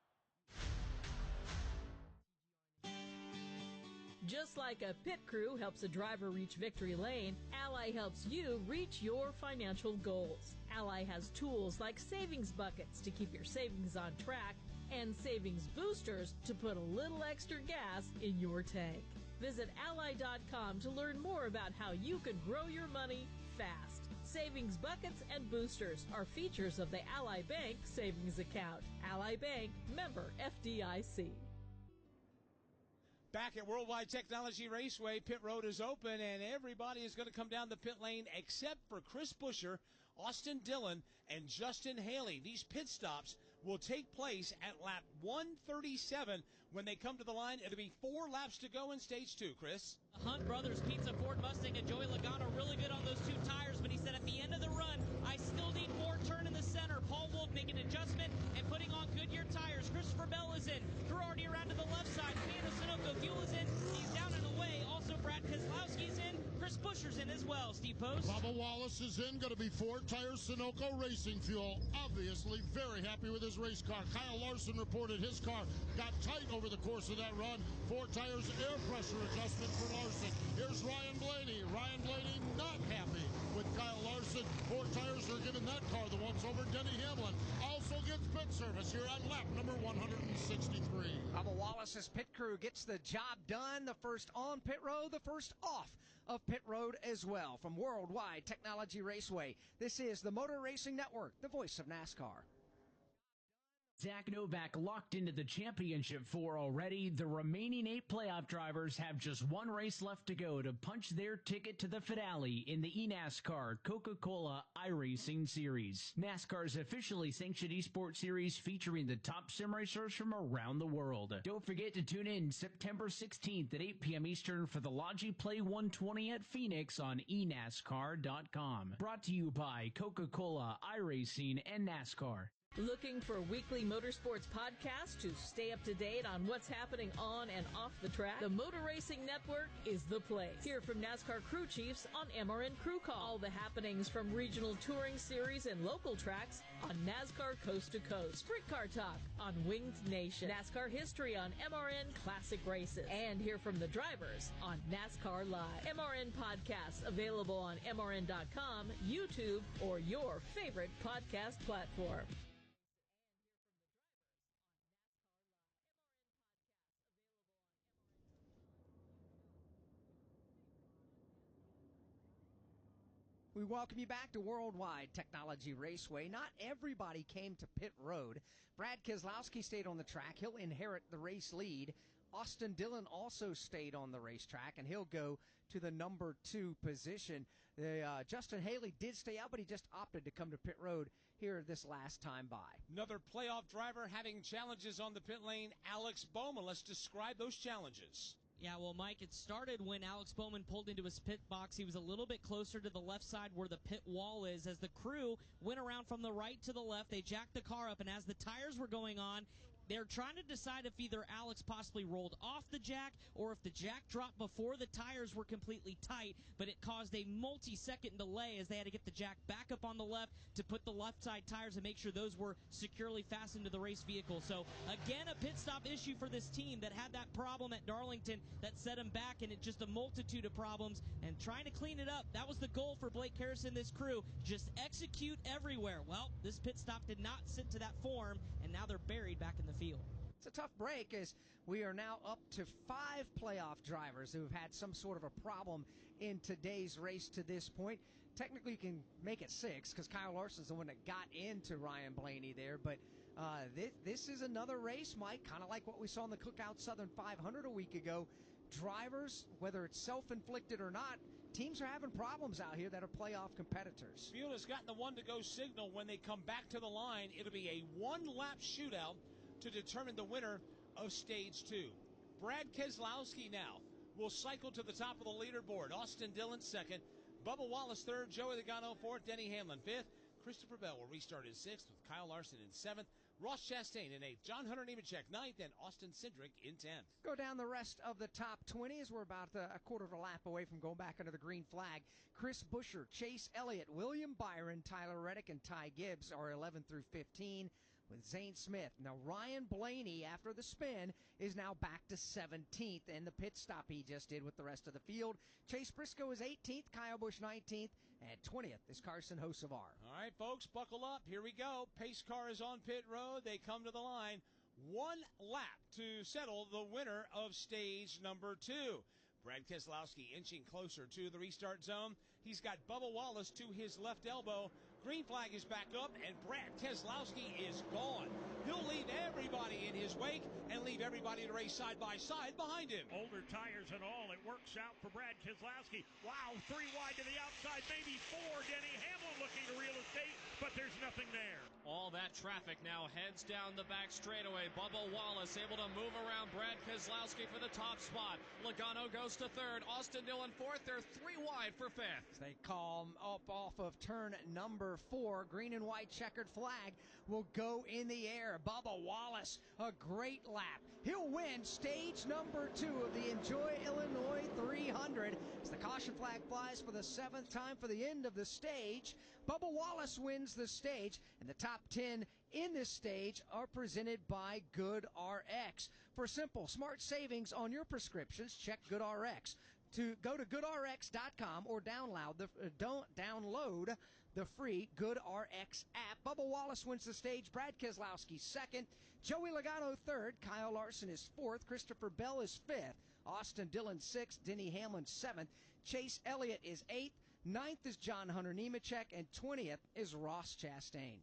Just like a pit crew helps a driver reach victory lane, Ally helps you reach your financial goals. Ally has tools like savings buckets to keep your savings on track and savings boosters to put a little extra gas in your tank. Visit Ally.com to learn more about how you can grow your money fast. Savings buckets and boosters are features of the Ally Bank savings account. Ally Bank, member FDIC. Back at Worldwide Technology Raceway, pit road is open, and everybody is going to come down the pit lane except for Chris Buescher, Austin Dillon, and Justin Haley. These pit stops will take place at lap 137. When they come to the line, it'll be 4 laps to go in stage 2, Chris. Hunt Brothers, Pizza, Ford Mustang, and Joey Logano really good on those 2 tires, but he said at the end of the run, I still need more turn in the center. Paul Wolf making an adjustment and putting on Goodyear tires. Christopher Bell is in. Girardi around to the left side. Fernando Sunoco Fuel is in. He's down and away. Also, Brad Keselowski's in. Chris Buescher's in as well. Steve Post. Bubba Wallace is in. Going to be 4 tires Sunoco Racing Fuel. Obviously very happy with his race car. Kyle Larson reported his car got tight over the course of that run. 4 tires air pressure adjustment for Larson. Here's Ryan Blaney. Ryan Blaney not happy with Kyle Larson. 4 tires are giving that car the once over. Denny Hamlin also gets pit service here on lap number 163. Bubba Wallace's pit crew gets the job done. The first on pit road, the first off of pit road as well. From Worldwide Technology Raceway, this is the Motor Racing Network, the voice of NASCAR. Zach Novak locked into the championship 4 already. The remaining 8 playoff drivers have just 1 race left to go to punch their ticket to the finale in the eNASCAR Coca-Cola iRacing Series. NASCAR's officially sanctioned esports series featuring the top sim racers from around the world. Don't forget to tune in September 16th at 8 p.m. Eastern for the Logi Play 120 at Phoenix on eNASCAR.com. Brought to you by Coca-Cola iRacing and NASCAR. Looking for weekly motorsports podcasts to stay up to date on what's happening on and off the track? The Motor Racing Network is the place. Hear from NASCAR crew chiefs on MRN Crew Call. All the happenings from regional touring series and local tracks on NASCAR Coast to Coast. Sprint Car Talk on Winged Nation. NASCAR history on MRN Classic Races. And hear from the drivers on NASCAR Live. MRN podcasts available on MRN.com, YouTube, or your favorite podcast platform. We welcome you back to Worldwide Technology Raceway. Not everybody came to pit road. Brad Keselowski stayed on the track. He'll inherit the race lead. Austin Dillon also stayed on the racetrack, and he'll go to the number 2 position. Justin Haley did stay out, but he just opted to come to pit road here this last time by. Another playoff driver having challenges on the pit lane, Alex Bowman. Let's describe those challenges. Yeah, well, Mike, it started when Alex Bowman pulled into his pit box. He was a little bit closer to the left side where the pit wall is. As the crew went around from the right to the left, they jacked the car up, and as the tires were going on, they're trying to decide if either Alex possibly rolled off the jack or if the jack dropped before the tires were completely tight, but it caused a multi-second delay as they had to get the jack back up on the left to put the left side tires and make sure those were securely fastened to the race vehicle. So, again, a pit stop issue for this team that had that problem at Darlington that set them back, and it's just a multitude of problems. And trying to clean it up, that was the goal for Blake Harrison, this crew. Just execute everywhere. Well, this pit stop did not sit to that form, and now they're buried back in the field. It's a tough break as we are now up to 5 playoff drivers who have had some sort of a problem in today's race to this point. Technically, you can make it 6 because Kyle Larson's the one that got into Ryan Blaney there, but this is another race, Mike, kind of like what we saw in the Cookout Southern 500 a week ago. Drivers, whether it's self-inflicted or not, teams are having problems out here that are playoff competitors. Field has gotten the 1-to-go signal. When they come back to the line, it'll be a one-lap shootout to determine the winner of Stage 2. Brad Keselowski now will cycle to the top of the leaderboard. Austin Dillon second, Bubba Wallace third, Joey Logano fourth, Denny Hamlin fifth. Christopher Bell will restart in sixth with Kyle Larson in seventh, Ross Chastain in eighth, John Hunter Nemechek ninth, and Austin Cindric in 10th. Go down the rest of the top 20 as we're about a quarter of a lap away from going back under the green flag. Chris Buescher, Chase Elliott, William Byron, Tyler Reddick, and Ty Gibbs are 11 through 15. With Zane Smith. Now, Ryan Blaney, after the spin, is now back to 17th in the pit stop he just did with the rest of the field. Chase Briscoe is 18th, Kyle Busch 19th, and 20th is Carson Hocevar. All right, folks, buckle up. Here we go. Pace car is on pit road. They come to the line. 1 lap to settle the winner of stage number 2. Brad Keselowski inching closer to the restart zone. He's got Bubba Wallace to his left elbow. Green flag is back up, and Brad Keselowski is gone. He'll leave everybody in his wake and leave everybody to race side by side behind him. Older tires and all, it works out for Brad Keselowski. Wow, 3 wide to the outside, maybe 4. Denny Hamlin looking to real estate, but there's nothing there. All that traffic now heads down the back straightaway. Bubba Wallace able to move around Brad Keselowski for the top spot. Logano goes to third. Austin Dillon fourth. They're 3 wide for fifth. They call up off of turn number 4. Green and white checkered flag will go in the air. Bubba Wallace, a great lap. He'll win stage number 2 of the Enjoy Illinois 300 as the caution flag flies for the 7th time for the end of the stage. Bubba Wallace wins the stage, and the top 10 in this stage are presented by GoodRx. For simple, smart savings on your prescriptions, check GoodRx. To go to GoodRx.com or download the free GoodRx app. Bubba Wallace wins the stage. Brad Keselowski second. Joey Logano third. Kyle Larson is fourth. Christopher Bell is fifth. Austin Dillon sixth. Denny Hamlin seventh. Chase Elliott is eighth. 9th is John Hunter Nemechek, and 20th is Ross Chastain.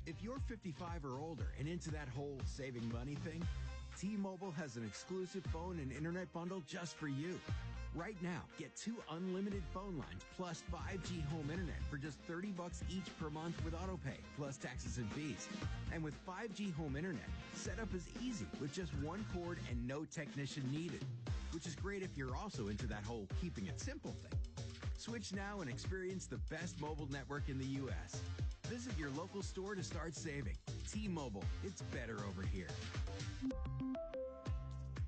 If you're 55 or older and into that whole saving money thing, T-Mobile has an exclusive phone and internet bundle just for you. Right now, get 2 unlimited phone lines plus 5G home internet for just $30 each per month with AutoPay, plus taxes and fees. And with 5G home internet, setup is easy with just 1 cord and no technician needed, which is great if you're also into that whole keeping it simple thing. Switch now and experience the best mobile network in the U.S. Visit your local store to start saving. T-Mobile, it's better over here.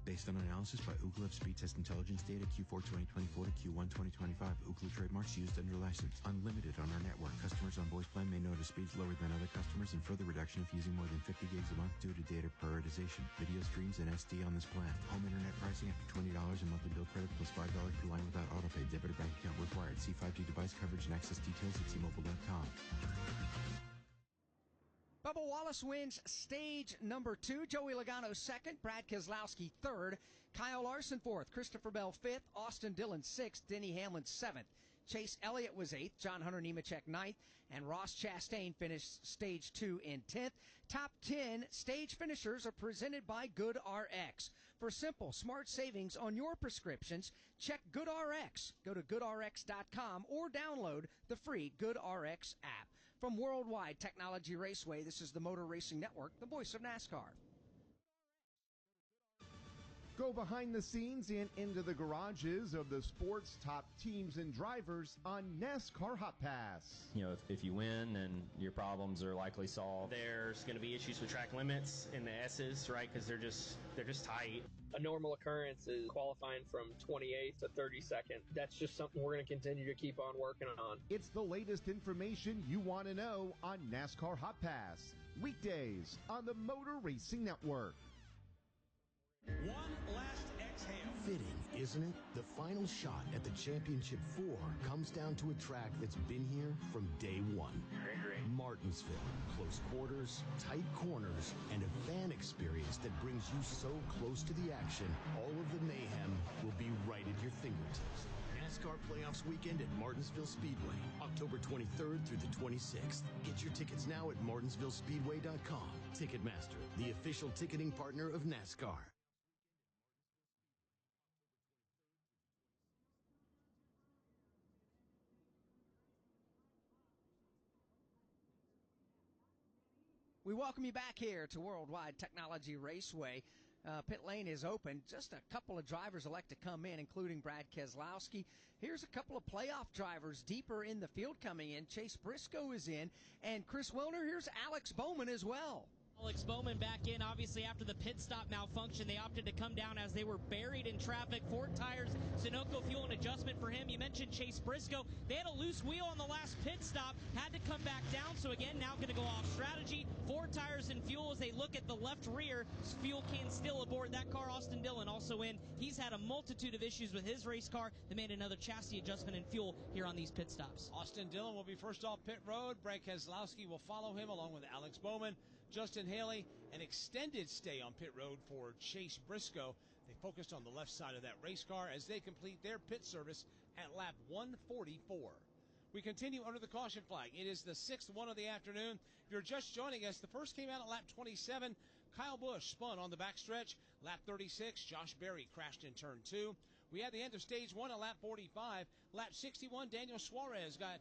Based on analysis by Ookla of Speed Test Intelligence data Q4 2024 to Q1 2025. Ookla trademarks used under license. Unlimited on our network. Customers on voice plan may notice speeds lower than other customers and further reduction if using more than 50 gigs a month due to data prioritization. Video streams and SD on this plan. Home internet pricing after $20 in monthly bill credit plus $5 per line without autopay. Debit or bank account required. See 5G device coverage and access details at T-Mobile.com. Bubba Wallace wins stage number 2. Joey Logano second. Brad Keselowski third. Kyle Larson fourth. Christopher Bell fifth. Austin Dillon sixth. Denny Hamlin seventh. Chase Elliott was 8th, John Hunter Nemechek 9th, and Ross Chastain finished Stage 2 in 10th. Top 10 stage finishers are presented by GoodRx. For simple, smart savings on your prescriptions, check GoodRx. Go to GoodRx.com or download the free GoodRx app. From Worldwide Technology Raceway, this is the Motor Racing Network, the voice of NASCAR. Go behind the scenes and into the garages of the sport's top teams and drivers on NASCAR Hot Pass. You know, if you win, then your problems are likely solved. There's going to be issues with track limits in the S's, right? Because they're just tight. A normal occurrence is qualifying from 28th to 32nd. That's just something we're going to continue to keep on working on. It's the latest information you want to know on NASCAR Hot Pass. Weekdays on the Motor Racing Network. One last exhale. Fitting, isn't it? The final shot at the Championship 4 comes down to a track that's been here from day one. Martinsville. Close quarters, tight corners, and a fan experience that brings you so close to the action, all of the mayhem will be right at your fingertips. NASCAR Playoffs Weekend at Martinsville Speedway, October 23rd through the 26th. Get your tickets now at martinsvillespeedway.com. Ticketmaster, the official ticketing partner of NASCAR. We welcome you back here to Worldwide Technology Raceway. Pit lane is open. Just a couple of drivers elect to come in, including Brad Keselowski. Here's a couple of playoff drivers deeper in the field coming in. Chase Briscoe is in, and Chris Wilner. Here's Alex Bowman as well. Alex Bowman back in, obviously after the pit stop malfunction. They opted to come down as they were buried in traffic. Ford tires, Sunoco fuel, and adjustment for him. You mentioned Chase Briscoe. They had a loose wheel on the last pit stop, had to come back down. So again, now going to go off strategy. Ford tires and fuel as they look at the left rear. Fuel can still aboard that car. Austin Dillon also in. He's had a multitude of issues with his race car. They made another chassis adjustment and fuel here on these pit stops. Austin Dillon will be first off pit road. Brad Keselowski will follow him along with Alex Bowman. Justin Haley, an extended stay on pit road for Chase Briscoe. They focused on the left side of that race car as they complete their pit service at lap 144. We continue under the caution flag. It is the sixth one of the afternoon. If you're just joining us, the first came out at lap 27. Kyle Busch spun on the backstretch. Lap 36, Josh Berry crashed in turn 2. We had the end of stage 1 at lap 45. Lap 61, Daniel Suarez got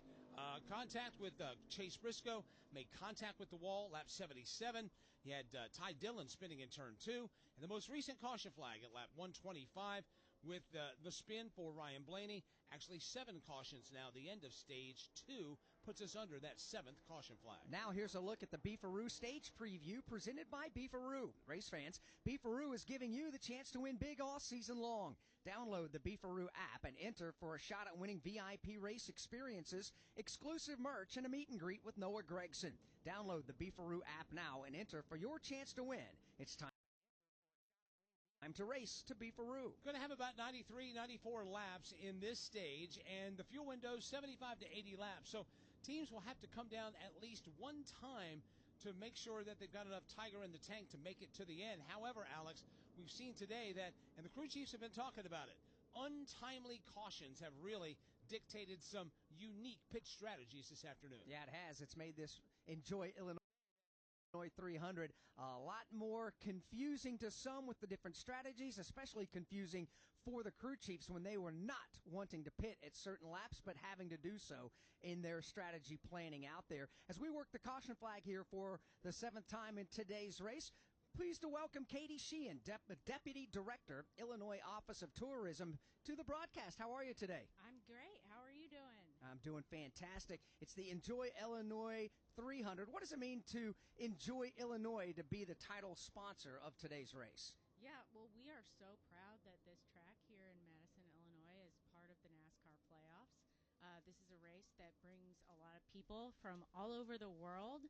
contact with Chase Briscoe, made contact with the wall, lap 77. He had Ty Dillon spinning in turn 2. And the most recent caution flag at lap 125 with the spin for Ryan Blaney. Actually 7 cautions now. The end of stage 2 puts us under that 7th caution flag. Now here's a look at the Beefaroo stage preview presented by Beefaroo. Race fans, Beefaroo is giving you the chance to win big all season long. Download the Beefaroo app and enter for a shot at winning VIP race experiences, exclusive merch, and a meet and greet with Noah Gragson. Download the Beefaroo app now and enter for your chance to win. It's time to race to Beefaroo. Going to have about 93, 94 laps in this stage, and the fuel window 75 to 80 laps. So teams will have to come down at least one time to make sure that they've got enough Tiger in the tank to make it to the end. However, Alex, we've seen today that, and the crew chiefs have been talking about it, untimely cautions have really dictated some unique pit strategies this afternoon. Yeah, it has. It's made this Enjoy Illinois 300 a lot more confusing to some with the different strategies, especially confusing for the crew chiefs when they were not wanting to pit at certain laps but having to do so in their strategy planning out there. As we work the caution flag here for the 7th time in today's race, pleased to welcome Katie Sheehan, Deputy Director, Illinois Office of Tourism, to the broadcast. How are you today? I'm great. How are you doing? I'm doing fantastic. It's the Enjoy Illinois 300. What does it mean to Enjoy Illinois to be the title sponsor of today's race? Yeah, well, we are so proud that this track here in Madison, Illinois is part of the NASCAR playoffs. This is a race that brings a lot of people from all over the world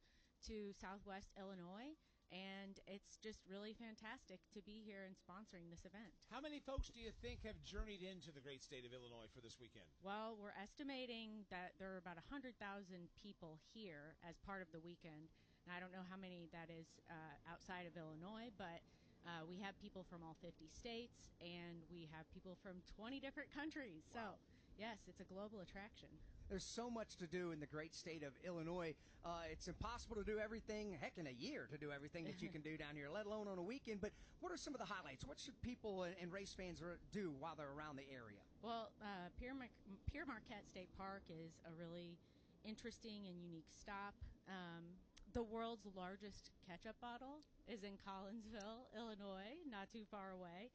to Southwest Illinois, and it's just really fantastic to be here and sponsoring this event. How many folks do you think have journeyed into the great state of Illinois for this weekend? Well, we're estimating that there are about 100,000 people here as part of the weekend. And I don't know how many that is outside of Illinois, but we have people from all 50 states, and we have people from 20 different countries. Wow. So Yes, it's a global attraction. There's so much to do in the great state of Illinois. It's impossible to do everything, heck, in a year to do everything that you can do down here, let alone on a weekend. But what are some of the highlights? What should people and race fans do while they're around the area? Well, Pierre Marquette State Park is a really interesting and unique stop. The world's largest ketchup bottle is in Collinsville, Illinois, not too far away.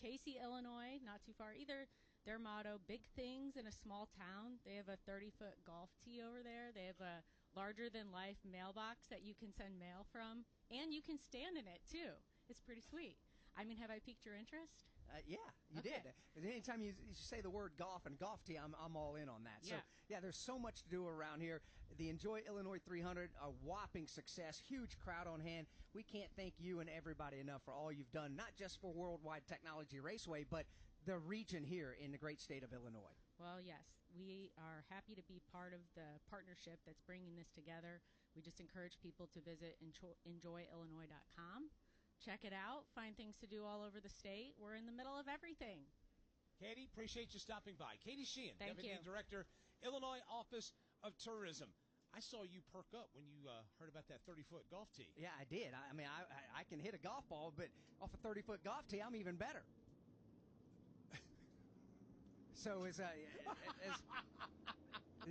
Casey, Illinois, not too far either. Their motto, big things in a small town. They have a 30-foot golf tee over there. They have a larger-than-life mailbox that you can send mail from, and you can stand in it, too. It's pretty sweet. I mean, have I piqued your interest? Yeah, you did. Anytime you say the word golf and golf tee, I'm all in on that. So, yeah, there's so much to do around here. The Enjoy Illinois 300, a whopping success, huge crowd on hand. We can't thank you and everybody enough for all you've done, not just for Worldwide Technology Raceway, but the region here in the great state of Illinois. Well, yes, we are happy to be part of the partnership that's bringing this together. We just encourage people to visit enjoyillinois.com. Check it out. Find things to do all over the state. We're in the middle of everything. Katie, appreciate you stopping by. Katie Sheehan, Thank Deputy you. Director, Illinois Office of Tourism. I saw you perk up when you heard about that 30-foot golf tee. Yeah, I did. I mean, I can hit a golf ball, but off a 30-foot golf tee, I'm even better. So as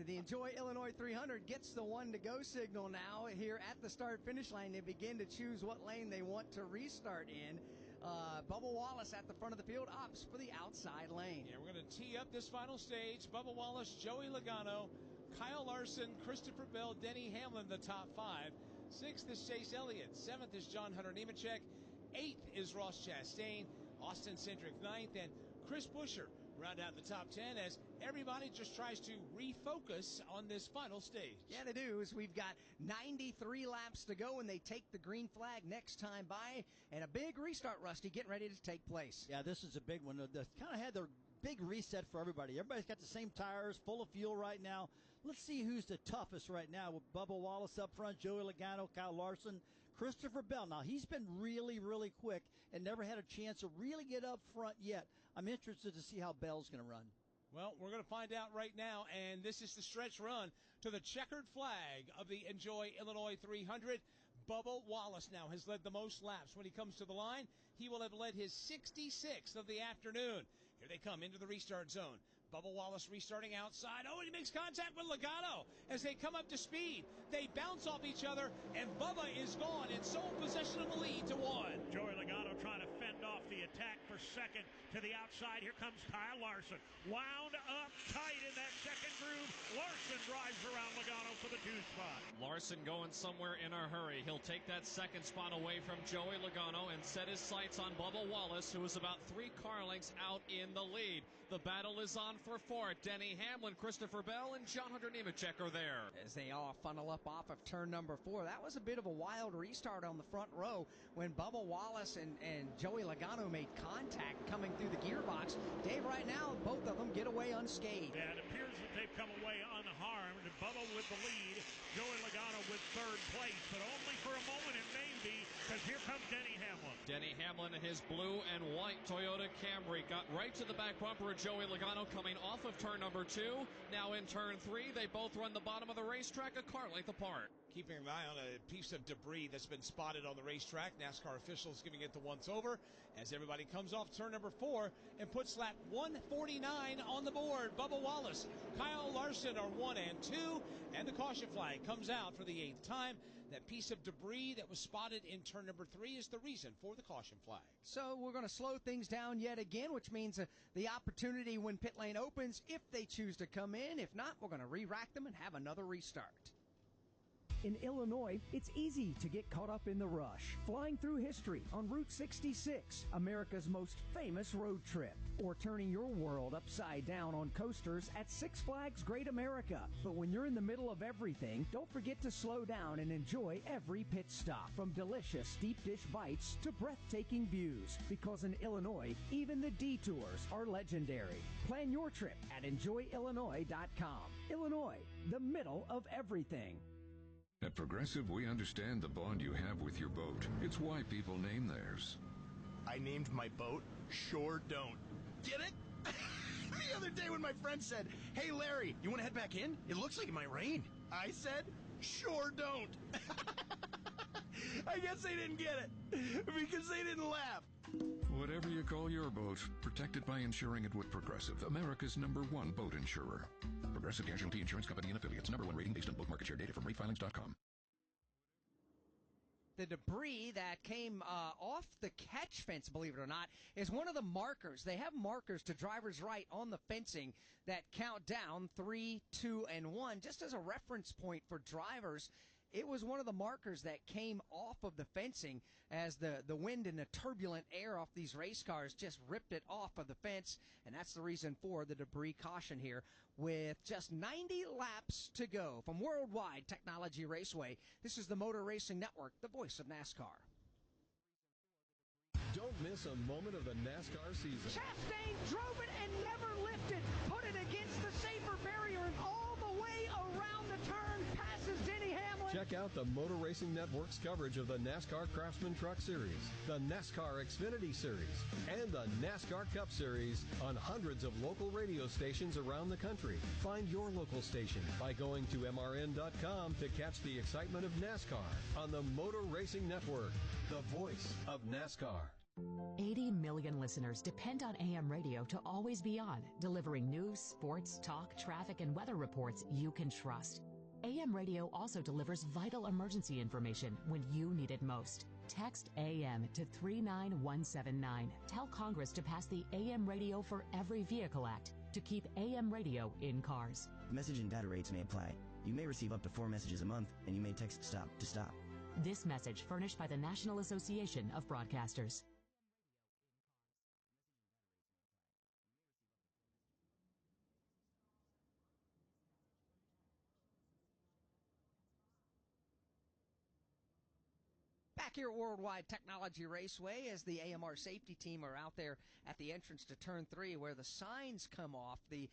the Enjoy Illinois 300 gets the one-to-go signal now here at the start-finish line, they begin to choose what lane they want to restart in. Bubba Wallace at the front of the field opts for the outside lane. Yeah, we're going to tee up this final stage. Bubba Wallace, Joey Logano, Kyle Larson, Christopher Bell, Denny Hamlin, the top 5. 6th is Chase Elliott. 7th is John Hunter Nemechek. 8th is Ross Chastain. Austin Cindric 9th. And Chris Buescher round out the top 10 as everybody just tries to refocus on this final stage. Yeah, they do. As we've got 93 laps to go, and they take the green flag next time by, and a big restart, Rusty, getting ready to take place. Yeah, this is a big one. They kind of had their big reset for everybody. Everybody's got the same tires, full of fuel right now. Let's see who's the toughest right now with Bubba Wallace up front, Joey Logano, Kyle Larson, Christopher Bell. Now, he's been really, really quick and never had a chance to really get up front yet. I'm interested to see how Bell's going to run. Well, we're going to find out right now, and this is the stretch run to the checkered flag of the Enjoy Illinois 300. Bubba Wallace now has led the most laps. When he comes to the line, he will have led his 66th of the afternoon. Here they come into the restart zone. Bubba Wallace restarting outside. Oh, and he makes contact with Logano as they come up to speed. They bounce off each other, and Bubba is gone in sole possession of the lead to 1. Joey Logano trying to fend off the attack for second to the outside. Here comes Kyle Larson. Wound up tight in that second groove. Larson drives around Logano for the 2 spot. Larson going somewhere in a hurry. He'll take that second spot away from Joey Logano and set his sights on Bubba Wallace, who is about 3 car lengths out in the lead. The battle is on for 4. Denny Hamlin, Christopher Bell, and John Hunter Nemechek are there. As they all funnel up off of turn number 4. That was a bit of a wild restart on the front row when Bubba Wallace and Joey Logano made contact coming through the gearbox. Dave, right now, both of them get away unscathed. Yeah, it appears that they've come away unharmed. Bubba with the lead, Joey Logano with 3rd place, but only for a moment it may be, because here comes Denny Hamlin. Denny Hamlin in his blue and white Toyota Camry got right to the back bumper of Joey Logano coming off of turn number 2. Now in turn 3, they both run the bottom of the racetrack a car length apart. Keeping an eye on a piece of debris that's been spotted on the racetrack. NASCAR officials giving it the once over as everybody comes off turn number 4 and puts lap 149 on the board. Bubba Wallace, Kyle Larson are 1 and 2, and the caution flag comes out for the 8th time. That piece of debris that was spotted in turn number 3 is the reason for the caution flag. So we're going to slow things down yet again, which means the opportunity when pit lane opens, if they choose to come in. If not, we're going to re-rack them and have another restart. In Illinois, it's easy to get caught up in the rush, flying through history on Route 66, America's most famous road trip, or turning your world upside down on coasters at Six Flags Great America. But when you're in the middle of everything, don't forget to slow down and enjoy every pit stop, from delicious deep dish bites to breathtaking views, because in Illinois, even the detours are legendary. Plan your trip at enjoyillinois.com. Illinois, the middle of everything. At Progressive, we understand the bond you have with your boat. It's why people name theirs. I named my boat Sure Don't. Get it? The other day when my friend said, "Hey, Larry, you want to head back in? It looks like it might rain." I said, "Sure don't." I guess they didn't get it because they didn't laugh. Whatever you call your boat, protect it by insuring it with Progressive, America's #1 boat insurer. Progressive Casualty Insurance Company and affiliates. #1 rating based on boat market share data from ratefilings.com. The debris that came off the catch fence, believe it or not, is one of the markers. They have markers to driver's right on the fencing that count down 3, 2, and 1, just as a reference point for drivers. It was one of the markers that came off of the fencing as the wind and the turbulent air off these race cars just ripped it off of the fence, and that's the reason for the debris caution here. With just 90 laps to go from Worldwide Technology Raceway, this is the Motor Racing Network, the voice of NASCAR. Don't miss a moment of the NASCAR season. Chastain drove it and never lifted. Put it against the safer barrier and all the way around the turn. Passes Denny Hamlin. Check out the Motor Racing Network's coverage of the NASCAR Craftsman Truck Series, the NASCAR Xfinity Series, and the NASCAR Cup Series on hundreds of local radio stations around the country. Find your local station by going to MRN.com to catch the excitement of NASCAR on the Motor Racing Network, the voice of NASCAR. 80 million listeners depend on AM radio to always be on, delivering news, sports, talk, traffic, and weather reports you can trust. AM radio also delivers vital emergency information when you need it most. Text AM to 39179. Tell Congress to pass the AM Radio for Every Vehicle Act to keep AM radio in cars. Message and data rates may apply. You may receive up to 4 messages a month, and you may text STOP to stop. This message furnished by the National Association of Broadcasters. Back here at Worldwide Technology Raceway as the AMR safety team are out there at the entrance to Turn 3 where the signs come off. The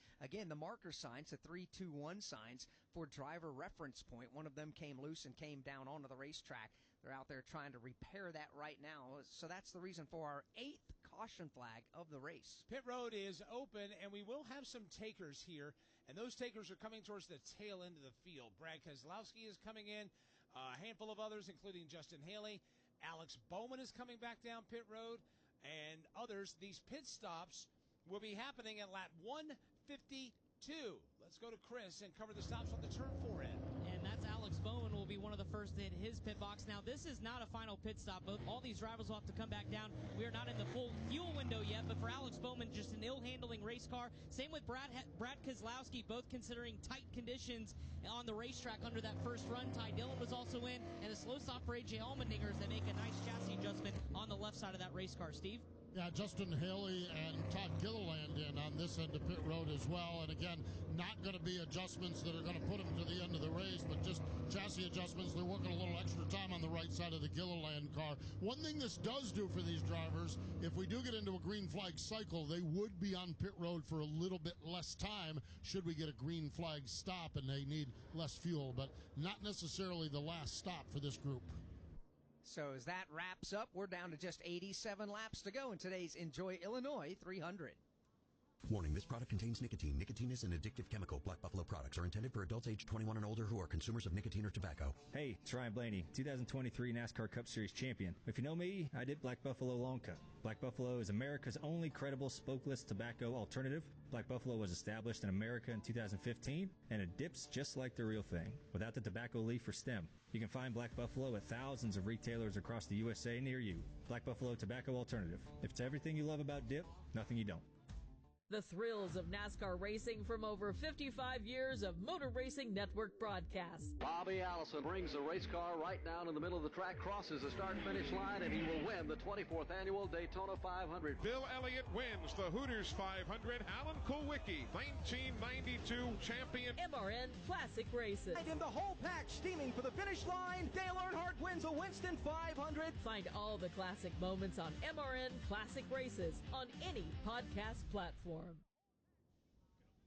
marker signs, the 3, 2, 1 signs for driver reference point. One of them came loose and came down onto the racetrack. They're out there trying to repair that right now. So that's the reason for our 8th caution flag of the race. Pit road is open, and we will have some takers here, and those takers are coming towards the tail end of the field. Brad Keselowski is coming in. A handful of others, including Justin Haley. Alex Bowman is coming back down pit road, and others. These pit stops will be happening at lap 152. Let's go to Chris and cover the stops on the turn 4 end. And that's Alex Bowman will be one of the first to hit his pit box. Now, this is not a final pit stop. All these drivers will have to come back down. We are not in the full fuel window yet, but for Alex Bowman, just an ill-handling race car. Same with Brad Keselowski, both considering tight conditions on the racetrack under that first run. Ty Dillon was also in, and a slow stop for A.J. Allmendinger as they make a nice chassis adjustment on the left side of that race car. Steve? Yeah, Justin Haley and Todd Gilliland in on this end of pit road as well. And again, not going to be adjustments that are going to put them to the end of the race, but just chassis adjustments. They're working a little extra time on the right side of the Gilliland car. One thing this does do for these drivers, if we do get into a green flag cycle, they would be on pit road for a little bit less time should we get a green flag stop and they need less fuel, but not necessarily the last stop for this group. So as that wraps up, we're down to just 87 laps to go in today's Enjoy Illinois 300. Warning, this product contains nicotine. Nicotine is an addictive chemical. Black Buffalo products are intended for adults aged 21 and older who are consumers of nicotine or tobacco. Hey, it's Ryan Blaney, 2023 NASCAR Cup Series champion. If you know me, I did Black Buffalo Long Cut. Black Buffalo is America's only credible smokeless tobacco alternative. Black Buffalo was established in America in 2015, and it dips just like the real thing, without the tobacco leaf or stem. You can find Black Buffalo at thousands of retailers across the USA near you. Black Buffalo Tobacco Alternative. If it's everything you love about dip, nothing you don't. The thrills of NASCAR racing from over 55 years of Motor Racing Network broadcasts. Bobby Allison brings the race car right down in the middle of the track, crosses the start-finish line, and he will win the 24th Annual Daytona 500. Bill Elliott wins the Hooters 500. Alan Kulwicki, 1992 champion. MRN Classic Races. And in the whole pack, steaming for the finish line, Dale Earnhardt wins a Winston 500. Find all the classic moments on MRN Classic Races on any podcast platform.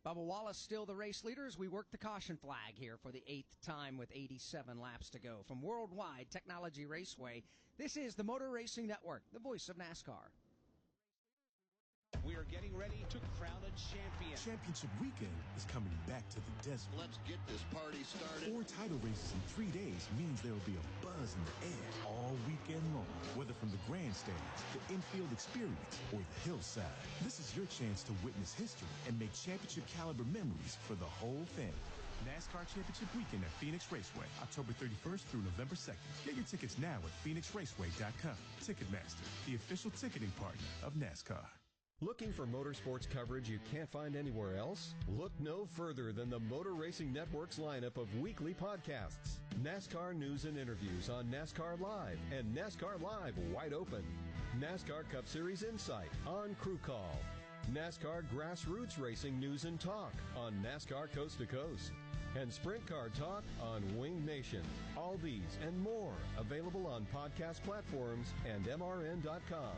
Bubba Wallace still the race leader as we work the caution flag here for the 8th time with 87 laps to go. From Worldwide Technology Raceway, this is the Motor Racing Network, the voice of NASCAR. We are getting ready to crown a champion. Championship weekend is coming back to the desert. Let's get this party started. 4 title races in 3 days means there will be a buzz in the air all weekend long. Whether from the grandstands, the infield experience, or the hillside, this is your chance to witness history and make championship caliber memories for the whole family. NASCAR Championship Weekend at Phoenix Raceway, October 31st through November 2nd. Get your tickets now at PhoenixRaceway.com. Ticketmaster, the official ticketing partner of NASCAR. Looking for motorsports coverage you can't find anywhere else? Look no further than the Motor Racing Network's lineup of weekly podcasts. NASCAR news and interviews on NASCAR Live and NASCAR Live Wide Open. NASCAR Cup Series Insight on Crew Call. NASCAR Grassroots Racing News and Talk on NASCAR Coast to Coast. And Sprint Car Talk on Winged Nation. All these and more available on podcast platforms and MRN.com.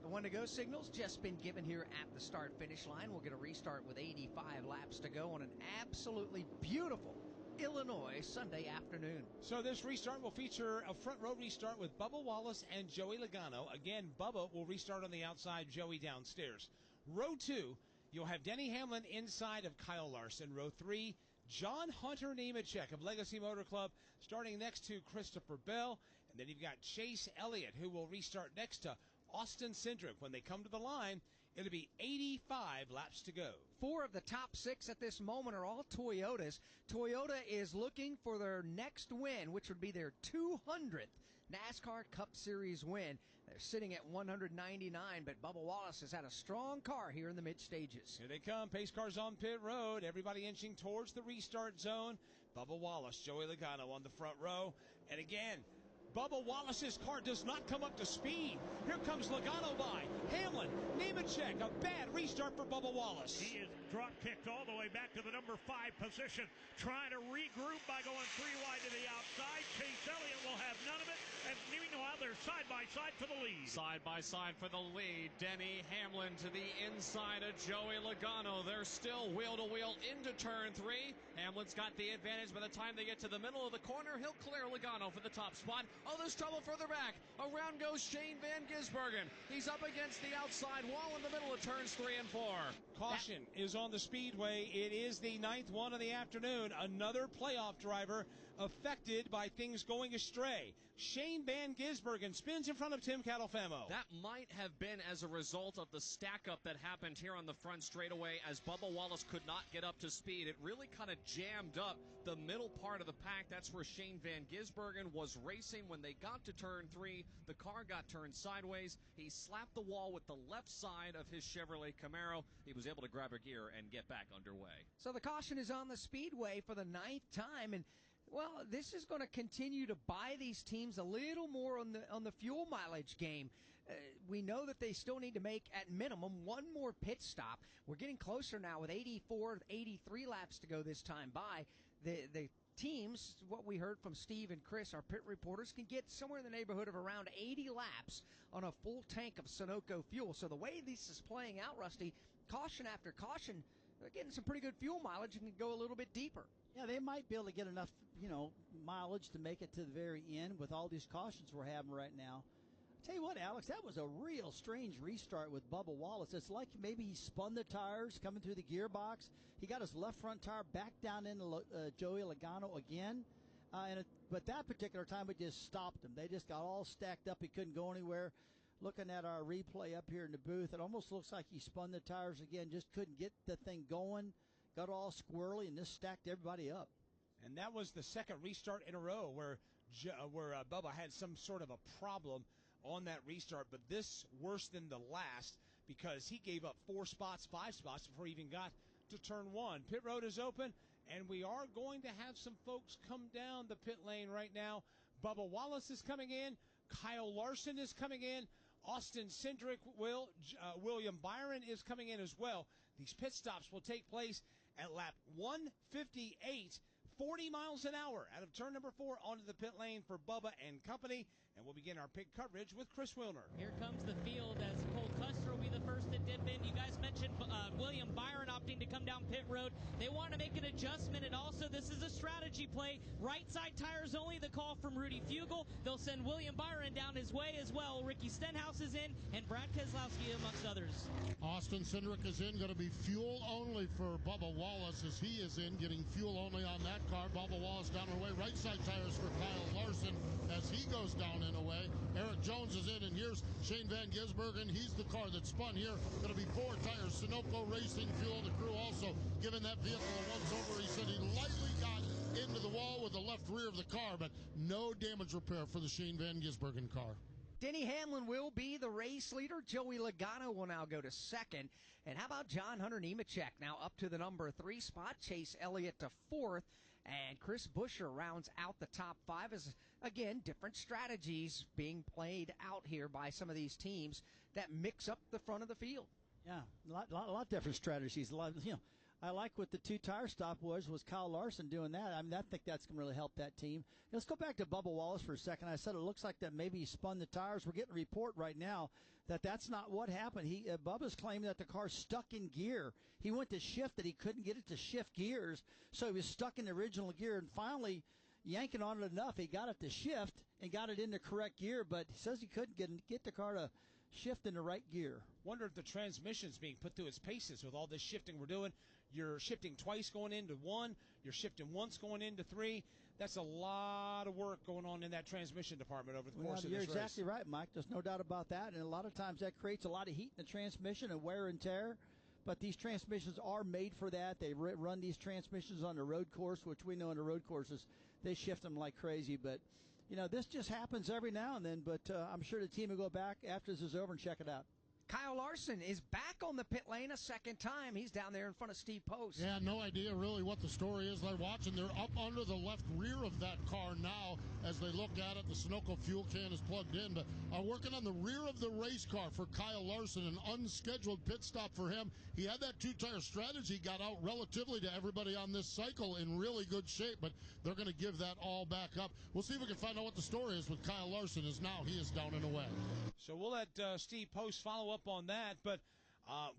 One to go signals just been given here at the start-finish line. We'll get a restart with 85 laps to go on an absolutely beautiful Illinois Sunday afternoon. So this restart will feature a front row restart with Bubba Wallace and Joey Logano. Again, Bubba will restart on the outside, Joey downstairs. Row 2, you'll have Denny Hamlin inside of Kyle Larson. Row 3, John Hunter Nemechek of Legacy Motor Club starting next to Christopher Bell. And then you've got Chase Elliott, who will restart next to Austin Cindric. When they come to the line, it'll be 85 laps to go. 4 of the top 6 at this moment are all Toyotas. Toyota is looking for their next win, which would be their 200th NASCAR Cup Series win. They're sitting at 199, but Bubba Wallace has had a strong car here in the mid-stages. Here they come. Pace cars on pit road. Everybody inching towards the restart zone. Bubba Wallace, Joey Logano on the front row. And again, Bubba Wallace's car does not come up to speed. Here comes Logano by. Hamlin, Nemechek, a bad restart for Bubba Wallace. He is drop-kicked all the way back to the number 5 position, trying to regroup by going 3 wide to the outside. Chase Elliott will have none of it, and meanwhile they're side-by-side for the lead. Side-by-side for the lead. Denny Hamlin to the inside of Joey Logano. They're still wheel-to-wheel into turn 3. Hamlin's got the advantage. By the time they get to the middle of the corner, he'll clear Logano for the top spot. Oh, there's trouble further back. Around goes Shane Van Gisbergen. He's up against the outside wall in the middle of turns 3 and 4. Caution is on the speedway. It is the 9th one of the afternoon. Another playoff driver affected by things going astray. Shane Van Gisbergen spins in front of Tim Catalfamo. That might have been as a result of the stack-up that happened here on the front straightaway as Bubba Wallace could not get up to speed. It really kind of jammed up the middle part of the pack. That's where Shane Van Gisbergen was racing. When they got to turn 3, the car got turned sideways. He slapped the wall with the left side of his Chevrolet Camaro. He was able to grab a gear and get back underway. So the caution is on the speedway for the 9th time, and well, this is going to continue to buy these teams a little more on the fuel mileage game. We know that they still need to make, at minimum, 1 more pit stop. We're getting closer now with 84, 83 laps to go this time by. The teams, what we heard from Steve and Chris, our pit reporters, can get somewhere in the neighborhood of around 80 laps on a full tank of Sunoco fuel. So the way this is playing out, Rusty, caution after caution, they're getting some pretty good fuel mileage and can go a little bit deeper. Yeah, they might be able to get enough, mileage to make it to the very end with all these cautions we're having right now. Tell you what, Alex, that was a real strange restart with Bubba Wallace. It's like maybe he spun the tires coming through the gearbox. He got his left front tire back down into Joey Logano again. But that particular time, it just stopped him. They just got all stacked up. He couldn't go anywhere. Looking at our replay up here in the booth, it almost looks like he spun the tires again, just couldn't get the thing going. Got all squirrely and just stacked everybody up. And that was the second restart in a row where Bubba had some sort of a problem on that restart, but this worse than the last because he gave up 4 spots, 5 spots before he even got to turn 1. Pit road is open, and we are going to have some folks come down the pit lane right now. Bubba Wallace is coming in. Kyle Larson is coming in. Austin Cindric, William Byron is coming in as well. These pit stops will take place at lap 158, 40 miles an hour out of turn number 4 onto the pit lane for Bubba and company. And we'll begin our pit coverage with Chris Wilner. Here comes the field as Cole Custer will be the first in dip in. You guys mentioned William Byron opting to come down pit road. They want to make an adjustment, and also this is a strategy play. Right side tires only, the call from Rudy Fugle. They'll send William Byron down his way as well. Ricky Stenhouse is in, and Brad Keselowski amongst others. Austin Cindric is in, going to be fuel only for Bubba Wallace as he is in, getting fuel only on that car. Bubba Wallace down her way. Right side tires for Kyle Larson as he goes down and away. Eric Jones is in, and here's Shane Van Gisbergen. He's the car that spun here. Going to be 4 tires. Sunoco Racing Fuel. The crew also giving that vehicle a once-over. He said he lightly got into the wall with the left rear of the car, but no damage repair for the Shane Van Gisbergen car. Denny Hamlin will be the race leader. Joey Logano will now go to second. And how about John Hunter Nemechek now up to the number 3 spot? Chase Elliott to 4th. And Chris Buescher rounds out the top 5 as, again, different strategies being played out here by some of these teams that mix up the front of the field. Yeah, a lot different strategies. I like what the 2-tire stop was Kyle Larson doing that. I mean, I think that's going to really help that team. Let's go back to Bubba Wallace for a second. I said it looks like that maybe he spun the tires. We're getting a report right now that that's not what happened. Bubba's claiming that the car's stuck in gear. He went to shift it. He couldn't get it to shift gears, so he was stuck in the original gear. And finally, yanking on it enough, he got it to shift and got it in the correct gear, but he says he couldn't get the car to shift in the right gear. Wonder if the transmission's being put through its paces with all this shifting we're doing. You're shifting twice going into 1. You're shifting once going into 3. That's a lot of work going on in that transmission department over the course of this race. You're exactly right, Mike. There's no doubt about that. And a lot of times that creates a lot of heat in the transmission and wear and tear. But these transmissions are made for that. They run these transmissions on the road course, which we know on the road courses, they shift them like crazy. But, this just happens every now and then. But I'm sure the team will go back after this is over and check it out. Kyle Larson is back on the pit lane a second time. He's down there in front of Steve Post. Yeah, no idea really what the story is. They're watching. They're up under the left rear of that car now as they look at it. The Sunoco fuel can is plugged in, but working on the rear of the race car for Kyle Larson, an unscheduled pit stop for him. He had that 2-tire strategy, got out relatively to everybody on this cycle in really good shape, but they're going to give that all back up. We'll see if we can find out what the story is with Kyle Larson, as now he is down and away. So we'll let Steve Post follow up on that, but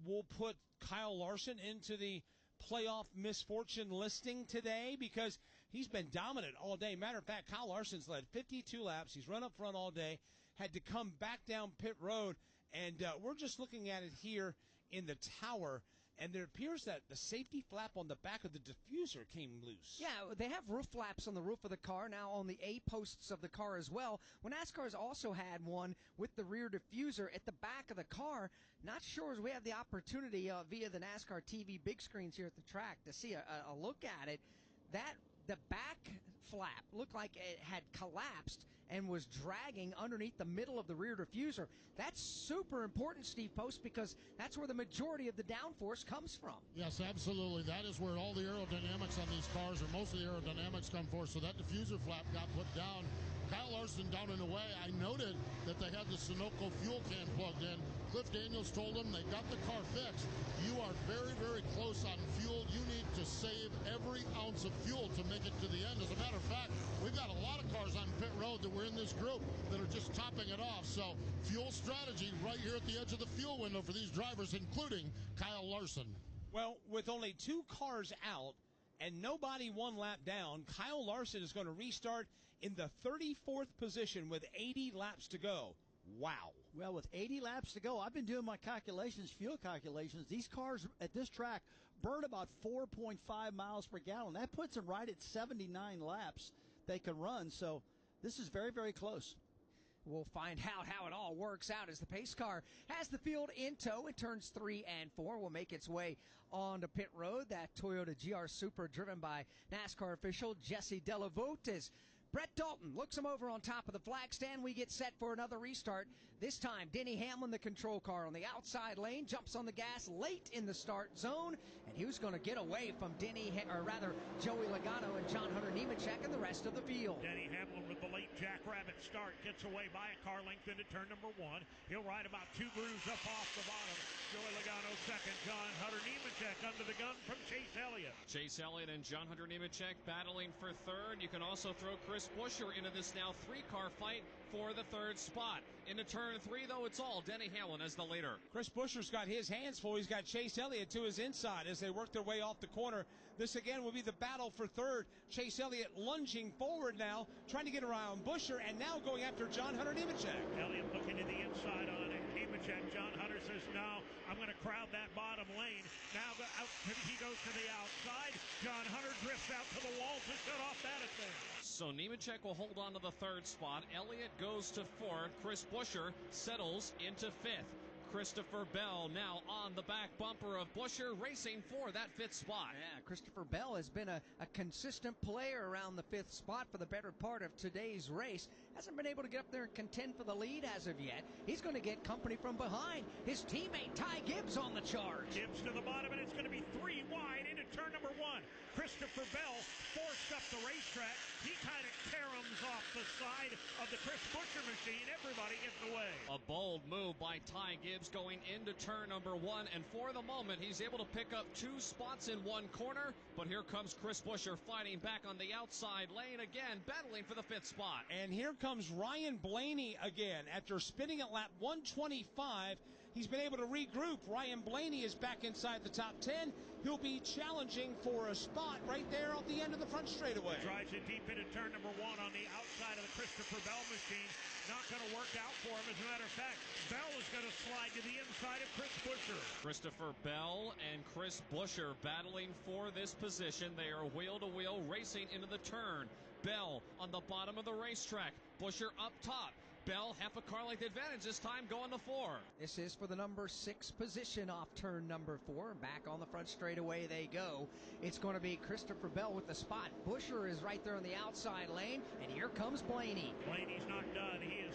we'll put Kyle Larson into the playoff misfortune listing today because he's been dominant all day. Matter of fact, Kyle Larson's led 52 laps. He's run up front all day, had to come back down pit road, and we're just looking at it here in the tower, and there appears that the safety flap on the back of the diffuser came loose. Yeah, they have roof flaps on the roof of the car, now on the A-posts of the car as well. Well, NASCAR's also had one with the rear diffuser at the back of the car. Not sure as we have the opportunity via the NASCAR TV big screens here at the track to see a look at it. The back flap looked like it had collapsed and was dragging underneath the middle of the rear diffuser. That's super important, Steve Post, because that's where the majority of the downforce comes from. Yes, absolutely. That is where all the aerodynamics on these cars, or most of the aerodynamics, come for. So that diffuser flap got put down. Kyle Larson down and away. I noted that they had the Sunoco fuel can plugged in. Cliff Daniels told them they got the car fixed. You are very, very close on fuel. You need to save every ounce of fuel to make it to the end. As a matter of fact, we've got a lot of cars on pit road that were in this group that are just topping it off. So fuel strategy right here at the edge of the fuel window for these drivers, including Kyle Larson. Well, with only 2 cars out and nobody 1 lap down, Kyle Larson is going to restart in the 34th position with 80 laps to go. Wow. Well, with 80 laps to go, I've been doing my calculations, fuel calculations. These cars at this track burn about 4.5 miles per gallon. That puts them right at 79 laps they can run. So this is very, very close. We'll find out how it all works out as the pace car has the field in tow. It turns 3 and 4. Will make its way onto pit road. That Toyota GR Supra driven by NASCAR official Jesse Delavoltes. Brett Dalton looks him over on top of the flag stand. We get set for another restart. This time, Denny Hamlin, the control car on the outside lane, jumps on the gas late in the start zone, and he was going to get away from Joey Logano and John Hunter Nemechek and the rest of the field. Denny Hamlin with the late jackrabbit start gets away by a car length into turn number 1. He'll ride about 2 grooves up off the bottom. Joey Logano second. John Hunter Nemechek under the gun from Chase Elliott. Chase Elliott and John Hunter Nemechek battling for third. You can also throw Chris Buescher into this now 3-car fight for the third spot. Into turn 3, though, it's all Denny Hamlin as the leader. Chris Buescher's got his hands full. He's got Chase Elliott to his inside as they work their way off the corner. This again will be the battle for third. Chase Elliott lunging forward now, trying to get around Buescher, and now going after John Hunter Nemechek. Elliott looking to the inside on Nemechek. John Hunter says, no, I'm going to crowd that bottom lane. Now he goes to the outside. John Hunter drifts out to the wall to shut off that affair. So Nemechek will hold on to the third spot. Elliott goes to fourth. Chris Buescher settles into fifth. Christopher Bell now on the back bumper of Buescher, racing for that fifth spot. Yeah, Christopher Bell has been a consistent player around the fifth spot for the better part of today's race. Hasn't been able to get up there and contend for the lead as of yet. He's going to get company from behind. His teammate Ty Gibbs on the charge. Gibbs to the bottom, and it's going to be 3 wide into turn number 1. Christopher Bell forced up the racetrack. He kind of caroms off the side of the Chris Buescher machine. Everybody gets away. A bold move by Ty Gibbs going into turn number 1, and for the moment he's able to pick up 2 spots in one corner, but here comes Chris Buescher fighting back on the outside lane again, battling for the fifth spot. And here comes Ryan Blaney again. After spinning at lap 125, he's been able to regroup. Ryan Blaney is back inside the top 10. He'll be challenging for a spot right there off the end of the front straightaway. Drives it deep into turn number 1 on the outside of the Christopher Bell machine. Not going to work out for him. As a matter of fact, Bell is going to slide to the inside of Chris Buescher. Christopher Bell and Chris Buescher battling for this position. They are wheel-to-wheel racing into the turn. Bell on the bottom of the racetrack. Buescher up top. Bell, half a car length advantage this time, going to 4. This is for the number 6 position off turn number 4. Back on the front straightaway they go. It's going to be Christopher Bell with the spot. Buescher is right there on the outside lane, and here comes Blaney. Blaney's not done. He is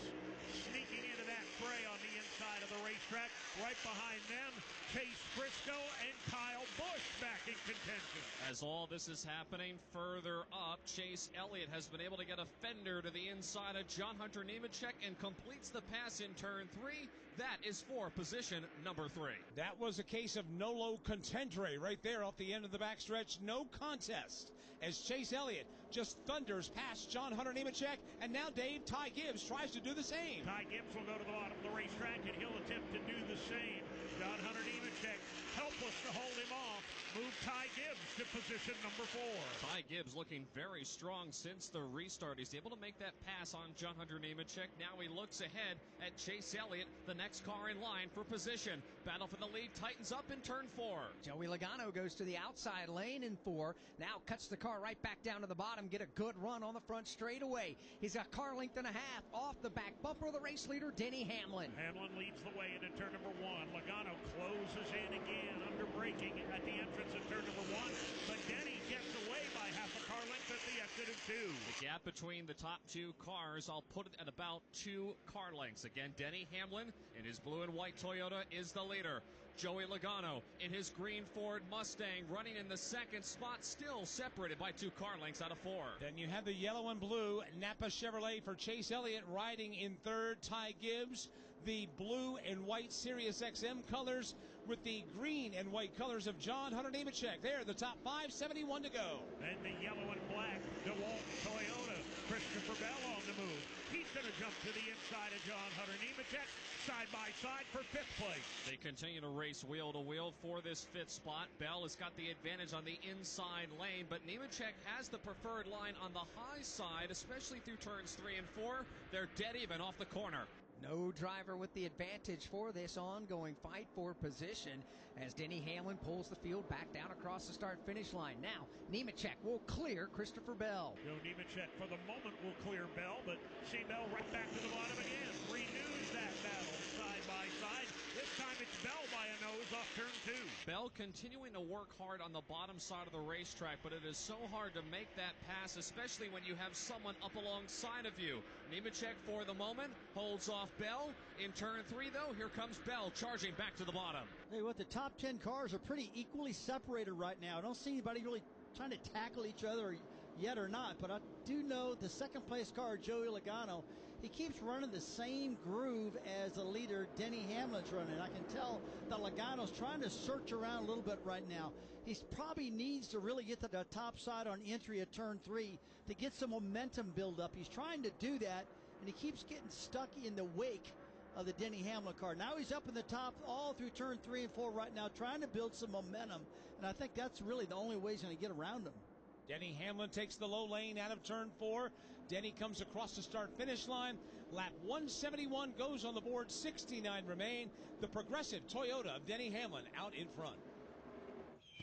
sneaking into that fray on the inside of the racetrack. Right behind them, Chase Briscoe and Kyle Busch back in contention. As all this is happening, further up, Chase Elliott has been able to get a fender to the inside of John Hunter Nemechek and completes the pass in turn 3. That is for position number 3. That was a case of nolo contendere right there off the end of the backstretch. No contest as Chase Elliott just thunders past John Hunter Nemechek, and now Ty Gibbs tries to do the same. Ty Gibbs will go to the bottom of the racetrack, and he'll attempt to do the same. John Hunter Nemechek helpless to hold him off. Move Ty Gibbs to position number 4. Ty Gibbs looking very strong since the restart. He's able to make that pass on John Hunter Nemechek. Now he looks ahead at Chase Elliott, the next car in line for position. Battle for the lead tightens up in turn 4. Joey Logano goes to the outside lane in 4. Now cuts the car right back down to the bottom. Get a good run on the front straightaway. He's got car length and a half off the back bumper of the race leader, Denny Hamlin. Hamlin leads the way into turn number 1. Logano closes in again, under braking at the entrance of turn number 1. But Denny gets away by half a car length at the exit of 2. The gap between the top 2 cars, I'll put it at about 2 car lengths. Again, Denny Hamlin in his blue and white Toyota is the leader. Joey Logano in his green Ford Mustang running in the second spot, still separated by 2 car lengths out of 4. Then you have the yellow and blue Napa Chevrolet for Chase Elliott riding in third. Ty Gibbs, the blue and white Sirius XM colors with the green and white colors of John Hunter Nemechek. There, the top 5, 71 to go. And the yellow and black DeWalt Toyota. Christopher Bell on the move. He's going to jump to the inside of John Hunter Nemechek, side by side for 5th place. They continue to race wheel to wheel for this 5th spot. Bell has got the advantage on the inside lane, but Nemechek has the preferred line on the high side, especially through turns 3 and 4. They're dead even off the corner. No driver with the advantage for this ongoing fight for position as Denny Hamlin pulls the field back down across the start-finish line. Now, Nemechek will clear Christopher Bell. Joe Nemechek for the moment will clear Bell, but see Bell right back to the bottom again. Renews that battle side by side. This time it's Bell by a nose off turn 2. Bell continuing to work hard on the bottom side of the racetrack, but it is so hard to make that pass, especially when you have someone up alongside of you. Nemechek for the moment holds off Bell. In turn 3, though, here comes Bell charging back to the bottom. Hey, what the top 10 cars are pretty equally separated right now. I don't see anybody really trying to tackle each other yet or not, but I do know the second place car, Joey Logano, he keeps running the same groove as the leader, Denny Hamlin's running. I can tell that Logano's trying to search around a little bit right now. he probably needs to really get to the top side on entry at turn 3 to get some momentum build up. He's trying to do that, and he keeps getting stuck in the wake of the Denny Hamlin car. Now he's up in the top all through turn 3 and 4 right now, trying to build some momentum, and I think that's really the only way he's going to get around him. Denny Hamlin takes the low lane out of turn 4. Denny comes across the start-finish line. Lap 171 goes on the board. 69 remain. The Progressive Toyota of Denny Hamlin out in front.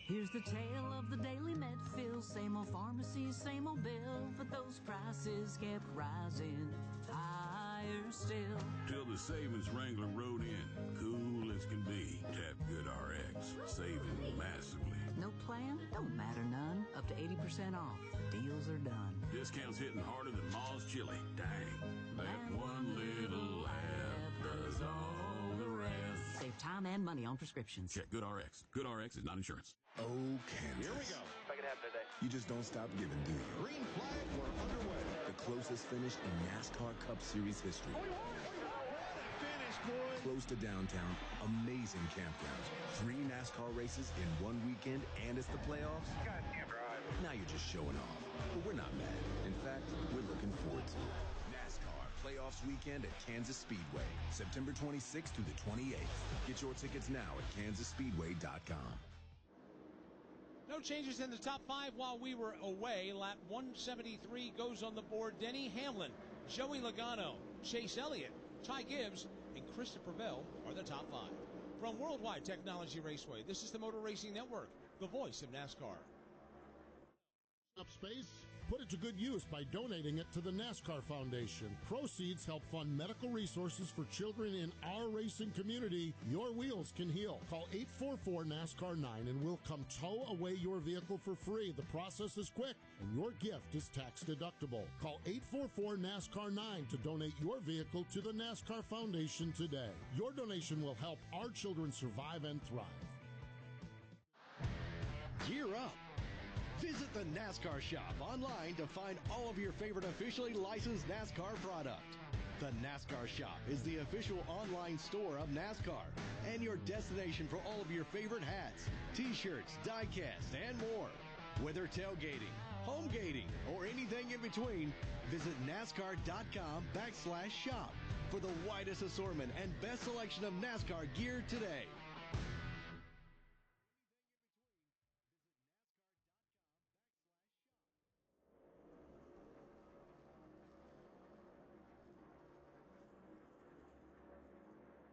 Here's the tale of the daily Medfield. Same old pharmacy, same old bill, but those prices kept rising higher still. Till the savings Wrangler rode in. Cool as can be. Tap GoodRx. Saving massively. No plan? Don't matter none. Up to 80% off. Deals are done. Discounts hitting harder than Ma's chili. Dang. That one little app does all the rest. Save time and money on prescriptions. Check GoodRx. GoodRx is not insurance. Oh, Kansas. Here we go. Second half today. You just don't stop giving, do you? Green flag, we're underway. The closest finish in NASCAR Cup Series history. Finish, boys. Close to downtown, amazing campgrounds, 3 NASCAR races in one weekend, and it's the playoffs. Goddamn right. Now you're just showing off. But we're not mad. In fact, we're looking forward to it. NASCAR Playoffs Weekend at Kansas Speedway, September 26th through the 28th. Get your tickets now at kansasspeedway.com. No changes in the top 5 while we were away. Lap 173 goes on the board. Denny Hamlin, Joey Logano, Chase Elliott, Ty Gibbs, and Christopher Bell are the top 5. From Worldwide Technology Raceway, this is the Motor Racing Network, the voice of NASCAR. Up space? Put it to good use by donating it to the NASCAR Foundation. Proceeds help fund medical resources for children in our racing community. Your wheels can heal. Call 844-NASCAR-9 and we'll come tow away your vehicle for free. The process is quick and your gift is tax deductible. Call 844-NASCAR-9 to donate your vehicle to the NASCAR Foundation today. Your donation will help our children survive and thrive. Gear up. Visit the NASCAR shop online to find all of your favorite officially licensed NASCAR product. The NASCAR shop is the official online store of NASCAR and your destination for all of your favorite hats, t-shirts, die-cast, and more. Whether tailgating, home gating, or anything in between, visit NASCAR.com/shop for the widest assortment and best selection of NASCAR gear today.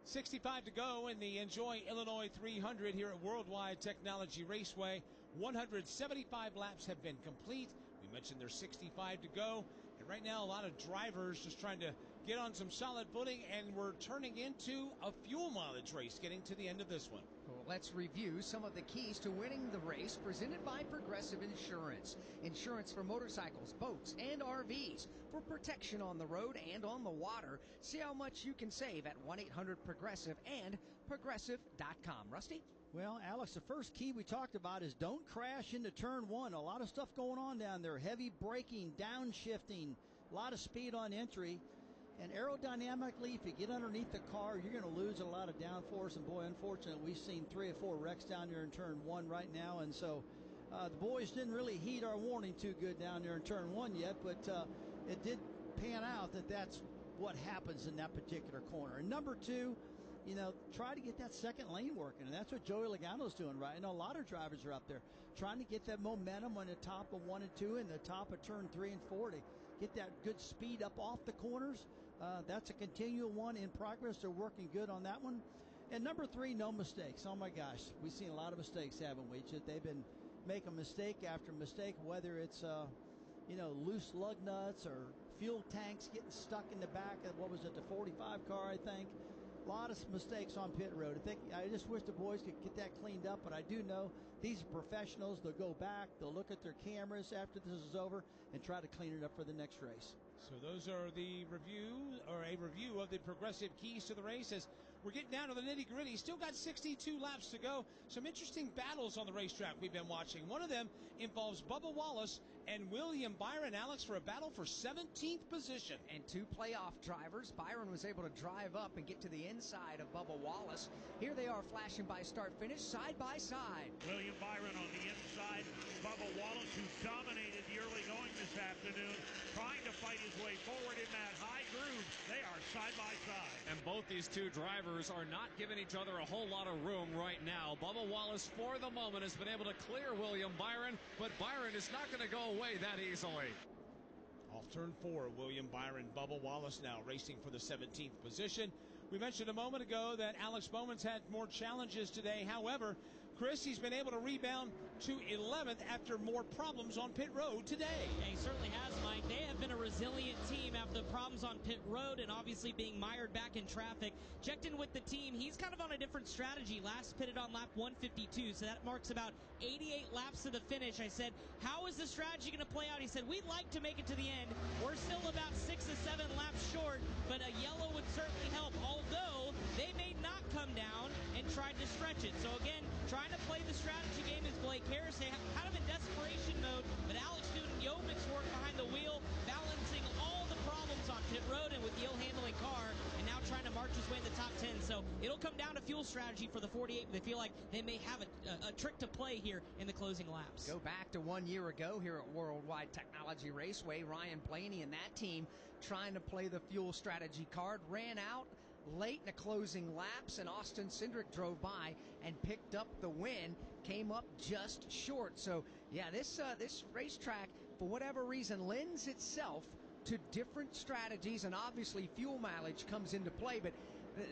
.65 to go in the Enjoy Illinois 300 here at Worldwide Technology Raceway. 175 laps have been complete. We mentioned there's 65 to go. And right now, a lot of drivers just trying to get on some solid footing, and we're turning into a fuel mileage race getting to the end of this one. Well, let's review some of the keys to winning the race presented by Progressive Insurance. Insurance for motorcycles, boats, and RVs for protection on the road and on the water. See how much you can save at 1-800-PROGRESSIVE and Progressive.com. Rusty? Well, Alex, the first key we talked about is don't crash into turn 1. A lot of stuff going on down there. Heavy braking, downshifting, a lot of speed on entry. And aerodynamically, if you get underneath the car, you're going to lose a lot of downforce. And, boy, unfortunately, we've seen 3 or 4 wrecks down there in turn 1 right now. And so the boys didn't really heed our warning too good down there in turn 1 yet. But it did pan out that that's what happens in that particular corner. And number 2, you know, try to get that second lane working. And that's what Joey Logano's doing right now. A lot of drivers are up there trying to get that momentum on the top of 1 and 2 and the top of turn 3 and 4 to get that good speed up off the corners. That's a continual one in progress. They're working good on that one. And number 3, no mistakes. Oh, my gosh. We've seen a lot of mistakes, haven't we? They've been making mistake after mistake, whether it's, loose lug nuts or fuel tanks getting stuck in the back of, the 45 car, I think. A lot of mistakes on pit road. I just wish the boys could get that cleaned up, but I do know these are professionals. They'll go back, they'll look at their cameras after this is over and try to clean it up for the next race. So those are a review of the progressive keys to the race as we're getting down to the nitty-gritty. Still got 62 laps to go. Some interesting battles on the racetrack we've been watching. One of them involves Bubba Wallace and William Byron, Alex, for a battle for 17th position. And two playoff drivers. Byron was able to drive up and get to the inside of Bubba Wallace. Here they are flashing by start-finish, side by side. William Byron on the inside. Bubba Wallace, who dominated the early going this afternoon, trying to fight his way forward in that high groove. They are side by side. And both these two drivers are not giving each other a whole lot of room right now. Bubba Wallace, for the moment, has been able to clear William Byron, but Byron is not going to go away that easily. Off turn 4, William Byron, Bubba Wallace now racing for the 17th position. We mentioned a moment ago that Alex Bowman's had more challenges today. However, Chris, he's been able to rebound to 11th after more problems on pit road today. Yeah, he certainly has, Mike. They have been a resilient team after the problems on pit road and obviously being mired back in traffic. Checked in with the team. He's kind of on a different strategy. Last pitted on lap 152, so that marks about 88 laps to the finish. I said, how is the strategy going to play out? He said, we'd like to make it to the end. We're still about 6 to 7 laps short, but a yellow would certainly help, although they may not come down and try to stretch it. So again, trying to play the strategy game is Blake Harris, kind of in desperation mode, but Alex Newton-Jovic's work behind the wheel, balancing all the problems on pit road and with the ill-handling car, and now trying to march his way in the top 10. So it'll come down to fuel strategy for the 48, but they feel like they may have a trick to play here in the closing laps. Go back to 1 year ago here at Worldwide Technology Raceway. Ryan Blaney and that team trying to play the fuel strategy card, ran out late in the closing laps, and Austin Cindric drove by and picked up the win, came up just short. So yeah, this racetrack, for whatever reason, lends itself to different strategies, and obviously fuel mileage comes into play. But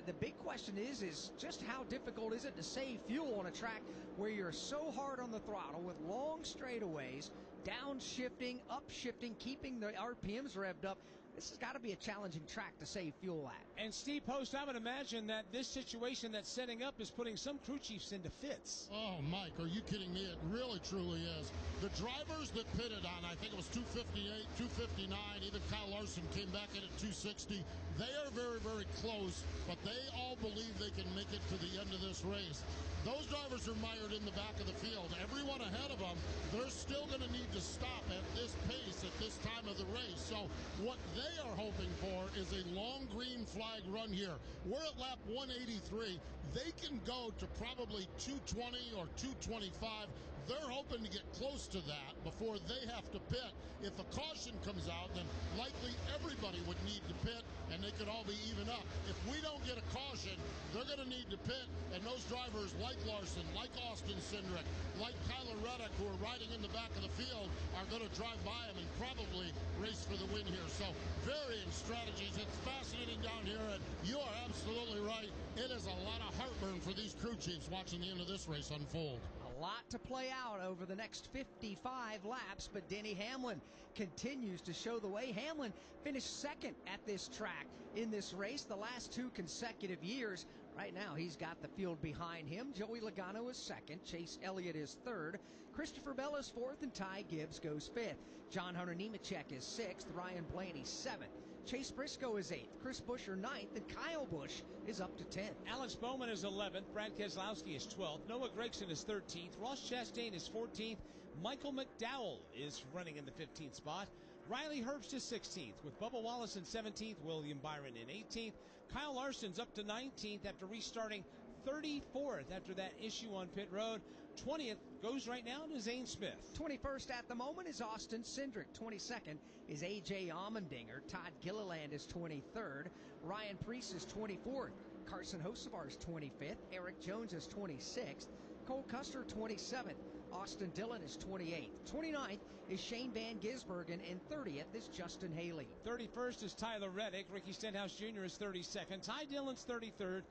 the big question is just how difficult is it to save fuel on a track where you're so hard on the throttle with long straightaways, downshifting, upshifting, keeping the RPMs revved up. This has got to be a challenging track to save fuel at. And Steve Post, I would imagine that this situation that's setting up is putting some crew chiefs into fits. Oh, Mike, are you kidding me? It really, truly is. The drivers that pitted on, I think it was 258, 259, even Kyle Larson came back in at 260. They are very, very close, but they all believe they can make it to the end of this race. Those drivers are mired in the back of the field. Everyone ahead of them, they're still going to need to stop at this pace at this time of the race. So what they are hoping for is a long green flag run here. We're at lap 183. They can go to probably 220 or 225. They're hoping to get close to that before they have to pit. If a caution comes out, then likely everybody would need to pit, and they could all be even up. If we don't get a caution, they're going to need to pit, and those drivers like Larson, like Austin Cindric, like Kyler Reddick, who are riding in the back of the field, are going to drive by him and probably race for the win here. So varying strategies. It's fascinating down here, and you are absolutely right. It is a lot of heartburn for these crew chiefs watching the end of this race unfold. A lot to play out over the next 55 laps, but Denny Hamlin continues to show the way. Hamlin finished second at this track in this race the last 2 consecutive years. Right now, he's got the field behind him. Joey Logano is second. Chase Elliott is third. Christopher Bell is fourth, and Ty Gibbs goes fifth. John Hunter Nemechek is sixth. Ryan Blaney seventh. Chase Briscoe is 8th, Chris Buescher 9th, and Kyle Busch is up to 10th. Alex Bowman is 11th, Brad Keselowski is 12th, Noah Gragson is 13th, Ross Chastain is 14th, Michael McDowell is running in the 15th spot, Riley Herbst is 16th, with Bubba Wallace in 17th, William Byron in 18th, Kyle Larson's up to 19th after restarting 34th after that issue on pit road. 20th goes right now to Zane Smith. 21st at the moment is Austin Cindric. 22nd is A.J. Allmendinger. Todd Gilliland is 23rd. Ryan Preece is 24th. Carson Hocevar is 25th. Eric Jones is 26th. Cole Custer 27th. Austin Dillon is 28th. 29th is Shane Van Gisbergen, and 30th is Justin Haley. 31st is Tyler Reddick. Ricky Stenhouse Jr. is 32nd. Ty Dillon's 33rd.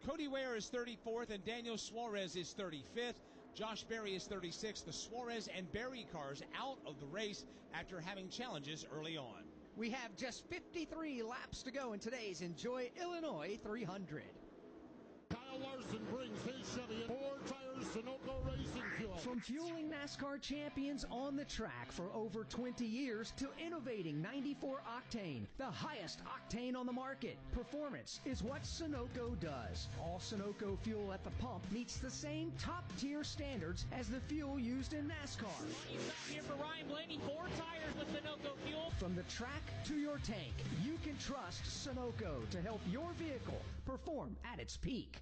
Cody Ware is 34th, and Daniel Suarez is 35th. Josh Berry is 36th. The Suarez and Berry cars out of the race after having challenges early on. We have just 53 laps to go in today's Enjoy Illinois 300. Kyle Larson brings his Chevy in 4 tires. Sunoco Racing Fuel. From fueling NASCAR champions on the track for over 20 years to innovating 94 octane, the highest octane on the market, performance is what Sunoco does. All Sunoco fuel at the pump meets the same top-tier standards as the fuel used in NASCAR. Here for Ryan Blaney, 4 tires with Sunoco fuel. From the track to your tank, you can trust Sunoco to help your vehicle perform at its peak.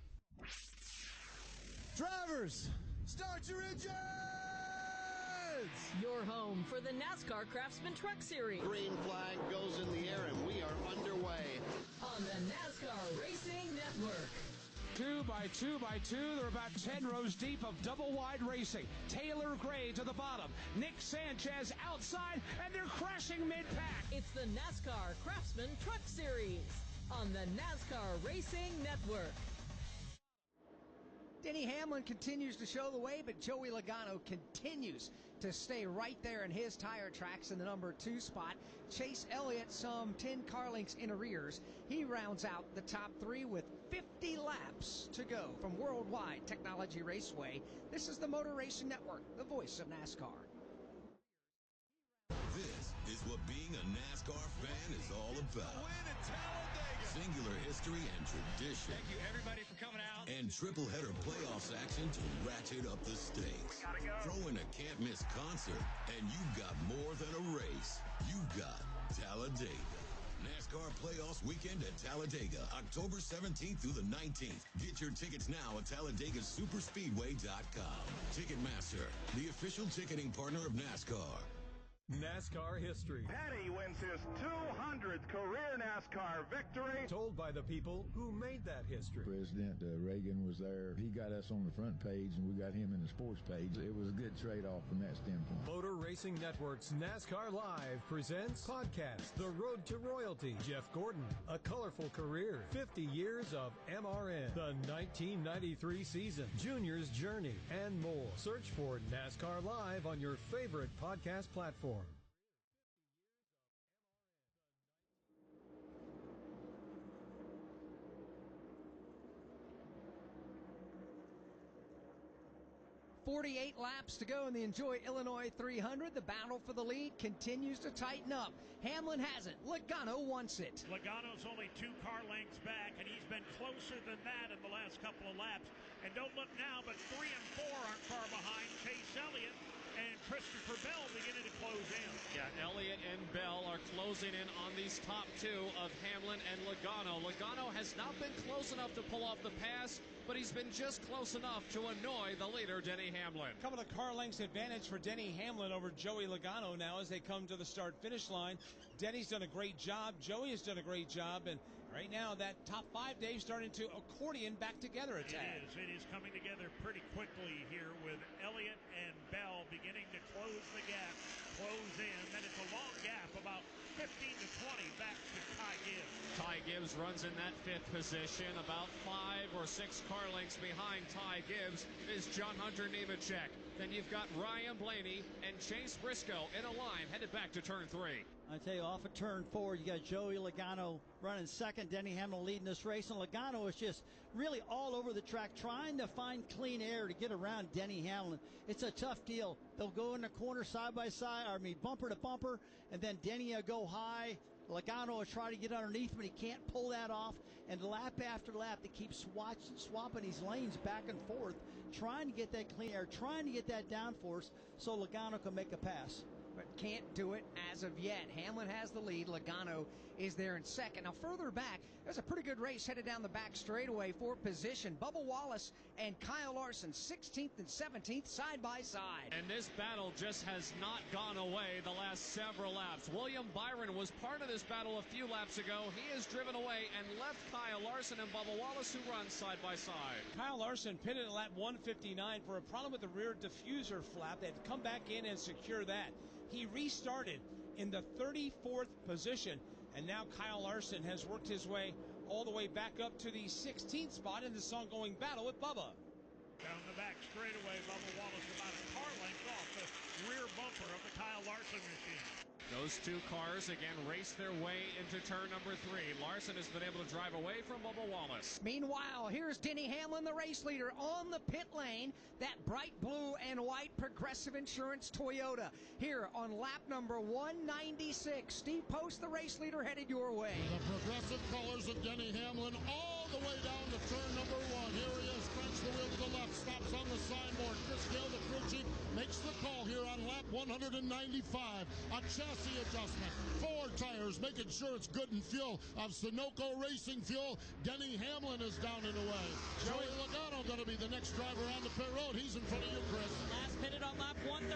Drivers, start your engines! Your home for the NASCAR Craftsman Truck Series. Green flag goes in the air and we are underway. On the NASCAR Racing Network. 2 by 2 by 2. They're about 10 rows deep of double-wide racing. Taylor Gray to the bottom. Nick Sanchez outside, and they're crashing mid-pack. It's the NASCAR Craftsman Truck Series on the NASCAR Racing Network. Denny Hamlin continues to show the way, but Joey Logano continues to stay right there in his tire tracks in the number 2 spot. Chase Elliott some 10 car lengths in arrears. He rounds out the top 3 with 50 laps to go from Worldwide Technology Raceway. This is the Motor Racing Network, the voice of NASCAR. This is what being a NASCAR fan is all about. Win at Talladega. Singular history and tradition. Thank you, everybody, for coming out. And triple header playoffs action to ratchet up the stakes. We gotta go. Throw in a can't miss concert, and you've got more than a race. You've got Talladega. NASCAR Playoffs Weekend at Talladega, October 17th through the 19th. Get your tickets now at TalladegaSuperspeedway.com. Ticketmaster, the official ticketing partner of NASCAR. NASCAR history. Petty wins his 200th career NASCAR victory. Told by the people who made that history. President Reagan was there. He got us on the front page, and we got him in the sports page. It was a good trade-off from that standpoint. Motor Racing Network's NASCAR Live presents podcast The Road to Royalty. Jeff Gordon, a colorful career, 50 years of MRN, the 1993 season, Junior's Journey, and more. Search for NASCAR Live on your favorite podcast platform. 48 laps to go in the Enjoy Illinois 300. The battle for the lead continues to tighten up. Hamlin has it. Logano wants it. Logano's only 2 car lengths back, and he's been closer than that in the last couple of laps. And don't look now, but 3 and 4 aren't far behind. Chase Elliott and Christopher Bell beginning to close in. Yeah, Elliott and Bell are closing in on these top 2 of Hamlin and Logano. Logano has not been close enough to pull off the pass, but he's been just close enough to annoy the leader, Denny Hamlin. Couple of car lengths advantage for Denny Hamlin over Joey Logano now as they come to the start-finish line. Denny's done a great job. Joey has done a great job. And right now, that top 5, Dave, starting to accordion back together a tad. It is coming together pretty quickly here with Elliott and Bell beginning to close the gap, close in. Then it's a long gap, about 15 to 20 back to Ty Gibbs. Ty Gibbs runs in that 5th position. About 5 or 6 car lengths behind Ty Gibbs is John Hunter Nemechek. Then you've got Ryan Blaney and Chase Briscoe in a line headed back to turn 3. I tell you, off of turn 4, you got Joey Logano running second, Denny Hamlin leading this race, and Logano is just really all over the track trying to find clean air to get around Denny Hamlin. It's a tough deal. They'll go in the corner side by side, bumper to bumper, and then Denny will go high. Logano will try to get underneath him, but he can't pull that off. And lap after lap, they keep swapping these lanes back and forth, trying to get that clean air, trying to get that downforce so Logano can make a pass. But can't do it as of yet. Hamlin has the lead. Logano is there in second. Now, further back, there's a pretty good race headed down the back straightaway for position. Bubba Wallace and Kyle Larson, 16th and 17th, side by side. And this battle just has not gone away the last several laps. William Byron was part of this battle a few laps ago. He has driven away and left Kyle Larson and Bubba Wallace, who run side by side. Kyle Larson pitted at lap 159 for a problem with the rear diffuser flap. They've come back in and secure that. He restarted in the 34th position, and now Kyle Larson has worked his way all the way back up to the 16th spot in this ongoing battle with Bubba. Down the back straightaway, Bubba Wallace about a car length off the rear bumper of the Kyle Larson machine. Those two cars again race their way into turn number 3. Larson has been able to drive away from Bubba Wallace. Meanwhile, here's Denny Hamlin, the race leader, on the pit lane. That bright blue and white Progressive Insurance Toyota here on lap number 196. Steve Post, the race leader, headed your way. The Progressive colors of Denny Hamlin all the way down to turn number 1. Here he is, cranks the wheel to the left, stops on the signboard. Chris Gale, the crew chief, makes the call here on lap 195. A chassis adjustment, 4 tires, making sure it's good and fuel of Sunoco Racing Fuel. Denny Hamlin is down and away. Joey Logano going to be the next driver on the pit road. He's in front of you, Chris. Last pitted on lap 136,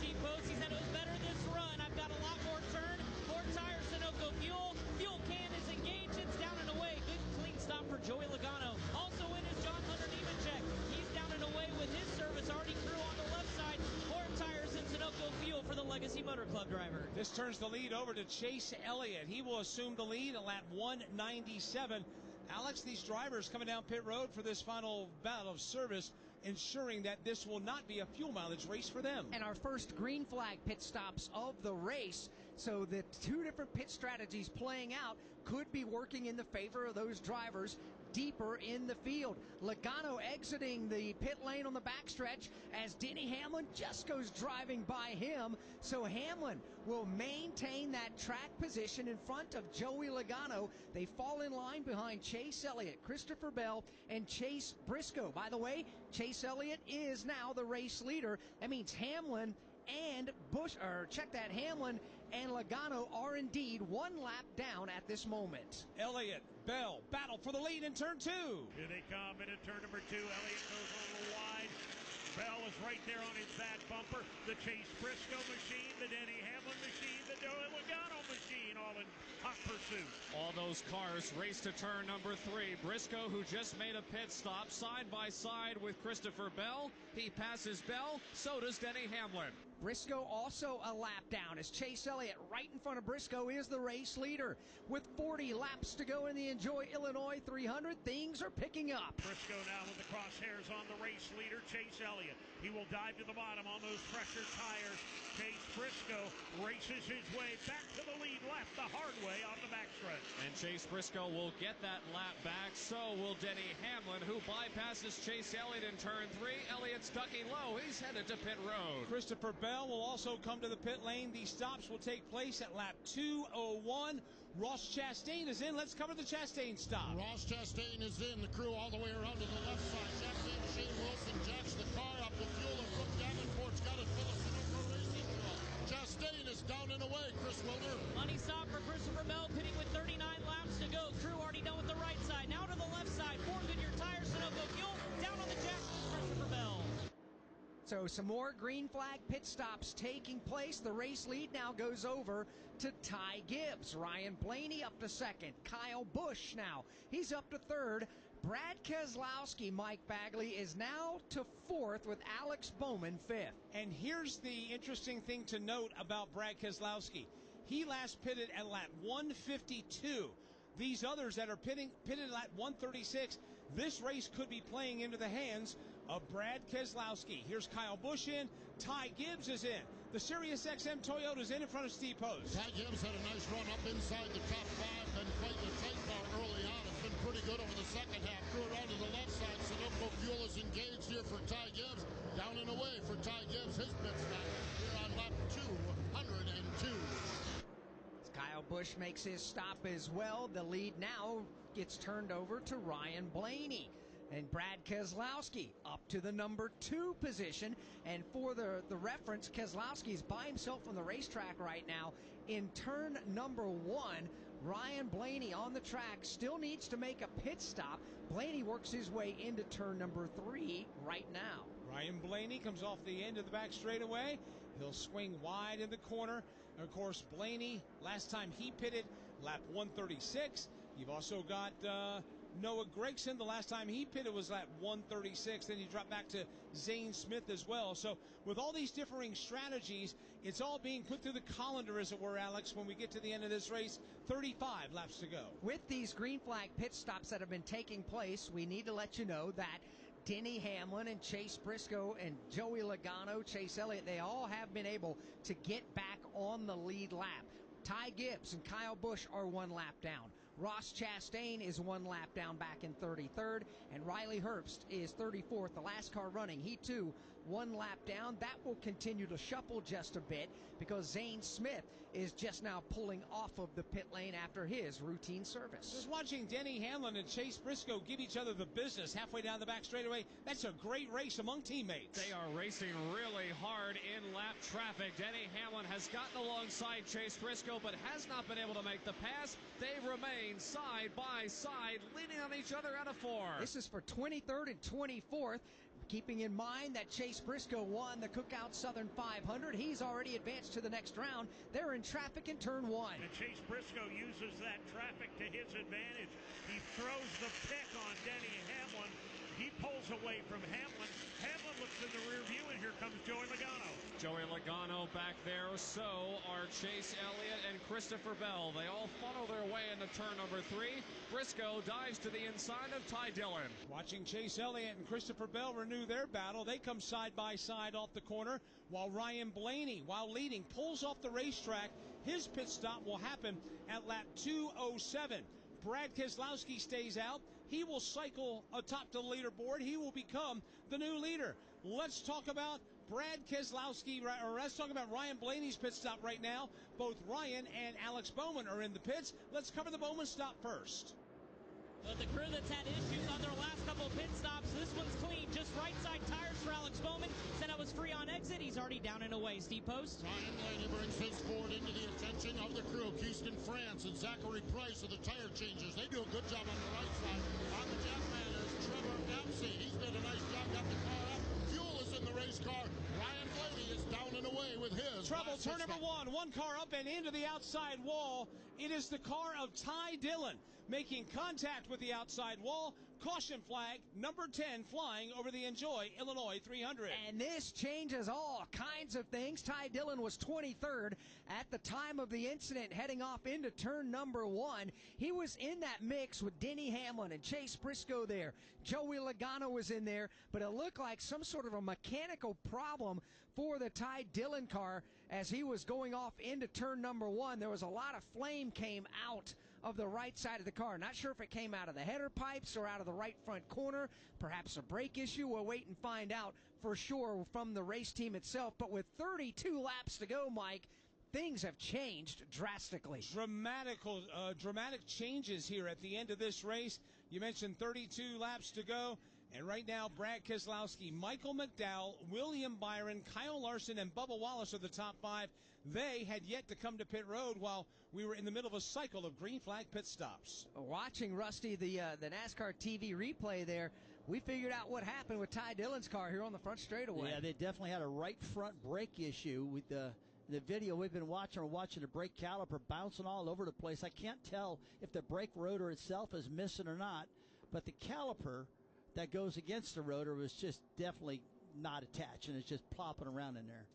Steve Post. He said it was better this run. I've got a lot more turn, 4 tires, Sunoco fuel. Fuel can is engaged. It's down and away. Good clean stop for Joey Logano. Also in is John Hunter Nemechek. He's down and away with his service already through on the left side. 4 tires and Sunoco fuel for the Legacy Motor Club driver. This turns the lead over to Chase Elliott. He will assume the lead at lap 197. Alex, these drivers coming down pit road for this final battle of service, ensuring that this will not be a fuel mileage race for them. And our first green flag pit stops of the race. So the 2 different pit strategies playing out could be working in the favor of those drivers deeper in the field. Logano exiting the pit lane on the backstretch as Denny Hamlin just goes driving by him. So Hamlin will maintain that track position in front of Joey Logano. They fall in line behind Chase Elliott, Christopher Bell, and Chase Briscoe. By the way, Chase Elliott is now the race leader. That means Hamlin and Hamlin and Logano are indeed 1 lap down at this moment. Elliott, Bell, battle for the lead in turn 2. Here they come into turn number 2. Elliott goes a little wide. Bell is right there on his back bumper. The Chase Briscoe machine, the Denny Hamlin machine, the Joey Logano machine, all in hot pursuit. All those cars race to turn number 3. Briscoe, who just made a pit stop, side by side with Christopher Bell. He passes Bell, so does Denny Hamlin. Briscoe also a lap down as Chase Elliott right in front of Briscoe is the race leader. With 40 laps to go in the Enjoy Illinois 300, things are picking up. Briscoe now with the crosshairs on the race leader, Chase Elliott. He will dive to the bottom on those pressure tires. Chase Briscoe races his way back to the lead left the hard way on the backstretch. And Chase Briscoe will get that lap back, so will Denny Hamlin, who bypasses Chase Elliott in turn 3. Elliott's ducking low. He's headed to pit road. Christopher Bell will also come to the pit lane. These stops will take place at lap 201. Ross Chastain is in. Let's cover the Chastain stop. Ross Chastain is in. The crew all the way around to the left side. Chastain, Shane Wilson jacks the car up to fuel, and Brooke Davenport's got it full of Sunoco Racing Fuel. Chastain is down and away. Chris Wilder. Money stop for Christopher Bell, pitting with 39 laps to go. Crew already done with the right side. Now to the left side. 4 Goodyear tires, Sunoco fuel. Down on the jack, Christopher Bell. So some more green flag pit stops taking place. The race lead now goes over to Ty Gibbs. Ryan Blaney up to 2nd. Kyle Busch now. He's up to 3rd. Brad Keselowski, Mike Bagley, is now to 4th with Alex Bowman 5th. And here's the interesting thing to note about Brad Keselowski. He last pitted at lap 152. These others that are pitted at lap 136, this race could be playing into the hands of Brad Keselowski. Here's Kyle Busch in. Ty Gibbs is in. The SiriusXM Toyota's in front of Steve Post. Ty Gibbs had a nice run up inside the top 5, then fighting the tight car early on. It's been pretty good over the second half. Threw around to the left side. Sunoco fuel is engaged here for Ty Gibbs. Down and away for Ty Gibbs. His pit stop here on lap 202. Kyle Busch makes his stop as well. The lead now gets turned over to Ryan Blaney. And Brad Keselowski up to the number 2 position. And for the reference, Keselowski is by himself on the racetrack right now. In turn number 1, Ryan Blaney on the track still needs to make a pit stop. Blaney works his way into turn number 3 right now. Ryan Blaney comes off the end of the back straightaway. He'll swing wide in the corner. And of course, Blaney, last time he pitted, lap 136. You've also got Noah Gragson. The last time he pitted was lap 136. Then he dropped back to Zane Smith as well. So with all these differing strategies, it's all being put through the colander, as it were, Alex, when we get to the end of this race. 35 laps to go. With these green flag pit stops that have been taking place, we need to let you know that Denny Hamlin and Chase Briscoe and Joey Logano, Chase Elliott, they all have been able to get back on the lead lap. Ty Gibbs and Kyle Busch are 1 lap down. Ross Chastain is 1 lap down back in 33rd, and Riley Herbst is 34th, the last car running. He too 1 lap down. That will continue to shuffle just a bit because Zane Smith is just now pulling off of the pit lane after his routine service. Just watching Denny Hamlin and Chase Briscoe give each other the business halfway down the back straightaway. That's a great race among teammates. They are racing really hard in lap traffic. Denny Hamlin has gotten alongside Chase Briscoe but has not been able to make the pass. They remain side by side, leaning on each other out of 4. This is for 23rd and 24th. Keeping in mind that Chase Briscoe won the Cookout Southern 500, he's already advanced to the next round. They're in traffic in turn 1. And Chase Briscoe uses that traffic to his advantage. He throws the pick on Denny Hamlin. He pulls away from Hamlin. Hamlin looks in the rear view, and here comes Joey Logano. Joey Logano back there. So are Chase Elliott and Christopher Bell. They all funnel their way into turn number 3. Briscoe dives to the inside of Ty Dillon. Watching Chase Elliott and Christopher Bell renew their battle. They come side by side off the corner, while Ryan Blaney, while leading, pulls off the racetrack. His pit stop will happen at lap 207. Brad Keselowski stays out. He will cycle atop the leaderboard. He will become the new leader. Let's talk about Brad Keselowski, or let's talk about Ryan Blaney's pit stop right now. Both Ryan and Alex Bowman are in the pits. Let's cover the Bowman stop first. But the crew that's had issues on their last couple of pit stops, this one's clean. Just right side tires for Alex Bowman. Said I was free on exit. He's already down and away. Steve Post. Ryan Blaney brings his Ford into the attention of the crew. Keyston France and Zachary Price are the tire changers. They do a good job on the right side. On the jack man is Trevor Dempsey. He's did a nice job, got the car up. Fuel is in the race car. Ryan Blaney is down and away with his. Trouble, turn number 1. 1 car up and into the outside wall. It is the car of Ty Dillon making contact with the outside wall. Caution flag, number 10, flying over the Enjoy Illinois 300. And this changes all kinds of things. Ty Dillon was 23rd at the time of the incident, heading off into turn number 1. He was in that mix with Denny Hamlin and Chase Briscoe there. Joey Logano was in there, but it looked like some sort of a mechanical problem for the Ty Dillon car as he was going off into turn number 1. There was a lot of flame came out of the right side of the car. Not sure if it came out of the header pipes or out of the right front corner. Perhaps a brake issue. We'll wait and find out for sure from the race team itself. But with 32 laps to go, Mike, things have changed drastically. Dramatic changes here at the end of this race. You mentioned 32 laps to go. And right now, Brad Keselowski, Michael McDowell, William Byron, Kyle Larson, and Bubba Wallace are the top 5. They had yet to come to pit road while we were in the middle of a cycle of green flag pit stops. Watching, Rusty, the NASCAR TV replay there, we figured out what happened with Ty Dillon's car here on the front straightaway. Yeah, they definitely had a right front brake issue with the video we've been watching. We're watching the brake caliper bouncing all over the place. I can't tell if the brake rotor itself is missing or not, but the caliper that goes against the rotor was just definitely not attached, and it's just plopping around in there.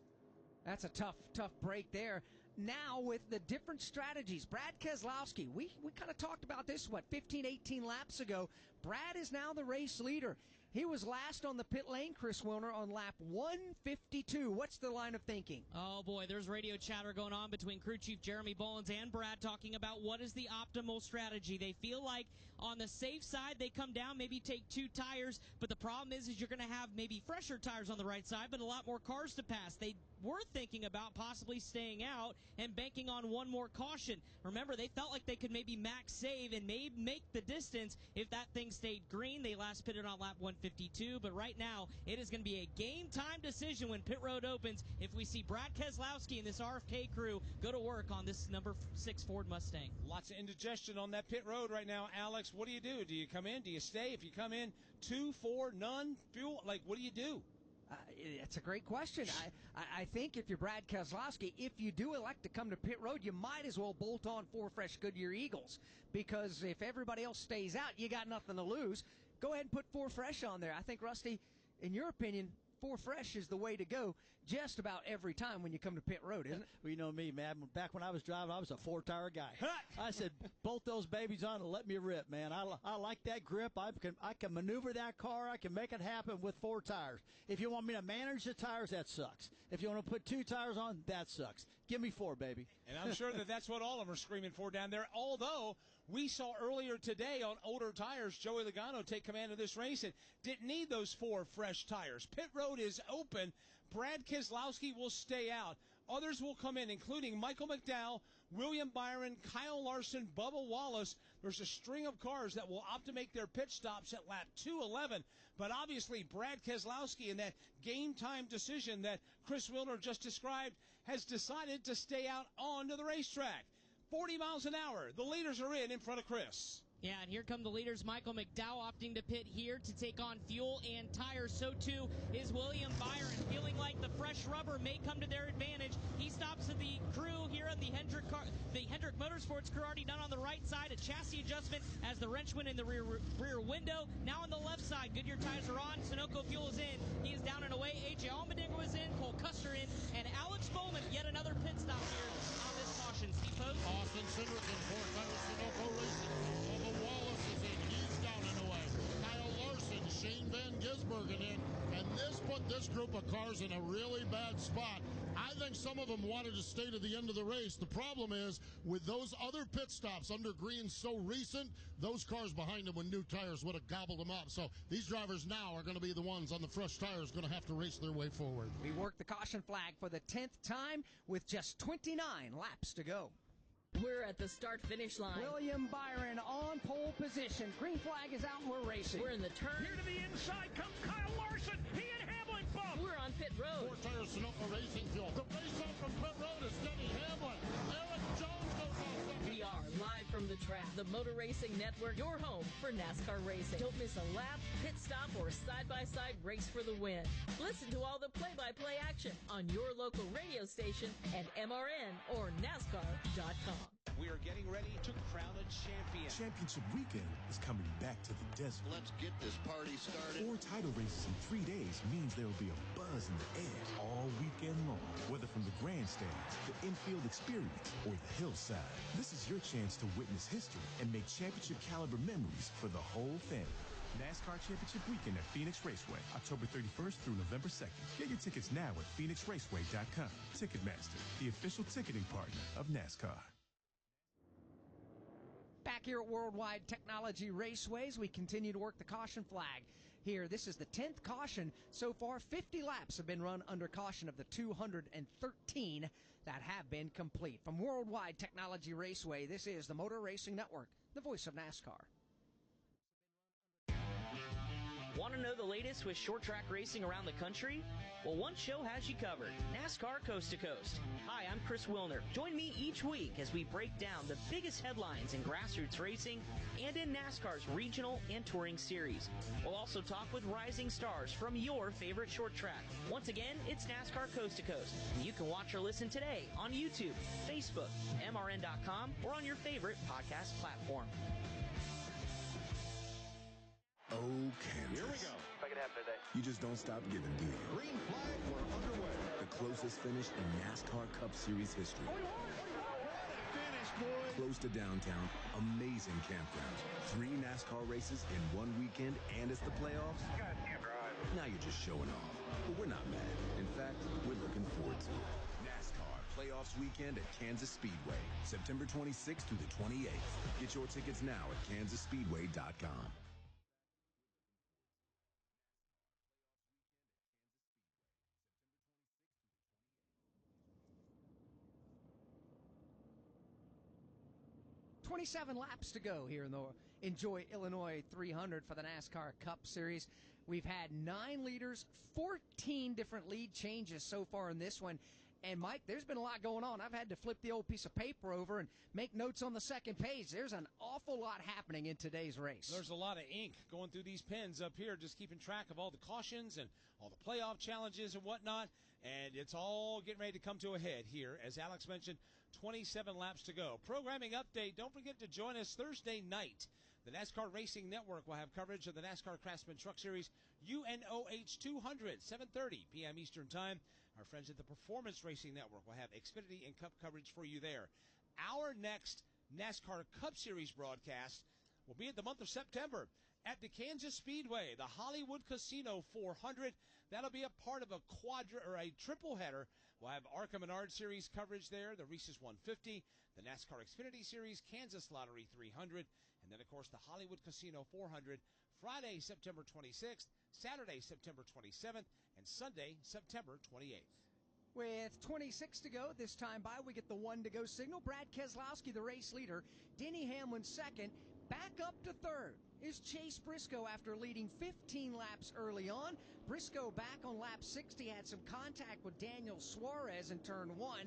That's a tough break there. Now with the different strategies, Brad Keselowski, we kind of talked about this, 15, 18 laps ago. Brad is now the race leader. He was last on the pit lane, Chris Wilner, on lap 152. What's the line of thinking? Oh, boy, there's radio chatter going on between crew chief Jeremy Bullins and Brad talking about what is the optimal strategy. They feel like on the safe side, they come down, maybe take 2 tires, but the problem is you're going to have maybe fresher tires on the right side, but a lot more cars to pass. They were thinking about possibly staying out and banking on 1 more caution. Remember, they felt like they could maybe max save and maybe make the distance if that thing stayed green. They last pitted on lap 152, but right now it is going to be a game-time decision when pit road opens if we see Brad Keselowski and this RFK crew go to work on this number 6 Ford Mustang. Lots of indigestion on that pit road right now. Alex, what do you do? Do you come in? Do you stay? If you come in, 2, 4, none, fuel, what do you do? It's a great question. I think if you're Brad Keselowski, if you do elect to come to pit road, you might as well bolt on 4 fresh Goodyear Eagles, because if everybody else stays out, you got nothing to lose. Go ahead and put 4 fresh on there. I think, Rusty, in your opinion, 4 fresh is the way to go. just about every time when you come to pit road, isn't it? Well, you know me, man. Back when I was driving, I was a 4-tire guy. I said, bolt those babies on and let me rip, man. I like that grip. I can maneuver that car. I can make it happen with 4 tires. If you want me to manage the tires, that sucks. If you want to put 2 tires on, that sucks. Give me 4, baby. And I'm sure that's what all of them are screaming for down there, although we saw earlier today on older tires, Joey Logano take command of this race and didn't need those 4 fresh tires. Pit road is open. Brad Keselowski will stay out. Others will come in, including Michael McDowell, William Byron, Kyle Larson, Bubba Wallace. There's a string of cars that will opt to make their pit stops at lap 211. But obviously, Brad Keselowski, in that game-time decision that Chris Wilner just described, has decided to stay out onto the racetrack. 40 miles an hour. The leaders are in front of Chris. Yeah, and here come the leaders. Michael McDowell opting to pit here to take on fuel and tires. So, too, is William Byron, feeling like the fresh rubber may come to their advantage. He stops at the crew here on the Hendrick Motorsports crew, already done on the right side. A chassis adjustment as the wrench went in the rear window. Now on the left side, Goodyear tires are on. Sunoco fuel is in. He is down and away. A.J. Allmendinger was in. Cole Custer in. And Alex Bowman, yet another pit stop here on this caution. Steve Post. Austin Cindric in 4-tire Sunoco Racing. Wallace is in. He's down and away. Kyle Larson, Shane Van Gisbergen in. And this put this group of cars in a really bad spot. I think some of them wanted to stay to the end of the race. The problem is, with those other pit stops under green so recent, those cars behind them with new tires would have gobbled them up. So these drivers now are going to be the ones on the fresh tires going to have to race their way forward. We work the caution flag for the 10th time with just 29 laps to go. We're at the start-finish line. William Byron on pole position. Green flag is out and we're racing. We're in the turn. Here to the inside comes Kyle Larson. He and Hamlin bump. We're on pit road. 4-tire Sunoco Racing fuel. The race off from pit road is Denny Hamlin. Eric Jones goes on second. We are live from the track. The Motor Racing Network, your home for NASCAR racing. Don't miss a lap, pit stop, or side-by-side race for the win. Listen to all the play-by-play action on your local radio station and MRN or NASCAR.com. We are getting ready to crown a champion. Championship weekend is coming back to the desert. Let's get this party started. 4 title races in 3 days means there will be a buzz in the air all weekend long. Whether from the grandstands, the infield experience, or the hillside, this is your chance to witness history and make championship caliber memories for the whole family. NASCAR Championship Weekend at Phoenix Raceway, October 31st through November 2nd. Get your tickets now at PhoenixRaceway.com. Ticketmaster, the official ticketing partner of NASCAR. Back here at Worldwide Technology Raceways, we continue to work the caution flag. Here, this is the 10th caution. So far, 50 laps have been run under caution of the 213 that have been complete. From Worldwide Technology Raceway, this is the Motor Racing Network, the voice of NASCAR. Want to know the latest with short track racing around the country? Well, one show has you covered, NASCAR Coast to Coast. Hi, I'm Chris Wilner. Join me each week as we break down the biggest headlines in grassroots racing and in NASCAR's regional and touring series. We'll also talk with rising stars from your favorite short track. Once again, it's NASCAR Coast to Coast. And you can watch or listen today on YouTube, Facebook, MRN.com, or on your favorite podcast platform. Oh, Kansas. Here we go. If I could have today. You just don't stop giving, do you? Green flag, we're underway. The closest finish in NASCAR Cup Series history. Finish, boy. Close to downtown, amazing campgrounds. 3 NASCAR races in 1 weekend, and it's the playoffs. You guys can't drive. Now you're just showing off. But we're not mad. In fact, we're looking forward to it. NASCAR Playoffs Weekend at Kansas Speedway, September 26th through the 28th. Get your tickets now at KansasSpeedway.com. 27 laps to go here in the Enjoy Illinois 300 for the NASCAR Cup Series. We've had 9 leaders, 14 different lead changes so far in this one. And, Mike, there's been a lot going on. I've had to flip the old piece of paper over and make notes on the second page. There's an awful lot happening in today's race. There's a lot of ink going through these pens up here, just keeping track of all the cautions and all the playoff challenges and whatnot. And it's all getting ready to come to a head here. As Alex mentioned, 27 laps to go. Programming update, don't forget to join us Thursday night. The NASCAR Racing Network will have coverage of the NASCAR Craftsman Truck Series UNOH 200, 7:30 p.m. Eastern Time. Our friends at the Performance Racing Network will have Xfinity and Cup coverage for you there. Our next NASCAR Cup Series broadcast will be in the month of September at the Kansas Speedway, the Hollywood Casino 400. That'll be a part of a triple header. We'll have ARCA Menard Series coverage there, the Reese's 150, the NASCAR Xfinity Series, Kansas Lottery 300, and then, of course, the Hollywood Casino 400, Friday, September 26th, Saturday, September 27th, and Sunday, September 28th. With 26 to go, this time by, we get the 1 to go signal. Brad Keselowski, the race leader. Denny Hamlin second. Back up to third is Chase Briscoe after leading 15 laps early on. Briscoe back on lap 60, had some contact with Daniel Suarez in turn 1.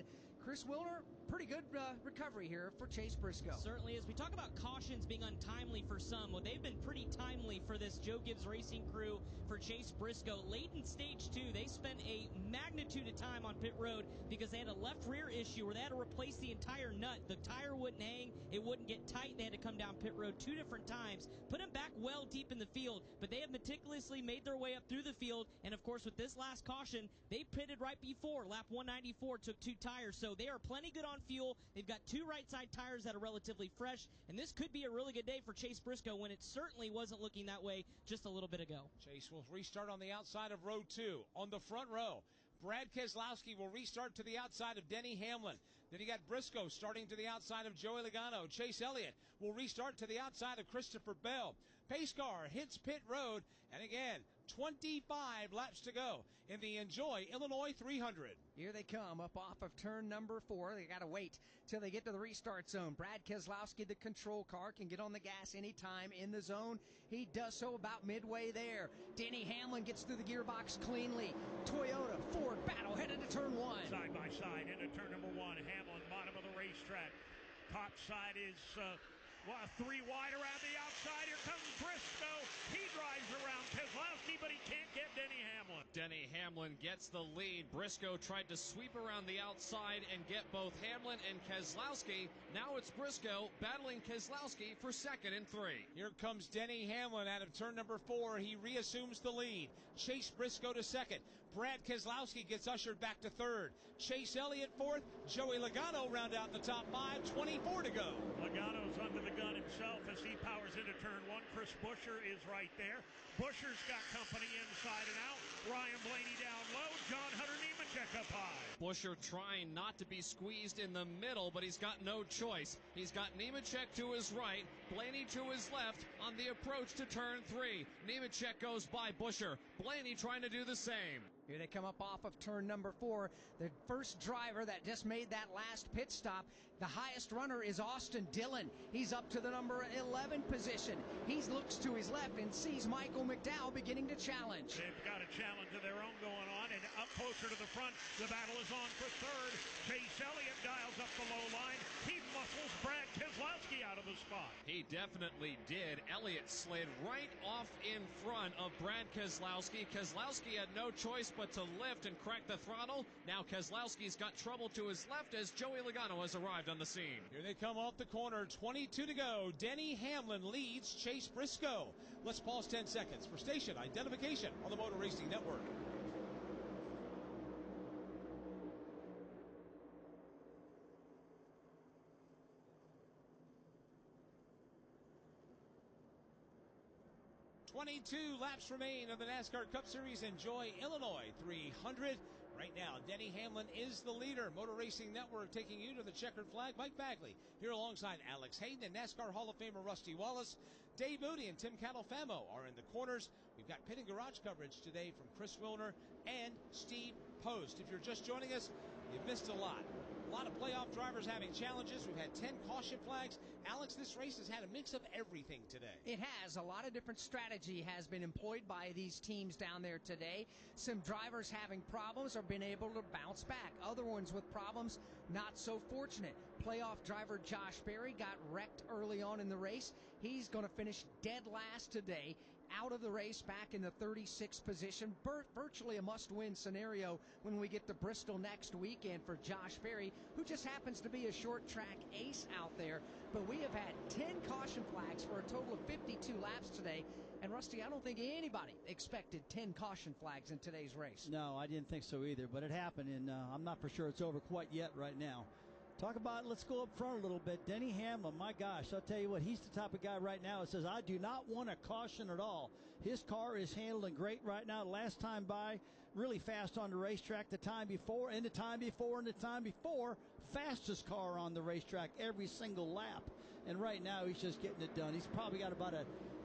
Chris Wilner, pretty good recovery here for Chase Briscoe. Certainly is. We talk about cautions being untimely for some. Well, they've been pretty timely for this Joe Gibbs Racing crew for Chase Briscoe. Late in stage 2, they spent a magnitude of time on pit road because they had a left rear issue where they had to replace the entire nut. The tire wouldn't hang. It wouldn't get tight. They had to come down pit road 2 different times, put them back well deep in the field, but they have meticulously made their way up through the field. And, of course, with this last caution, they pitted right before. Lap 194 took 2 tires, so they are plenty good on fuel. They've got 2 right side tires that are relatively fresh, and this could be a really good day for Chase Briscoe when it certainly wasn't looking that way just a little bit ago. Chase will restart on the outside of row 2. On the front row, Brad Keselowski will restart to the outside of Denny Hamlin. Then you got Briscoe starting to the outside of Joey Logano. Chase Elliott will restart to the outside of Christopher Bell. Pace car hits pit road, and again, 25 laps to go in the Enjoy Illinois 300. Here they come up off of turn number 4. They got to wait till they get to the restart zone. Brad Keselowski, the control car, can get on the gas anytime in the zone. He does so about midway there. Denny Hamlin gets through the gearbox cleanly. Toyota, Ford battle headed to turn 1. Side by side into turn number 1. Hamlin, bottom of the racetrack. Top side is 3 wide around the outside. Here comes Briscoe. He drives around Keselowski, but he can't get Denny Hamlin. Denny Hamlin gets the lead. Briscoe tried to sweep around the outside and get both Hamlin and Keselowski. Now it's Briscoe battling Keselowski for second and 3. Here comes Denny Hamlin out of turn number 4. He reassumes the lead. Chase Briscoe to second. Brad Keselowski gets ushered back to third. Chase Elliott fourth. Joey Logano round out in the top 5. 24 to go. Logano's under the gun himself as he powers into turn 1. Chris Buescher is right there. Buescher's got company inside and out. Ryan Blaney down low. John Hunter Nemechek up high. Buescher trying not to be squeezed in the middle, but he's got no choice. He's got Nemechek to his right, Blaney to his left on the approach to turn 3. Nemechek goes by Buescher. Blaney trying to do the same. Here they come up off of turn number 4. The first driver that just made that last pit stop. The highest runner is Austin Dillon. He's up to the number 11 position. He looks to his left and sees Michael McDowell beginning to challenge. They've got a challenge of their own going on, and up closer to the front, the battle is on for third. Chase Elliott dials up the low line. He muscles Brad Keselowski out of the spot. He definitely did. Elliott slid right off in front of Brad Keselowski. Keselowski had no choice but to lift and crack the throttle. Now Keselowski's got trouble to his left as Joey Logano has arrived on the scene. Here they come off the corner. 22 to go. Denny Hamlin leads Chase Briscoe. Let's pause 10 seconds for station identification on the Motor Racing Network. .22 laps remain of the NASCAR Cup Series Enjoy Illinois 300. Right now, Denny Hamlin is the leader. Motor Racing Network taking you to the checkered flag. Mike Bagley here alongside Alex Hayden and NASCAR Hall of Famer Rusty Wallace. Dave Moody and Tim Catalfamo are in the corners. We've got pit and garage coverage today from Chris Wilner and Steve Post. If you're just joining us, you've missed a lot. A lot of playoff drivers having challenges. We've had 10 caution flags. Alex, this race has had a mix of everything today. It has. A lot of different strategy has been employed by these teams down there today. Some drivers having problems are being able to bounce back. Other ones with problems, not so fortunate. Playoff driver Josh Berry got wrecked early on in the race. He's going to finish dead last today. Out of the race, back in the 36th position. Virtually a must-win scenario when we get to Bristol next weekend for Josh Berry, who just happens to be a short-track ace out there. But we have had 10 caution flags for a total of 52 laps today, And, Rusty, I don't think anybody expected 10 caution flags in today's race. No, I didn't think so either, but it happened, and I'm not for sure it's over quite yet right now. Talk about, let's go up front a little bit. Denny Hamlin, my gosh, I'll tell you what, he's the type of guy right now that says, I do not want a caution at all. His car is handling great right now. Last time by, really fast on the racetrack. The time before, and the time before, and the time before, fastest car on the racetrack every single lap. And right now, he's just getting it done. He's probably got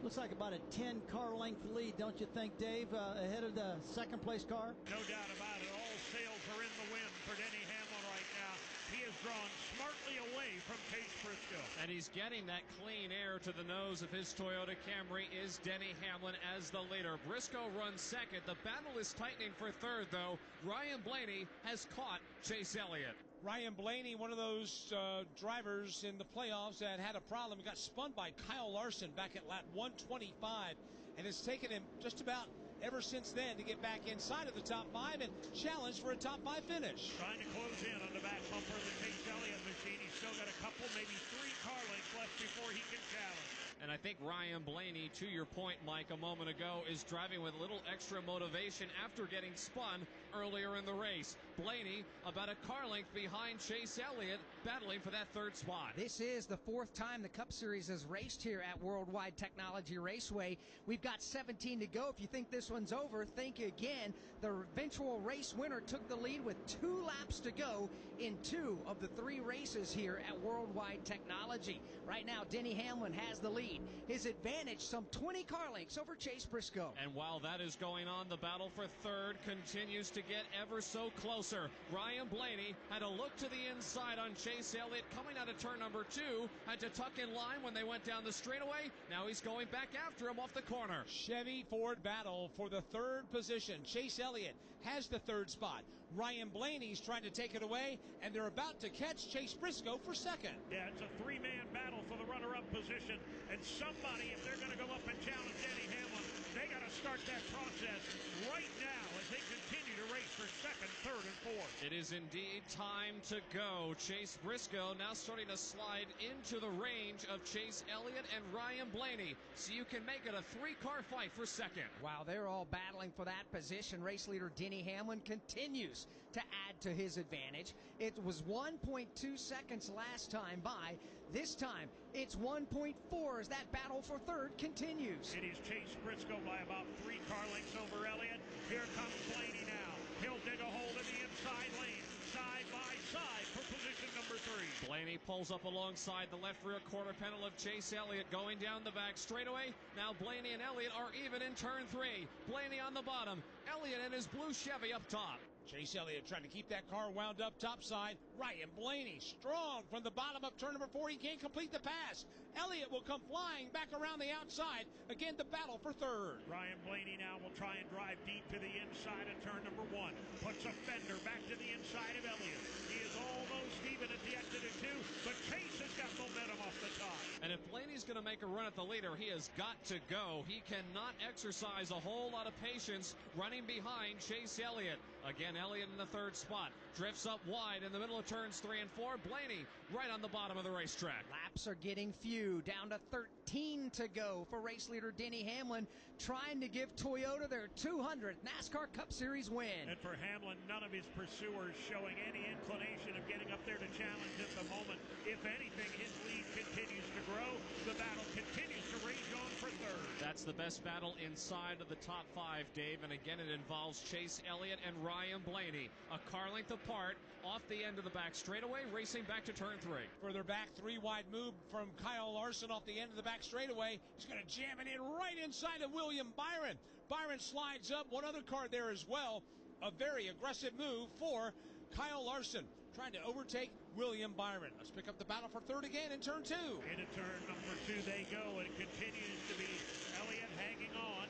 looks like about a 10-car length lead, don't you think, Dave, ahead of the second-place car? No doubt about it. All sails are in the wind for Denny Hamlin right now. He has drawn smartly away from Chase Briscoe. And he's getting that clean air to the nose of his Toyota Camry is Denny Hamlin as the leader. Briscoe runs second. The battle is tightening for third, though. Ryan Blaney has caught Chase Elliott. Ryan Blaney, one of those drivers in the playoffs that had a problem, got spun by Kyle Larson back at lap 125, and it's taken him just about ever since then to get back inside of the top 5 and challenge for a top 5 finish. Trying to close in on the back bumper of the Chase Elliott machine. He's still got a couple, maybe 3 car lengths left before he can challenge. And I think Ryan Blaney, to your point, Mike, a moment ago, is driving with a little extra motivation after getting spun earlier in the race. Blaney about a car length behind Chase Elliott, battling for that third spot. This is the 4th time the Cup Series has raced here at Worldwide Technology Raceway. We've got 17 to go. If you think this one's over, think again. The eventual race winner took the lead with 2 laps to go in 2 of the 3 races here at Worldwide Technology. Right now, Denny Hamlin has the lead. His advantage, some 20 car lengths over Chase Briscoe. And while that is going on, the battle for third continues to get ever so closer. Ryan Blaney had a look to the inside on Chase Elliott coming out of turn number 2. Had to tuck in line when they went down the straightaway. Now he's going back after him off the corner. Chevy Ford battle for the 3rd position. Chase Elliott has the 3rd spot. Ryan Blaney's trying to take it away, and they're about to catch Chase Briscoe for 2nd. Yeah, it's a 3-man battle for the runner-up position, and somebody, if they're going to go up and challenge Denny Hamlin, they got to start that process right now as they continue to race for 2nd, 3rd, and 4th. It is indeed time to go. Chase Briscoe now starting to slide into the range of Chase Elliott and Ryan Blaney, so you can make it a 3-car fight for 2nd. Wow, they're all battling for that position. Race leader Denny Hamlin continues to add to his advantage. It was 1.2 seconds last time by. This time, it's 1.4 as that battle for 3rd continues. It is Chase Briscoe by about 3 car lengths over Elliott. Here comes Blaney now. He'll dig a hole in the inside lane, side by side for position number 3. Blaney pulls up alongside the left rear quarter panel of Chase Elliott going down the back straightaway. Now Blaney and Elliott are even in turn 3. Blaney on the bottom, Elliott and his blue Chevy up top. Chase Elliott trying to keep that car wound up topside. Ryan Blaney strong from the bottom of turn number 4. He can't complete the pass. Elliott will come flying back around the outside. Again, the battle for 3rd. Ryan Blaney now will try and drive deep to the inside of turn number 1. Puts a fender back to the inside of Elliott. He is almost even at the exit of 2, but Chase has got momentum off the top. And if Blaney's going to make a run at the leader, he has got to go. He cannot exercise a whole lot of patience running behind Chase Elliott. Again, Elliott in the 3rd spot. Drifts up wide in the middle of turns 3 and 4. Blaney right on the bottom of the racetrack. Laps are getting few. Down to 13 to go for race leader Denny Hamlin, trying to give Toyota their 200th NASCAR Cup Series win. And for Hamlin, none of his pursuers showing any inclination of getting up there to challenge at the moment. If anything, his lead continues to grow. The battle continues to rage on for 3rd. That's the best battle inside of the top 5, Dave. And again, it involves Chase Elliott and Ryan Blaney. A car length apart off the end of the back straightaway, racing back to turn 3. Further back, 3-wide move from Kyle Larson off the end of the back straightaway. He's going to jam it in right inside of William Byron. Byron slides up. One other car there as well. A very aggressive move for Kyle Larson, trying to overtake William Byron. Let's pick up the battle for 3rd again in turn 2. Into turn number 2 they go, and it continues to be Elliott hanging on.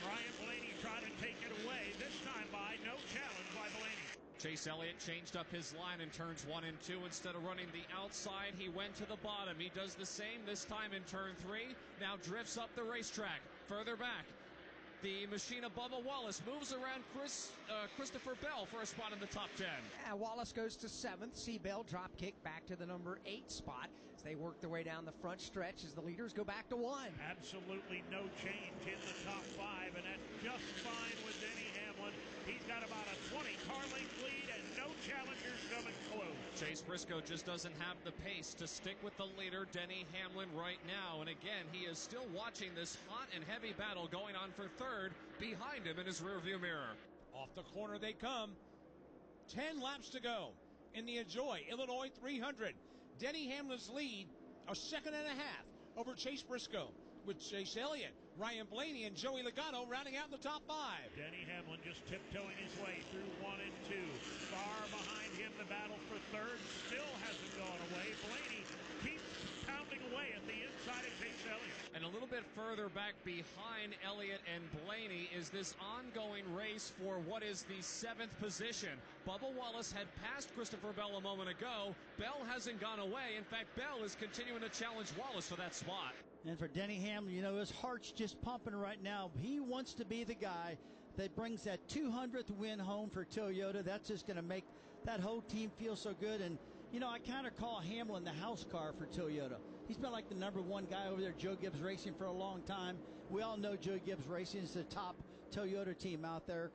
Ryan Blaney trying to take it away. This time by no challenge by Blaney. Chase Elliott changed up his line in turns 1 and 2. Instead of running the outside, he went to the bottom. He does the same this time in turn 3. Now drifts up the racetrack. Further back, The machine of Bubba Wallace moves around Christopher Bell for a spot in the top 10. Yeah, Wallace goes to 7th. C-Bell drop kick back to the number 8 spot as they work their way down the front stretch as the leaders go back to 1. Absolutely no change in the top 5, and that's just fine with Denny Hamlin. He's got about a 20 car length lead and no challengers coming close. Chase Briscoe just doesn't have the pace to stick with the leader, Denny Hamlin, right now. And again, he is still watching this hot and heavy battle going on for 3rd behind him in his rearview mirror. Off the corner they come. 10 laps to go in the Enjoy Illinois 300. Denny Hamlin's lead a second and a half over Chase Briscoe, with Chase Elliott, Ryan Blaney, and Joey Logano rounding out in the top 5. Denny Hamlin just tiptoeing his way through 1 and 2. Far behind him, the battle for 3rd still hasn't gone away. Blaney keeps pounding away at the inside of Chase Elliott. And a little bit further back behind Elliott and Blaney is this ongoing race for what is the 7th position. Bubba Wallace had passed Christopher Bell a moment ago. Bell hasn't gone away. In fact, Bell is continuing to challenge Wallace for that spot. And for Denny Hamlin, you know, his heart's just pumping right now. He wants to be the guy that brings that 200th win home for Toyota. That's just going to make that whole team feel so good. And, you know, I kind of call Hamlin the house car for Toyota. He's been like the number 1 guy over there, Joe Gibbs Racing, for a long time. We all know Joe Gibbs Racing is the top Toyota team out there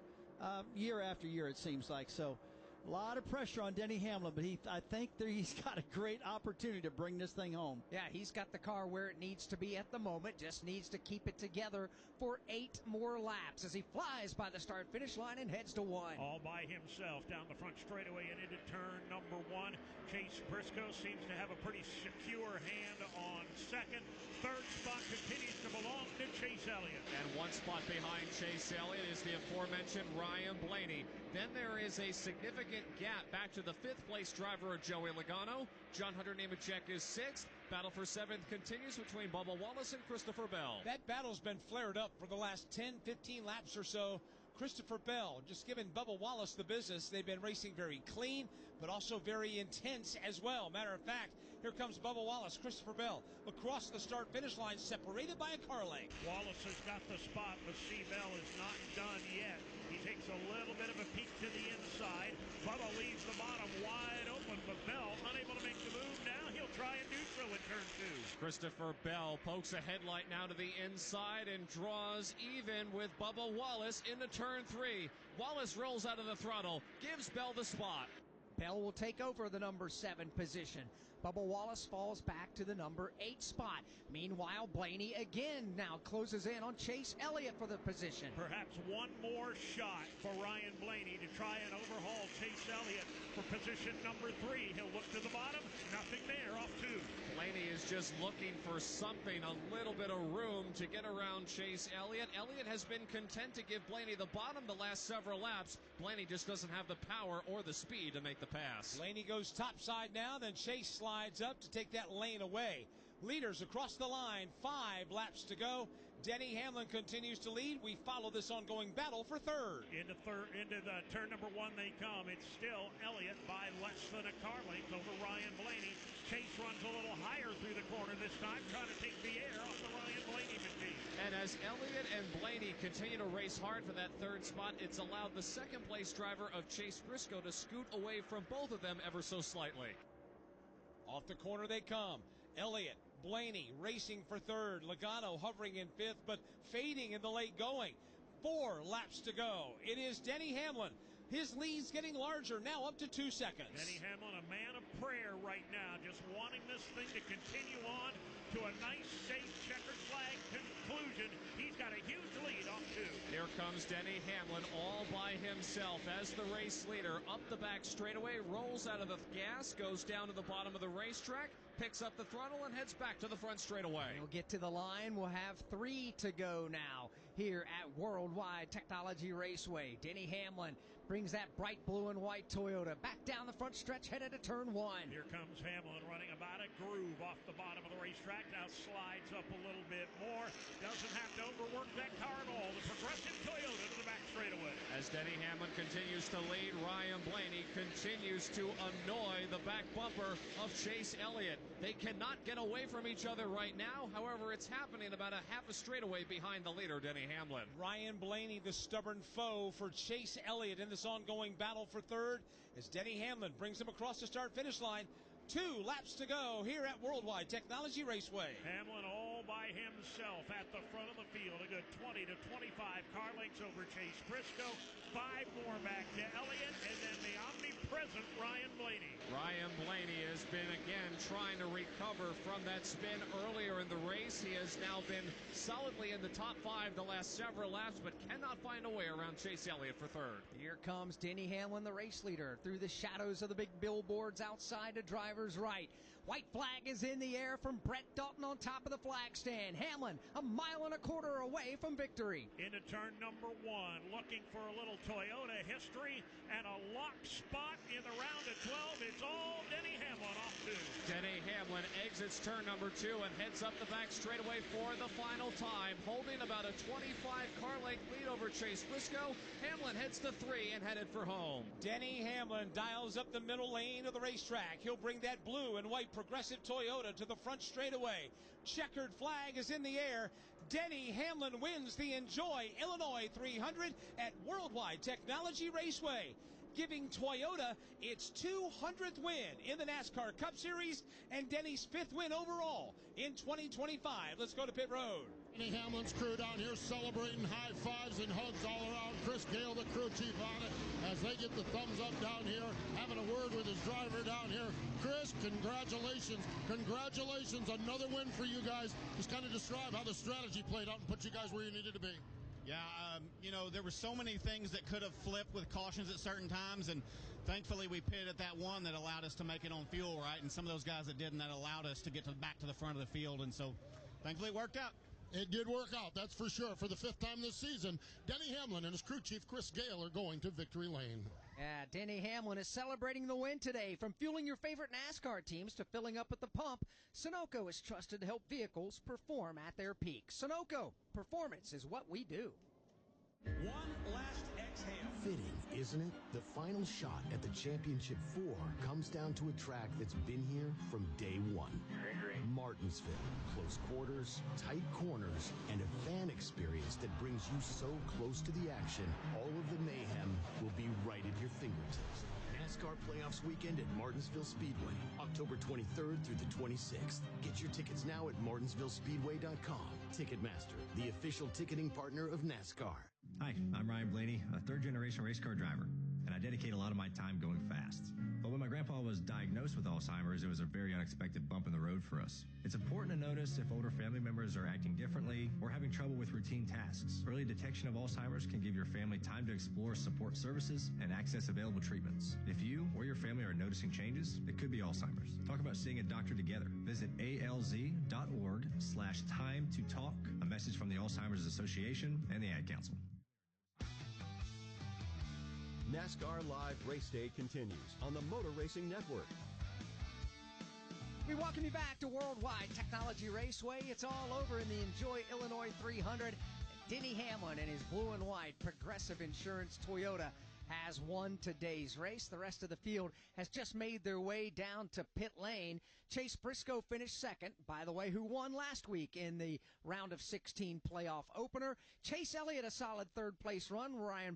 year after year, it seems like. So a lot of pressure on Denny Hamlin, but I think that he's got a great opportunity to bring this thing home. Yeah, he's got the car where it needs to be at the moment, just needs to keep it together for 8 more laps as he flies by the start-finish line and heads to 1. All by himself down the front straightaway and into turn number 1. Chase Briscoe seems to have a pretty secure hand on 2nd. 3rd spot continues to belong to Chase Elliott. And 1 spot behind Chase Elliott is the aforementioned Ryan Blaney. Then there is a significant gap back to the 5th place driver, Joey Logano. John Hunter Nemechek is 6th. Battle for 7th continues between Bubba Wallace and Christopher Bell. That battle's been flared up for the last 10, 15 laps or so. Christopher Bell just giving Bubba Wallace the business. They've been racing very clean, but also very intense as well. Matter of fact, here comes Bubba Wallace, Christopher Bell, across the start-finish line, separated by a car length. Wallace has got the spot, but C-Bell is not done yet. He takes a little bit of a peek to the inside. Bubba leaves the bottom wide open, but Bell unable to make the move. Now he'll try and neutral in turn 2. Christopher Bell pokes a headlight now to the inside and draws even with Bubba Wallace into turn 3. Wallace rolls out of the throttle, gives Bell the spot. Bell will take over the number 7 position. Bubba Wallace falls back to the number 8 spot. Meanwhile, Blaney again now closes in on Chase Elliott for the position. Perhaps one more shot for Ryan Blaney to try and overhaul Chase Elliott for position number 3. He'll look to the bottom. Nothing there, off 2. Blaney is just looking for something, a little bit of room to get around Chase Elliott. Elliott has been content to give Blaney the bottom the last several laps. Blaney just doesn't have the power or the speed to make the pass. Blaney goes topside now, then Chase slides up to take that lane away. Leaders across the line, 5 laps to go. Denny Hamlin continues to lead. We follow this ongoing battle for 3rd. Into the turn number 1 they come. It's still Elliott by less than a car length over Ryan Blaney. Chase runs a little higher through the corner this time, trying to take the air off the Ryan Blaney machine. And as Elliott and Blaney continue to race hard for that 3rd spot, it's allowed the 2nd place driver of Chase Briscoe to scoot away from both of them ever so slightly. Off the corner they come. Elliott, Blaney racing for 3rd. Logano hovering in 5th, but fading in the late going. 4 laps to go. It is Denny Hamlin. His lead's getting larger, now up to 2 seconds. Denny Hamlin, a man of prayer right now, just wanting this thing to continue on to a nice, safe checkered flag conclusion. He's got a huge lead off 2. Here comes Denny Hamlin all by himself as the race leader. Up the back straightaway, rolls out of the gas, goes down to the bottom of the racetrack, picks up the throttle, and heads back to the front straightaway. We'll get to the line. We'll have 3 to go now here at Worldwide Technology Raceway. Denny Hamlin brings that bright blue and white Toyota back down the front stretch, headed to turn 1. Here comes Hamlin running about a groove off the bottom of the racetrack. Now slides up a little bit more. Doesn't have to overwork that car at all. The Progressive Toyota to the back straightaway. As Denny Hamlin continues to lead, Ryan Blaney continues to annoy the back bumper of Chase Elliott. They cannot get away from each other right now. However, it's happening about a half a straightaway behind the leader, Denny Hamlin. Ryan Blaney, the stubborn foe for Chase Elliott in this ongoing battle for third, as Denny Hamlin brings him across the start-finish line. 2 laps to go here at Worldwide Technology Raceway. Hamlin all by himself at the front of the field. A good 20 to 25 car lengths over Chase Briscoe. 5 more back to Elliott, and then the omnipresent Ryan Blaney. Ryan Blaney has been again trying to recover from that spin earlier in the race. He has now been solidly in the top 5 the last several laps, but cannot find a way around Chase Elliott for third. Here comes Denny Hamlin, the race leader, through the shadows of the big billboards outside to driver's right. White flag is in the air from Brett Dalton on top of the flag stand. Hamlin, 1.25 miles away from victory. Into turn number 1, looking for a little Toyota history and a lock spot in the round of 12. It's all Denny Hamlin off to. Denny Hamlin exits turn number 2 and heads up the back straightaway for the final time, holding about a 25 car length lead over Chase Briscoe. Hamlin heads to 3 and headed for home. Denny Hamlin dials up the middle lane of the racetrack. He'll bring that blue and white Progressive Toyota to the front straightaway. Checkered flag is in the air. Denny Hamlin wins the Enjoy Illinois 300 at Worldwide Technology Raceway, giving Toyota its 200th win in the NASCAR Cup Series and Denny's 5th win overall in 2025. Let's go to pit road. Denny Hamlin's crew down here celebrating, high fives and hugs all around. Chris Gale, the crew chief, on it as they get the thumbs up down here, having a word with his driver down here. Chris, congratulations. Congratulations. Another win for you guys. Just kind of describe how the strategy played out and put you guys where you needed to be. Yeah, there were so many things that could have flipped with cautions at certain times, and thankfully we pitted at that one that allowed us to make it on fuel, right? And some of those guys that didn't, that allowed us to get back to the front of the field, and so thankfully it worked out. It did work out, that's for sure. For the 5th time this season, Denny Hamlin and his crew chief, Chris Gale, are going to victory lane. Yeah, Denny Hamlin is celebrating the win today. From fueling your favorite NASCAR teams to filling up at the pump, Sunoco is trusted to help vehicles perform at their peak. Sunoco, performance is what we do. One last exhale. Fitting, isn't it? The final shot at the Championship 4 comes down to a track that's been here from day one. Martinsville. Close quarters, tight corners, and a fan experience that brings you so close to the action, all of the mayhem will be right at your fingertips. NASCAR Playoffs Weekend at Martinsville Speedway, October 23rd through the 26th. Get your tickets now at martinsvillespeedway.com. Ticketmaster, the official ticketing partner of NASCAR. Hi, I'm Ryan Blaney, a third-generation race car driver, and I dedicate a lot of my time going fast. But when my grandpa was diagnosed with Alzheimer's, it was a very unexpected bump in the road for us. It's important to notice if older family members are acting differently or having trouble with routine tasks. Early detection of Alzheimer's can give your family time to explore support services and access available treatments. If you or your family are noticing changes, it could be Alzheimer's. Talk about seeing a doctor together. Visit alz.org/time to talk. A message from the Alzheimer's Association and the Ad Council. NASCAR Live Race Day continues on the Motor Racing Network. We welcome you back to Worldwide Technology Raceway. It's all over in the Enjoy Illinois 300. Denny Hamlin and his blue and white Progressive Insurance Toyota has won today's race. The rest of the field has just made their way down to pit lane. Chase Briscoe finished second, by the way, who won last week in the round of 16 playoff opener. Chase Elliott, a solid third-place run. Ryan